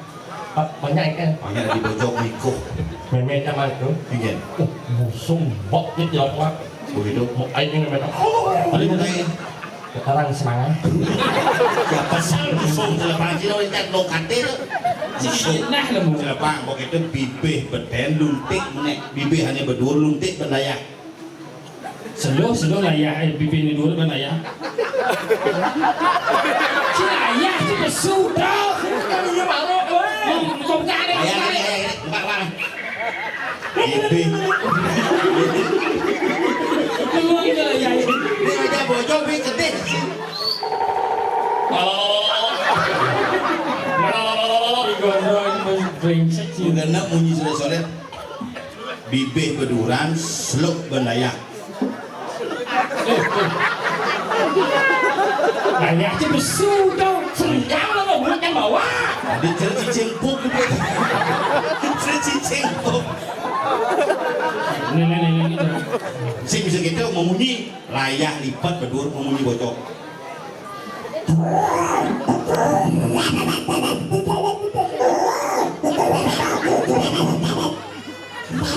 banyak kan? Banyak di bocok miko. Meme sama itu. Ingin. Busung bok itu ya Pak. Begitu. Mau air ini mereka. Paling mulai. Sekarang semangat. Siapa sih busung selepas itu lihat lokate tu. Nah lemu. Jelepang pokok itu bibih beden luntik menek bibih hanya berdua luntik berlayak. Selo layak bibir ni dua kan layak. Si layak tu bersudah. Dia marah weh. Kau tak ada. Ayah, Pak. Bibih. Memang dia layak. Ini aja bojong bibih ketik. Juga nak bunyi solet-solet. Bibih beduran, seluk berlayak. Layak tu bersudah. Senjang lah buat yang bawa. Di cicing puk gitu. Cicing puk. Ni. Si bisa gitu memunyi layak lipat bedur memunyi bocok.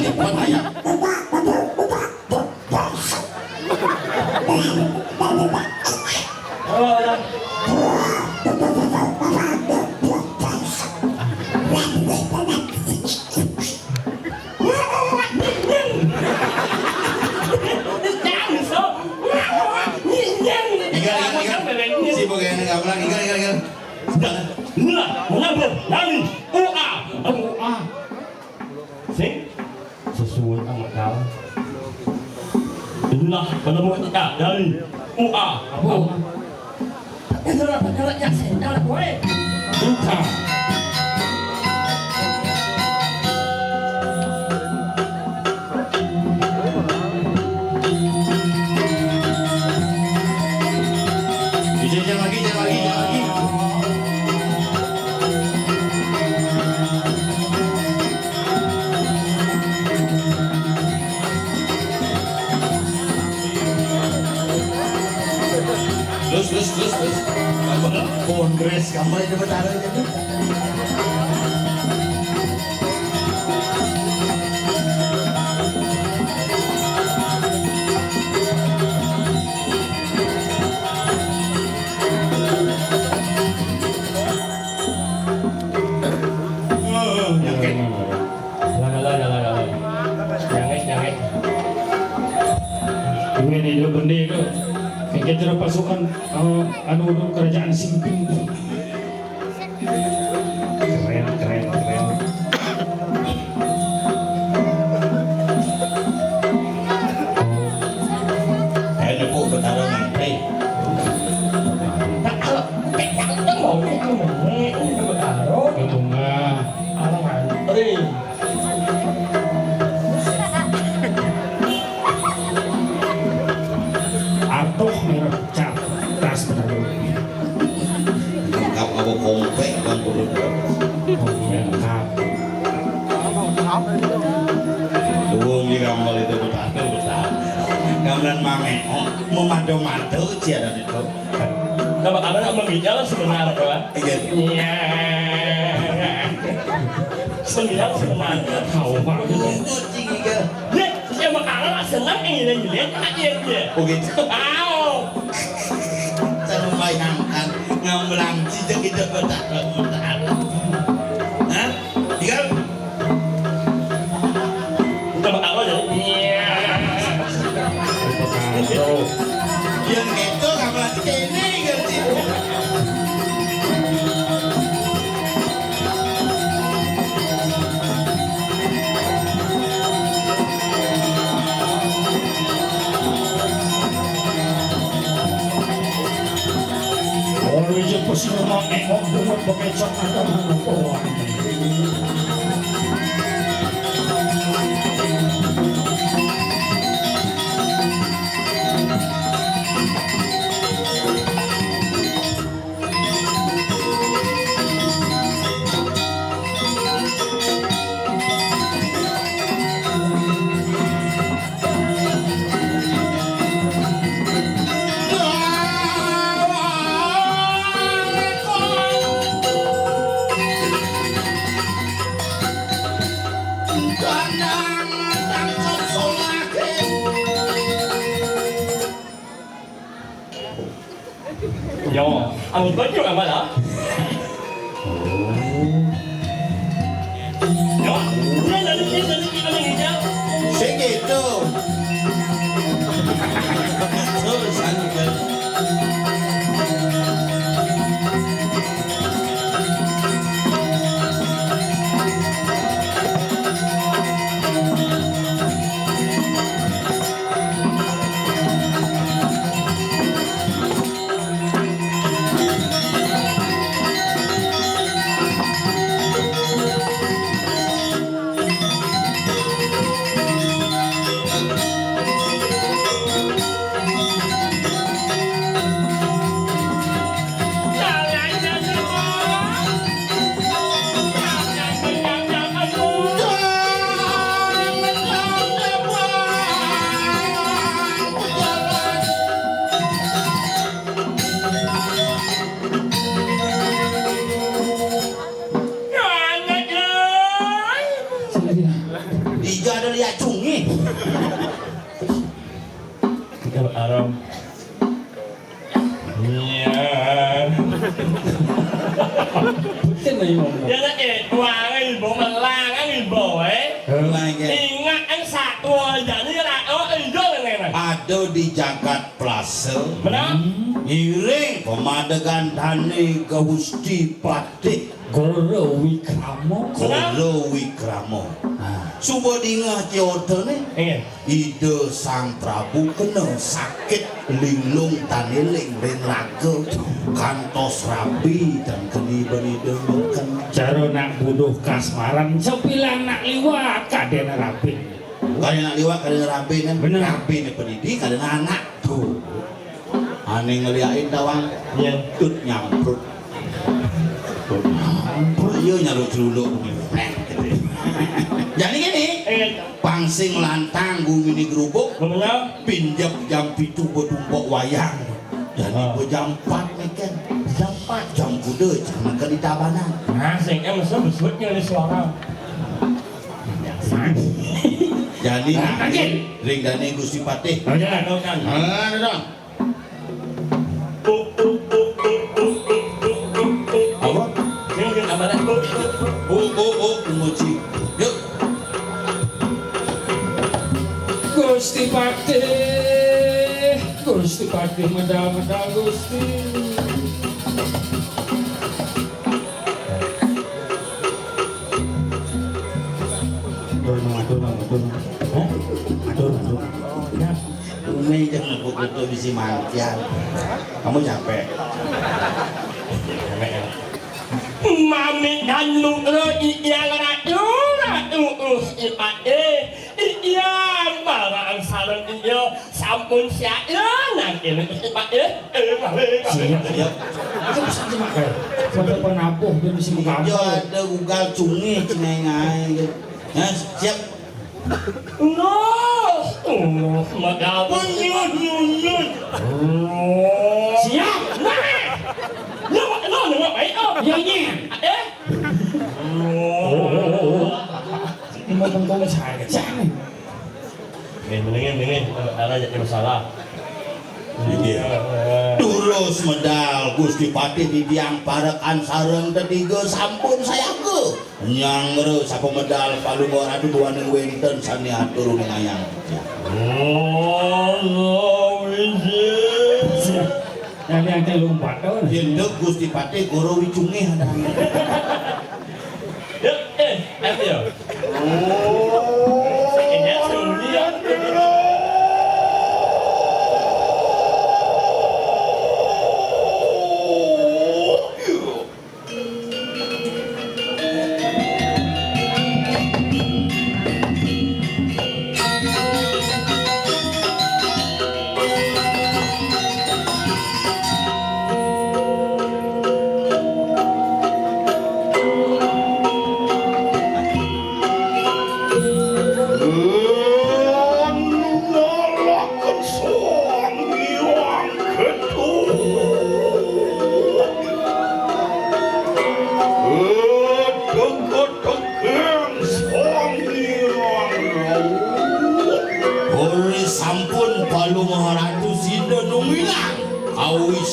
Lipat layak. Si bagian yang gamelan ingat. Nah, mengapa? Nani, UA. Sing sesuai amat kau. Inilah penemuan kita dari UA. Itulah perkara yang saya nak buat. Buka. Jangan lagi. Terus. Kongres kamu itu betara jadi. Jangan. Ini dia benda tu. Kita ada pasukan kerajaan Simping tu. Keren. Ada pun betara mantai. Tak mau ni aku bertaruh. Bunga. Alang antri. Atoh merah cap tas benar. Kau kompek kan turun. Lengkap. Tuung di gambar itu betara. Gamelan mame, memado-mado tiada itu. Kalau ada nak menggigil sebenarnya kan? Iya. Menggigil sebenarnya. Kau pak. Ni, saya makalah senang ini lihat aja dia. Begitu. Wow. Saya membayangkan ngambelang cicak kita betara. Hah? Tinggal. Kita makalah jadi. Yang itu gamelan ini ganti. Orang je pasti memang ekor bunga pakai cakap ada orang. Yo, ang baju apa dah? itu. Terus angkat. Tiga ada lihat cungi. Kita aram. Iya. Betul lah yang ngomong. Dia nak wang ibu melang ibu Ingat ang satu aja ni lah. Oh itu dengan. Ada di Jagat Plaza. Benar? Iring pemadegan Dhani ke Gusti Patih Goro Wikramo. Goro Wikramo. Cuba dingah Kyoto ni. Ingin. Ide Sang Prabu kena sakit linglung taniling ring raga kantos rabi dan keni beni dengarkan. Cara nak bunuh kasmaran sepilang nak liwat kaden rapi. Kalau nak liwat kadang rabi ni. Bener. Rabi ni pendidik kadang anak tu. Ane ngeliatin tawang tut nyamprut. Ayo nyaluk celuluk jadi gini pangsing lantang gumini gerubuk Benar? pinjam jam pitu bertumpuk wayang jadi jam 4 ni kan jam kuda jangan ke di tabanan Asing mesti bersutnya ni suara. jadi nak ring Dhani Gusti Patih Oh jangan. Tahu kan? ada dong apa? Yang amanah Mochi yuk Gusti Patih, Gusti Patih medal-medal Gusti. Umi jangan pukul bisi mantian kamu capek Mami dan nukro yang ratu iya barang sarang iya sampun siya nanti siap Itu bisa cuma kayak foto penabuh dia bisa Yo mengkampung. ada ugal cungi cengengai ya siap no magabon yun Siap. no baik Ya nyen. Ini mau tengkong saya kecil. Mendingin ada jadi masalah. Terus medal Gusti Patih di biang parakan sareng ketiga sampun saya ke nyangre sapa medal palu adu dua neng wenten sani atur ngayang Nanti yang lompat tahun. Jendek Gusti Patih Goro Wicunge ada Ayo. Sekinya sulia.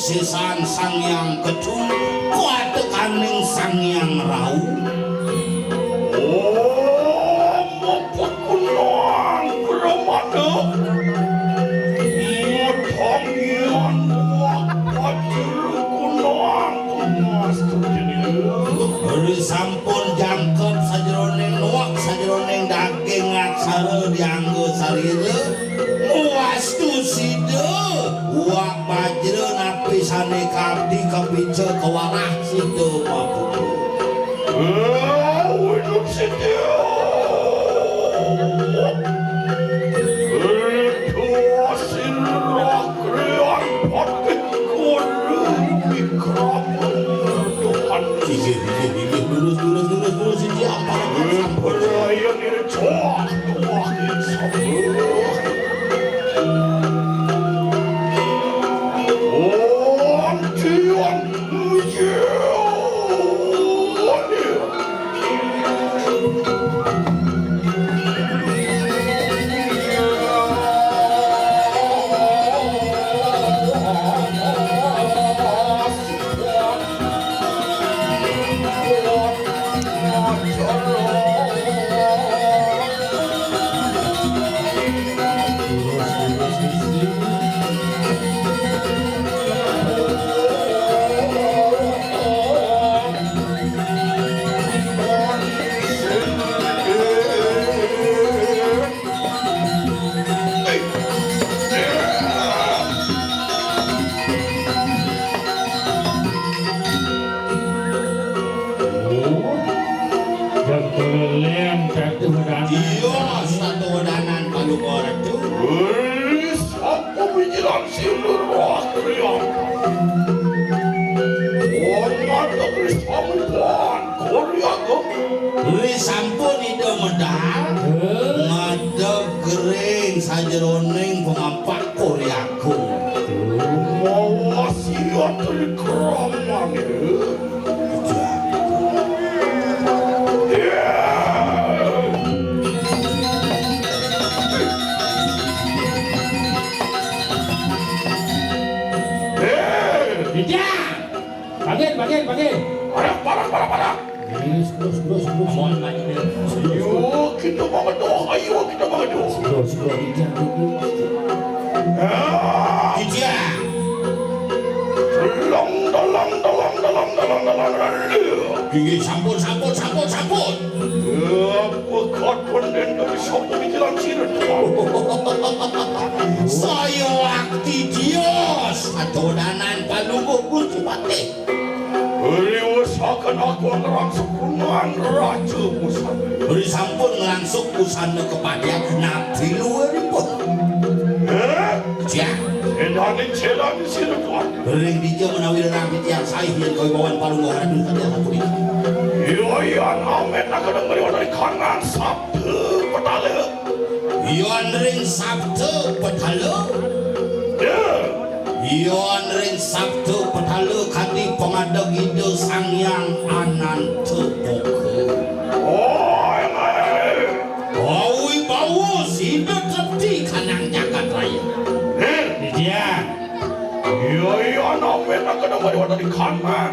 Sesan sang yang ketum kuat tekaning sang yang rau Oh, mapakunang Pak Bajre napi sane kabdi kepice kewalah situ mabuku. Hidup setia. Hasil rakrian pati kurung ikraman Tuhan. Lurus ini apa? Percaya diri cok Tuhan sabar. Tuhan Iya, satu wadanan palukor itu. Apa pikiran silur rakrian? Orang terus pampuan Korea ke? Beli sampun ide medal, ngadeg gering sajeroning pengampak Koreaku. Mau wasiat dari keraman Bagian. Parah. Terus. Mohon maaf. Ayo kita mengedoh. Iya. Dalang. Gigi sampun. Pekat penden dari siapa pikiran silur Saya waktu dios satu wadanan palukor Gusti Usahakan aku ngerangsuk rumahan Raja Musa. Beri sampun ngelangsung usana kepada nabi luaripun. Ya. Celani silur Tuhan. Bering bija menawi nabi tiang saih yang kau bawan palukor ada saja satu ini. Iyan amet nak kadang meriwat dari kanan Sabtu petale. Iyan ring Sabtu petale. Iyan ring Sabtu petale kati pengadeg ide Sangyang Ananta Boga. Bawi bawu sida trepti kanang jagat raya. Dia. Iyan amet nak kadang meriwat dari kanan.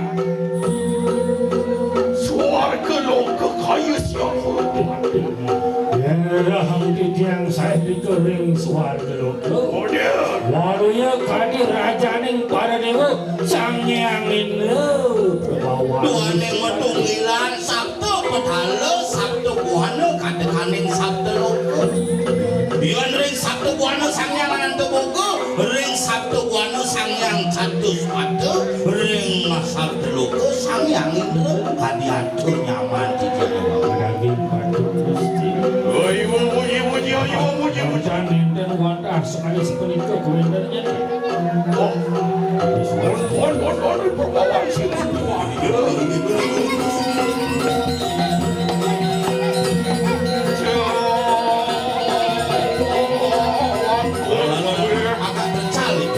Suarga loka kayu siapa Tuhan. Yang rahang tiang saya dikering suarga loka. Warunya kadi raja ning para dewa Sangyang Indra Prabhawa. Dua ning metunggilan Sabtu petale Sabtu buana kadekaning Sabtu loka. Iyan ring Sabtu buana Sangyang Ananta Boga, ring Sabtu buana Sangyang Catuspada, ring Sabtu loka Sangyang Indra kadiatur nyaman di jalan. Daging batu Gusti. Ayo muji. Jangan dan wadah sekali seperti itu komentarnya. Kon berbawang silur Tuhan. Agak tercalik.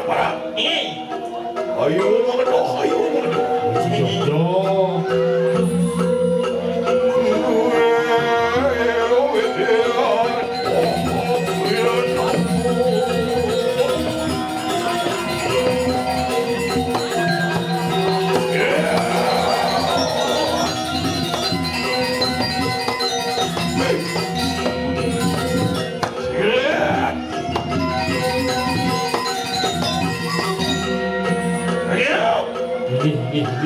Parah. Ayo mengedoh. Hey!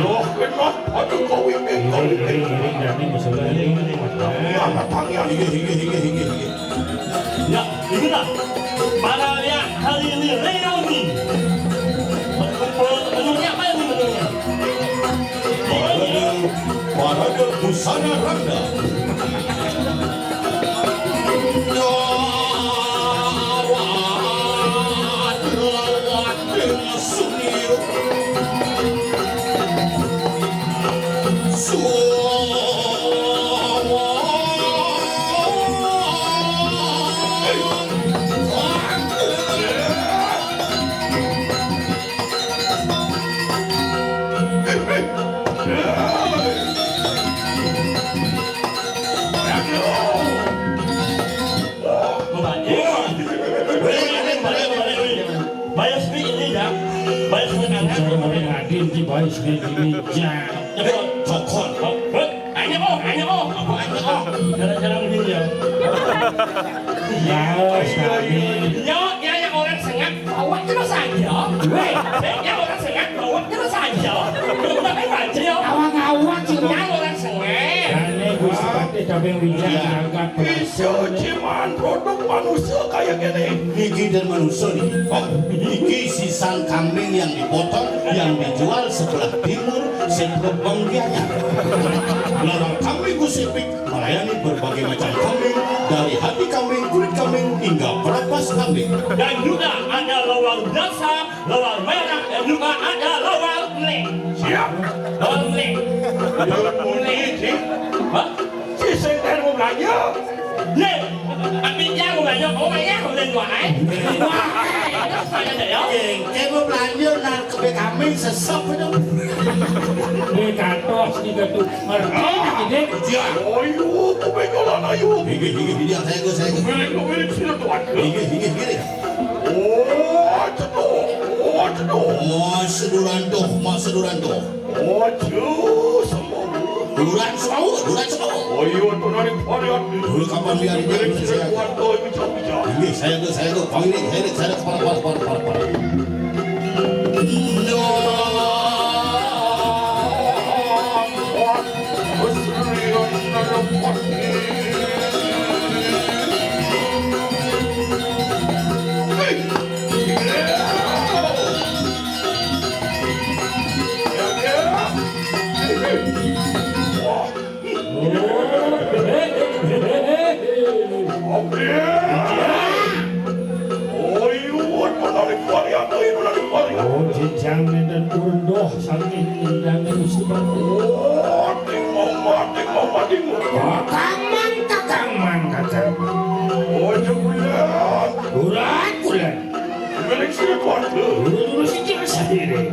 Loh, kenapa? Aduh, kau ini. Dani masalah ini. Anak panggil. Ya, inilah para yang hari ini reuni berkumpul. Menunya apa ini menunya? Parade busana randa. Bayar sedikit ini ya, bayar sedikit Saya mau hadir di bawah meja. Cokon. hanya oh, jarang-jarang begini ya. Ya, Dani. Ya orang sengat bawa terus saja. Weh, ya orang sengat bawa terus saja. Belum pakai baju ya. Awang-awang sih. Ya orang sengat. Dani Gusti Pati Dabeng Wijaya diangkat Bisa cuman produk manusia kayak gini. Gigi dan manusia nih. Oh, gigi sisal kambing yang dipotong, yang dijual sebelah timur, sebelum bangkianya. Larang kambing Gusipik melayani berbagai macam kambing, dari hati kambing, kulit kambing, hingga pelepas kambing. Dan juga ada lawar biasa, lawar merah, dan juga ada lawar kuning. Siap. Lawar kuning. Hah? Si Sengten mau belanja. Nih, ambil jago banyak, oh banyak udah jual. Wah, saya ada ya. Kayak mau belanja narkoba kambing sesop itu. Di kantos di gedung Merdeka ini. Ya, Oh, yuk, kau begolan ayo. gigi, saya gue. Milik sini tuan. Gigi. Oh, cedoh. Oh, seduran doh. Oh, cuy, semua. Duran semua. Oh, iya, tuh nari varian. Dulu kapan biarin dia Milik bisa sini saya. tuan, tuh, bicara. Ini saya tuh. Panggilin, saya kepala. Oh, jenjang dan turun doh saking indahnya Gusti Pati. Kakang man. Bulan. Dulu si Cik sendiri.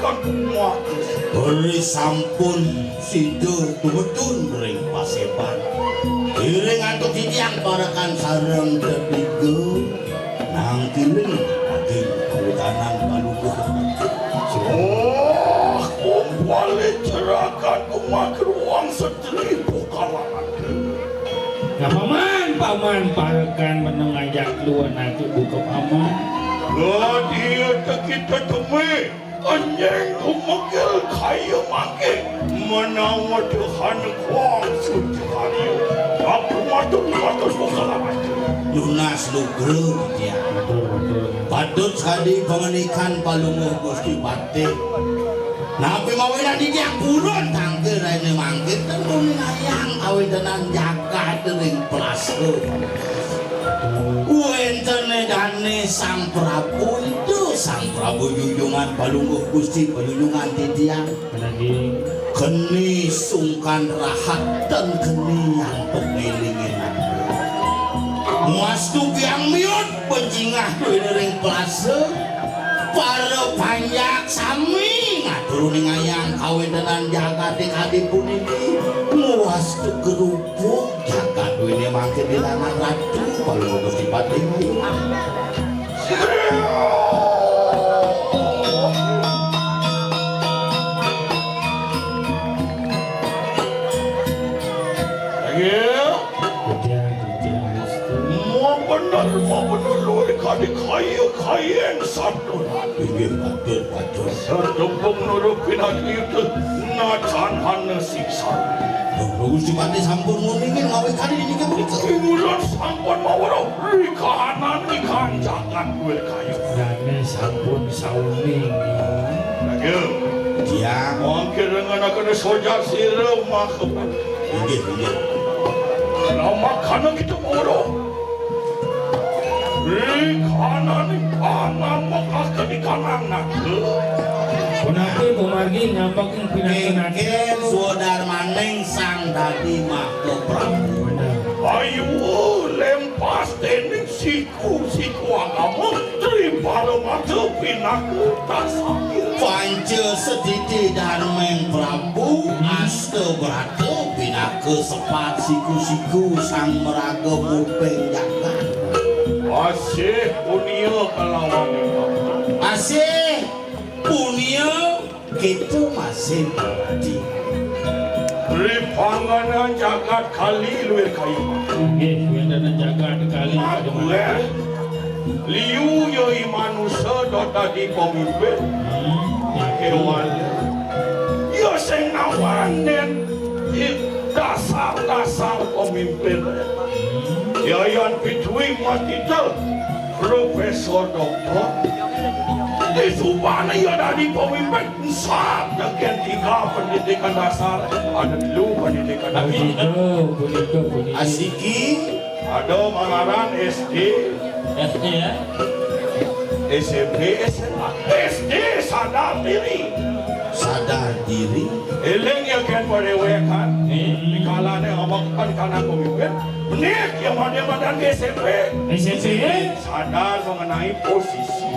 cerakan kumah. Beri sampun sido tumetun ring paseban. Iring atuk titiang parakan sareng tepigo. Nang kiling aging kehutanan Palugo. Kumpali cerakan kumah keruang seteribu kalangan. Nah paman parakan menengajak luar nanti buka paman. Dia kita temui anjing kumakil kaya makin menawar Tuhan kuang suci hari. Aku matur kalangan. Lunas lugro dia. Patut sadi pengenikan Palunguh Gusti Batik. Napi mawina di tiang buron tangke raine mangkit tenun ngayang awedanan jagat ring plaso. Wentene dane Sang Prabu itu Sang Prabu Yuyungan Palunguh Gusti Palungungan titiang. Lagi Keni sungkan rahat dan keni yang pengelingin. Muastu biang miut penjingah ring plaso. Para banyak sami ngatur ning ayang kawedanan jagat ing adipun iki muas kerupuk jagat duwene mangke dilangan ratu Palunguh Gusti Batik. Mau benar lu kaya yang satu. Inggih patut. Sedempung nurupin hati itu nacan hana siksa. Gusti Batik sampun nguningin ngawe kali ini ke begitu. Imulan sampun mawaro rikahanan ikan jangan gue kayu. dane sampun sauning. Lagi. Dia Mungkin dengan akan soja sirah makapan. inggih. Lama kanan kita mawaro. Kanan makakan di kanan nak. Kenapa pemargi ngampakin pinang-pinang? Kengken suodar maning sang dadi mahko Prabu. Ayo lempas tening siku agama daripada mata pinak tasakir. Panca sediti darmeng Prabu asta berata pinake sepat siku-siku sang meraga mupeng jagat. Asih punya kelawan Masih punya kita masih berarti. beri panganan jagat kali luar kayu. Nggih, kuwi jaga kali pada mana? Liu yoi manusia dota di pemimpin hewan. Ya sing nawanen dasar pemimpin. Yayan Pitui Matita Profesor Doktor di Subana ya dari pemimpin saat dengan 3 pendidikan dasar ada 2 pendidikan dasar Boleh. Asiki ada Mangaran SD ya. SMP SMA SD sadar diri eleng yang kan parewekan di kalane amakan kana pemimpin benik yang badan SMP sadar mengenai posisi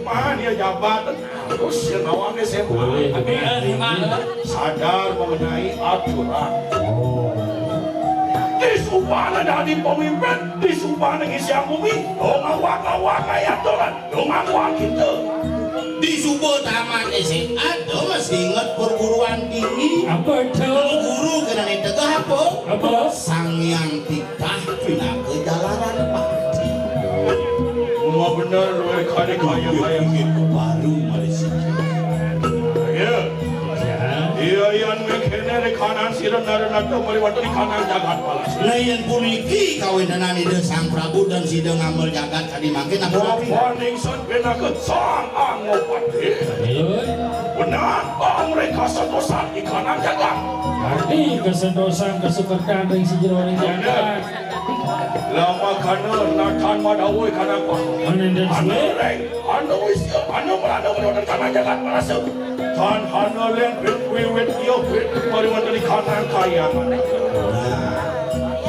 man ya jabatan terus yang awang SMA sadar mengenai aturan disubana dari pemimpin disubana isiang bumi dong awak kayak aturan dong awak kita di Subo Taman SMA itu masih ingat perguruan tinggi. Apa itu? Guru kena ditegah apa? Sang yang tikah pindah ke jalanan pati. Mau benar lu kaya gitu baru Malaysia. Ya. Iya yang mekene di kanan sirah nara meliwat di kanan jagat palas. Lain puniki kawinan ide Sang Prabu dan sidang amal jagat tadi makin apa lagi? Warning set bena ke sang angopati. Benar, mereka sentosa di kanan jagat. Arti kesendosan kesukertan ring sejeroning jagat. Lama kana nakan madawai kana apa? Manenden suwe? Anu melanda kanan jagat palas. Tan hana len wet yo meliwat di kanan kayangan.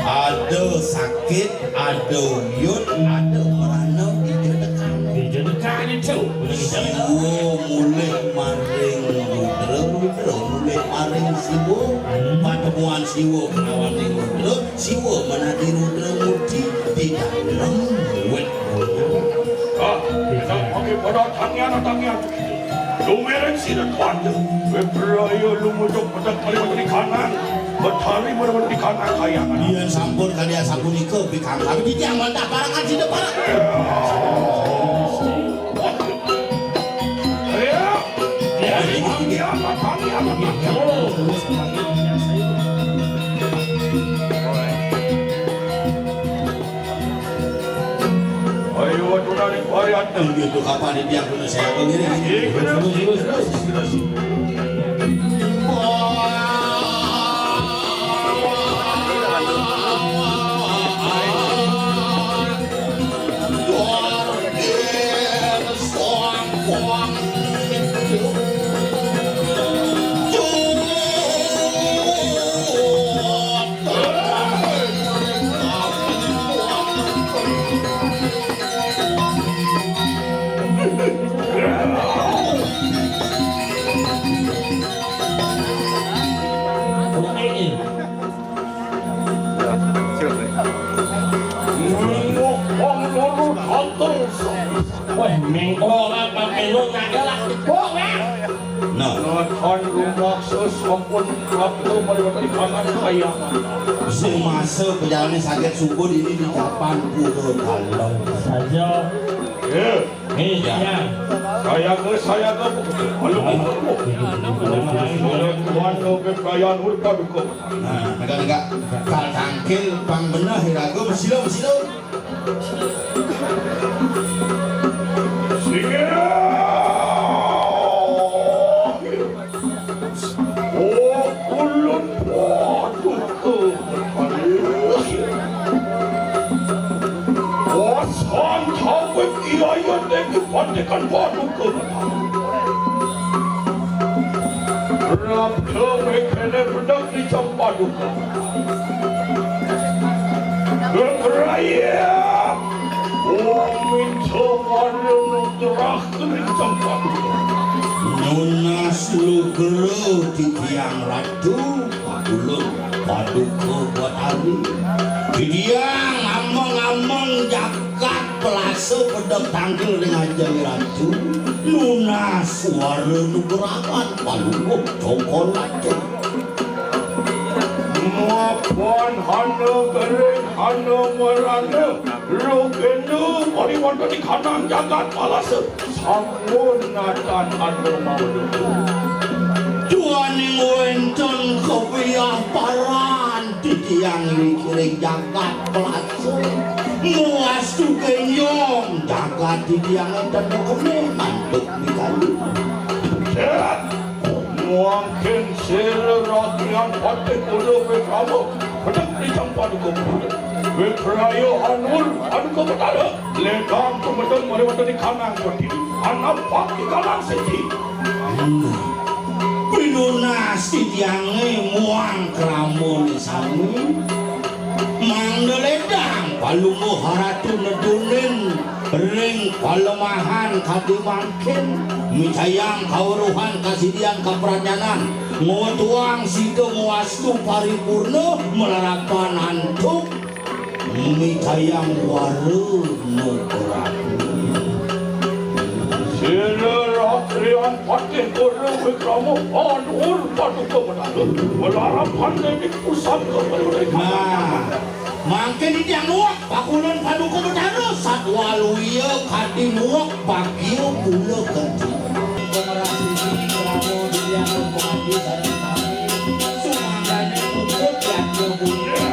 Ada sakit, ada uyut, ada merana di dekat. Di dekat itu. Siwo mulih maring Rudra mulih maring Siwo patemuan Siwo kelawan ning Rudra Siwo menadi Rudra murti di dalam wet Oke, pada tangian. Lumereng sila tuan. Beberapa lumujok pada kalimat di kanan. Betari merawat di kanan kayangan. dia sampun kalian sapunika bikang kami di tiang mantap barangan di depan Ayo, tuan ini varian. gitu kapan di tiang punya saya begini Wah, mengko apa peluk nak lah. Kok nak? nah Tuan rumah sesampun waktu merawat di kanan kayangan. sing masa perjalanan sakit sukun ini di 80 tahun Saja. Ni ya. Saya ke malu. Tuan ke perayaan urut ke. nah negara kal tangkil pang benah hirago bersilo Pandekan batu ke Rap kewe kene bedak di campadu ke Beraya minta mana nutrah ke campadu Nunas lugro di tiang ratu Pakulun paduko buat hari di tiang among jagat pelasa pedang tangkil dengan jami ratu Nunas suara nugrakan paluko cokol ratu Maafkan hana kering hana merana Rukenu pariwanda di kanan jagat palasa Sampun natan hana maudu Tuaning wenten kebiah paran di tiang likiring jagat pelasa Muas tukenyong jagat di tiang enten kene mantuk di kali Mungkin seratian pati kulo bersama Bedak di campadu ke Bekraya anur anu ke betara Lekang kemedeng melewati di kanan koti Anak pak di kanan seti Pinunas di tiangnya muang keramun sami Manggeledang palungo haratu nedunin ring palemahan kadimangkin mitayang kauruhan kasidian kapranyanan ngotuang sido ngawastu paripurna melarapan antuk mitayang waru nukurani Seratian pati kulo bersama Anur padu ke betara Melarapan di pusat ke melewati nah mangke di tiang nuak pakulun paduka betara satwa luya kati nuak bagio pula ganti komerasi ini pramu di tiang pengabdi sareng kami sumangane kumpul yang kebunya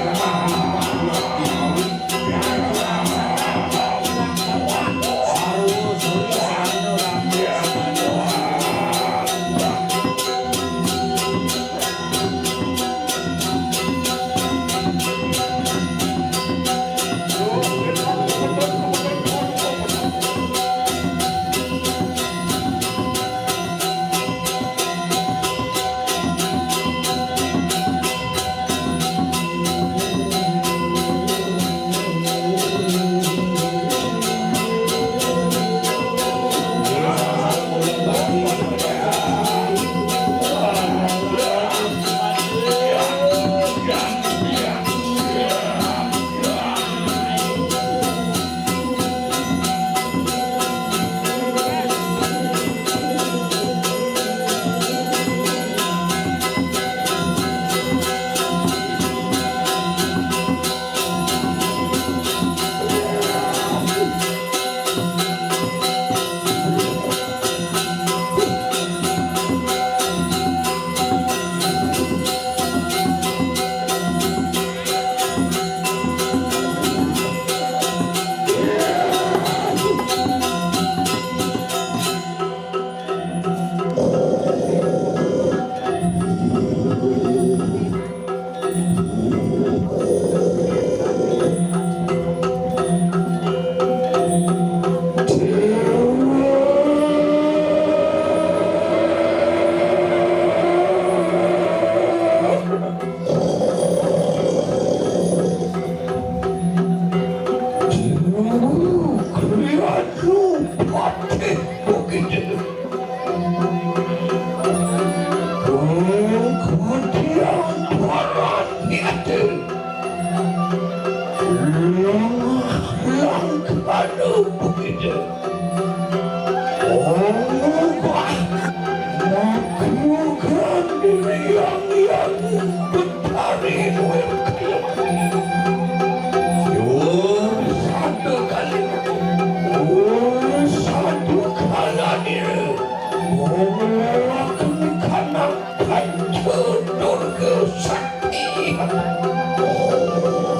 karena hancur kesaktian.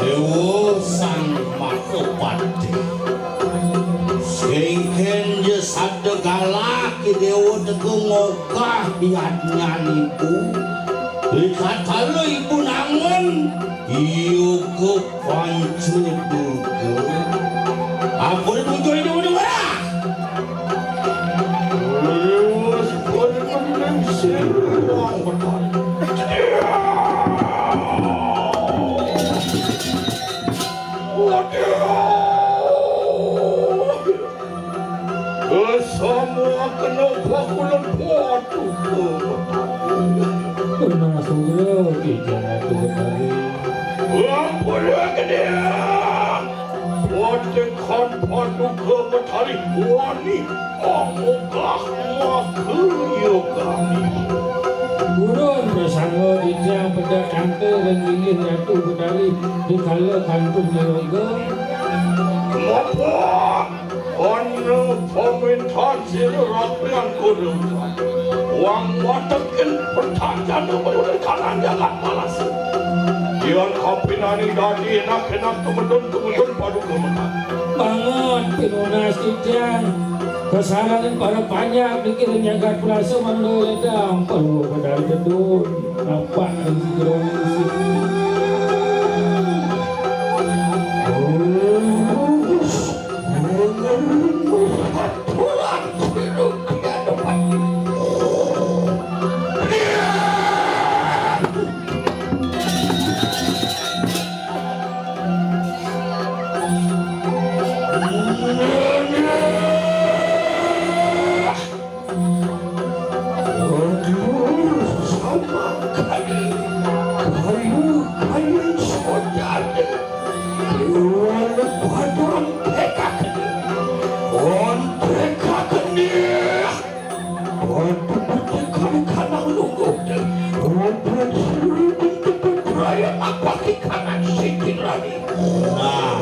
Dewa sang Makopati singken je sabda galak dewa tegung ngogah biadnya ibu lihat kalau ibu nangun iyo ke pancur duga apa itu tujuan itu udah semua kena bakulan padu Pernah suruh jangan tu tadi. apa lagi dia watekan padu ke matahari wani amukah makuyogani Burung bersama di jam pada kantor dan dingin Ratu Betari di kala kantung mereka. Mapa Ono pementasi rakyat kudu Wang watakin pertajan Menurut kanan jangan malas Yang kapinani dadi enak-enak Kemudian padu kemenang Bangun pinunas tijang. Kesalahan para banyak bikin jagat perasa mana ledang perlu pada gedung apa yang digerong isi. Nah,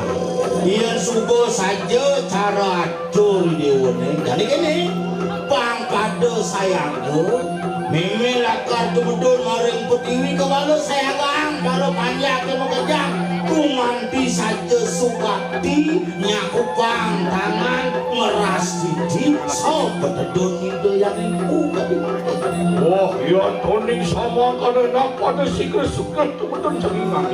ia subuh saja cara acur dewa ni. Jadi gini, pang pada sayangku, memang lakar tu betul maring petiwi ke balu sayang, balu panjang ke mengejang, kumanti saja sukati, nyaku pang tangan, meras didi, so betul itu yang ibu kami. Wah, yang toning sama karena pada sikir-sikir tu betul cengingan.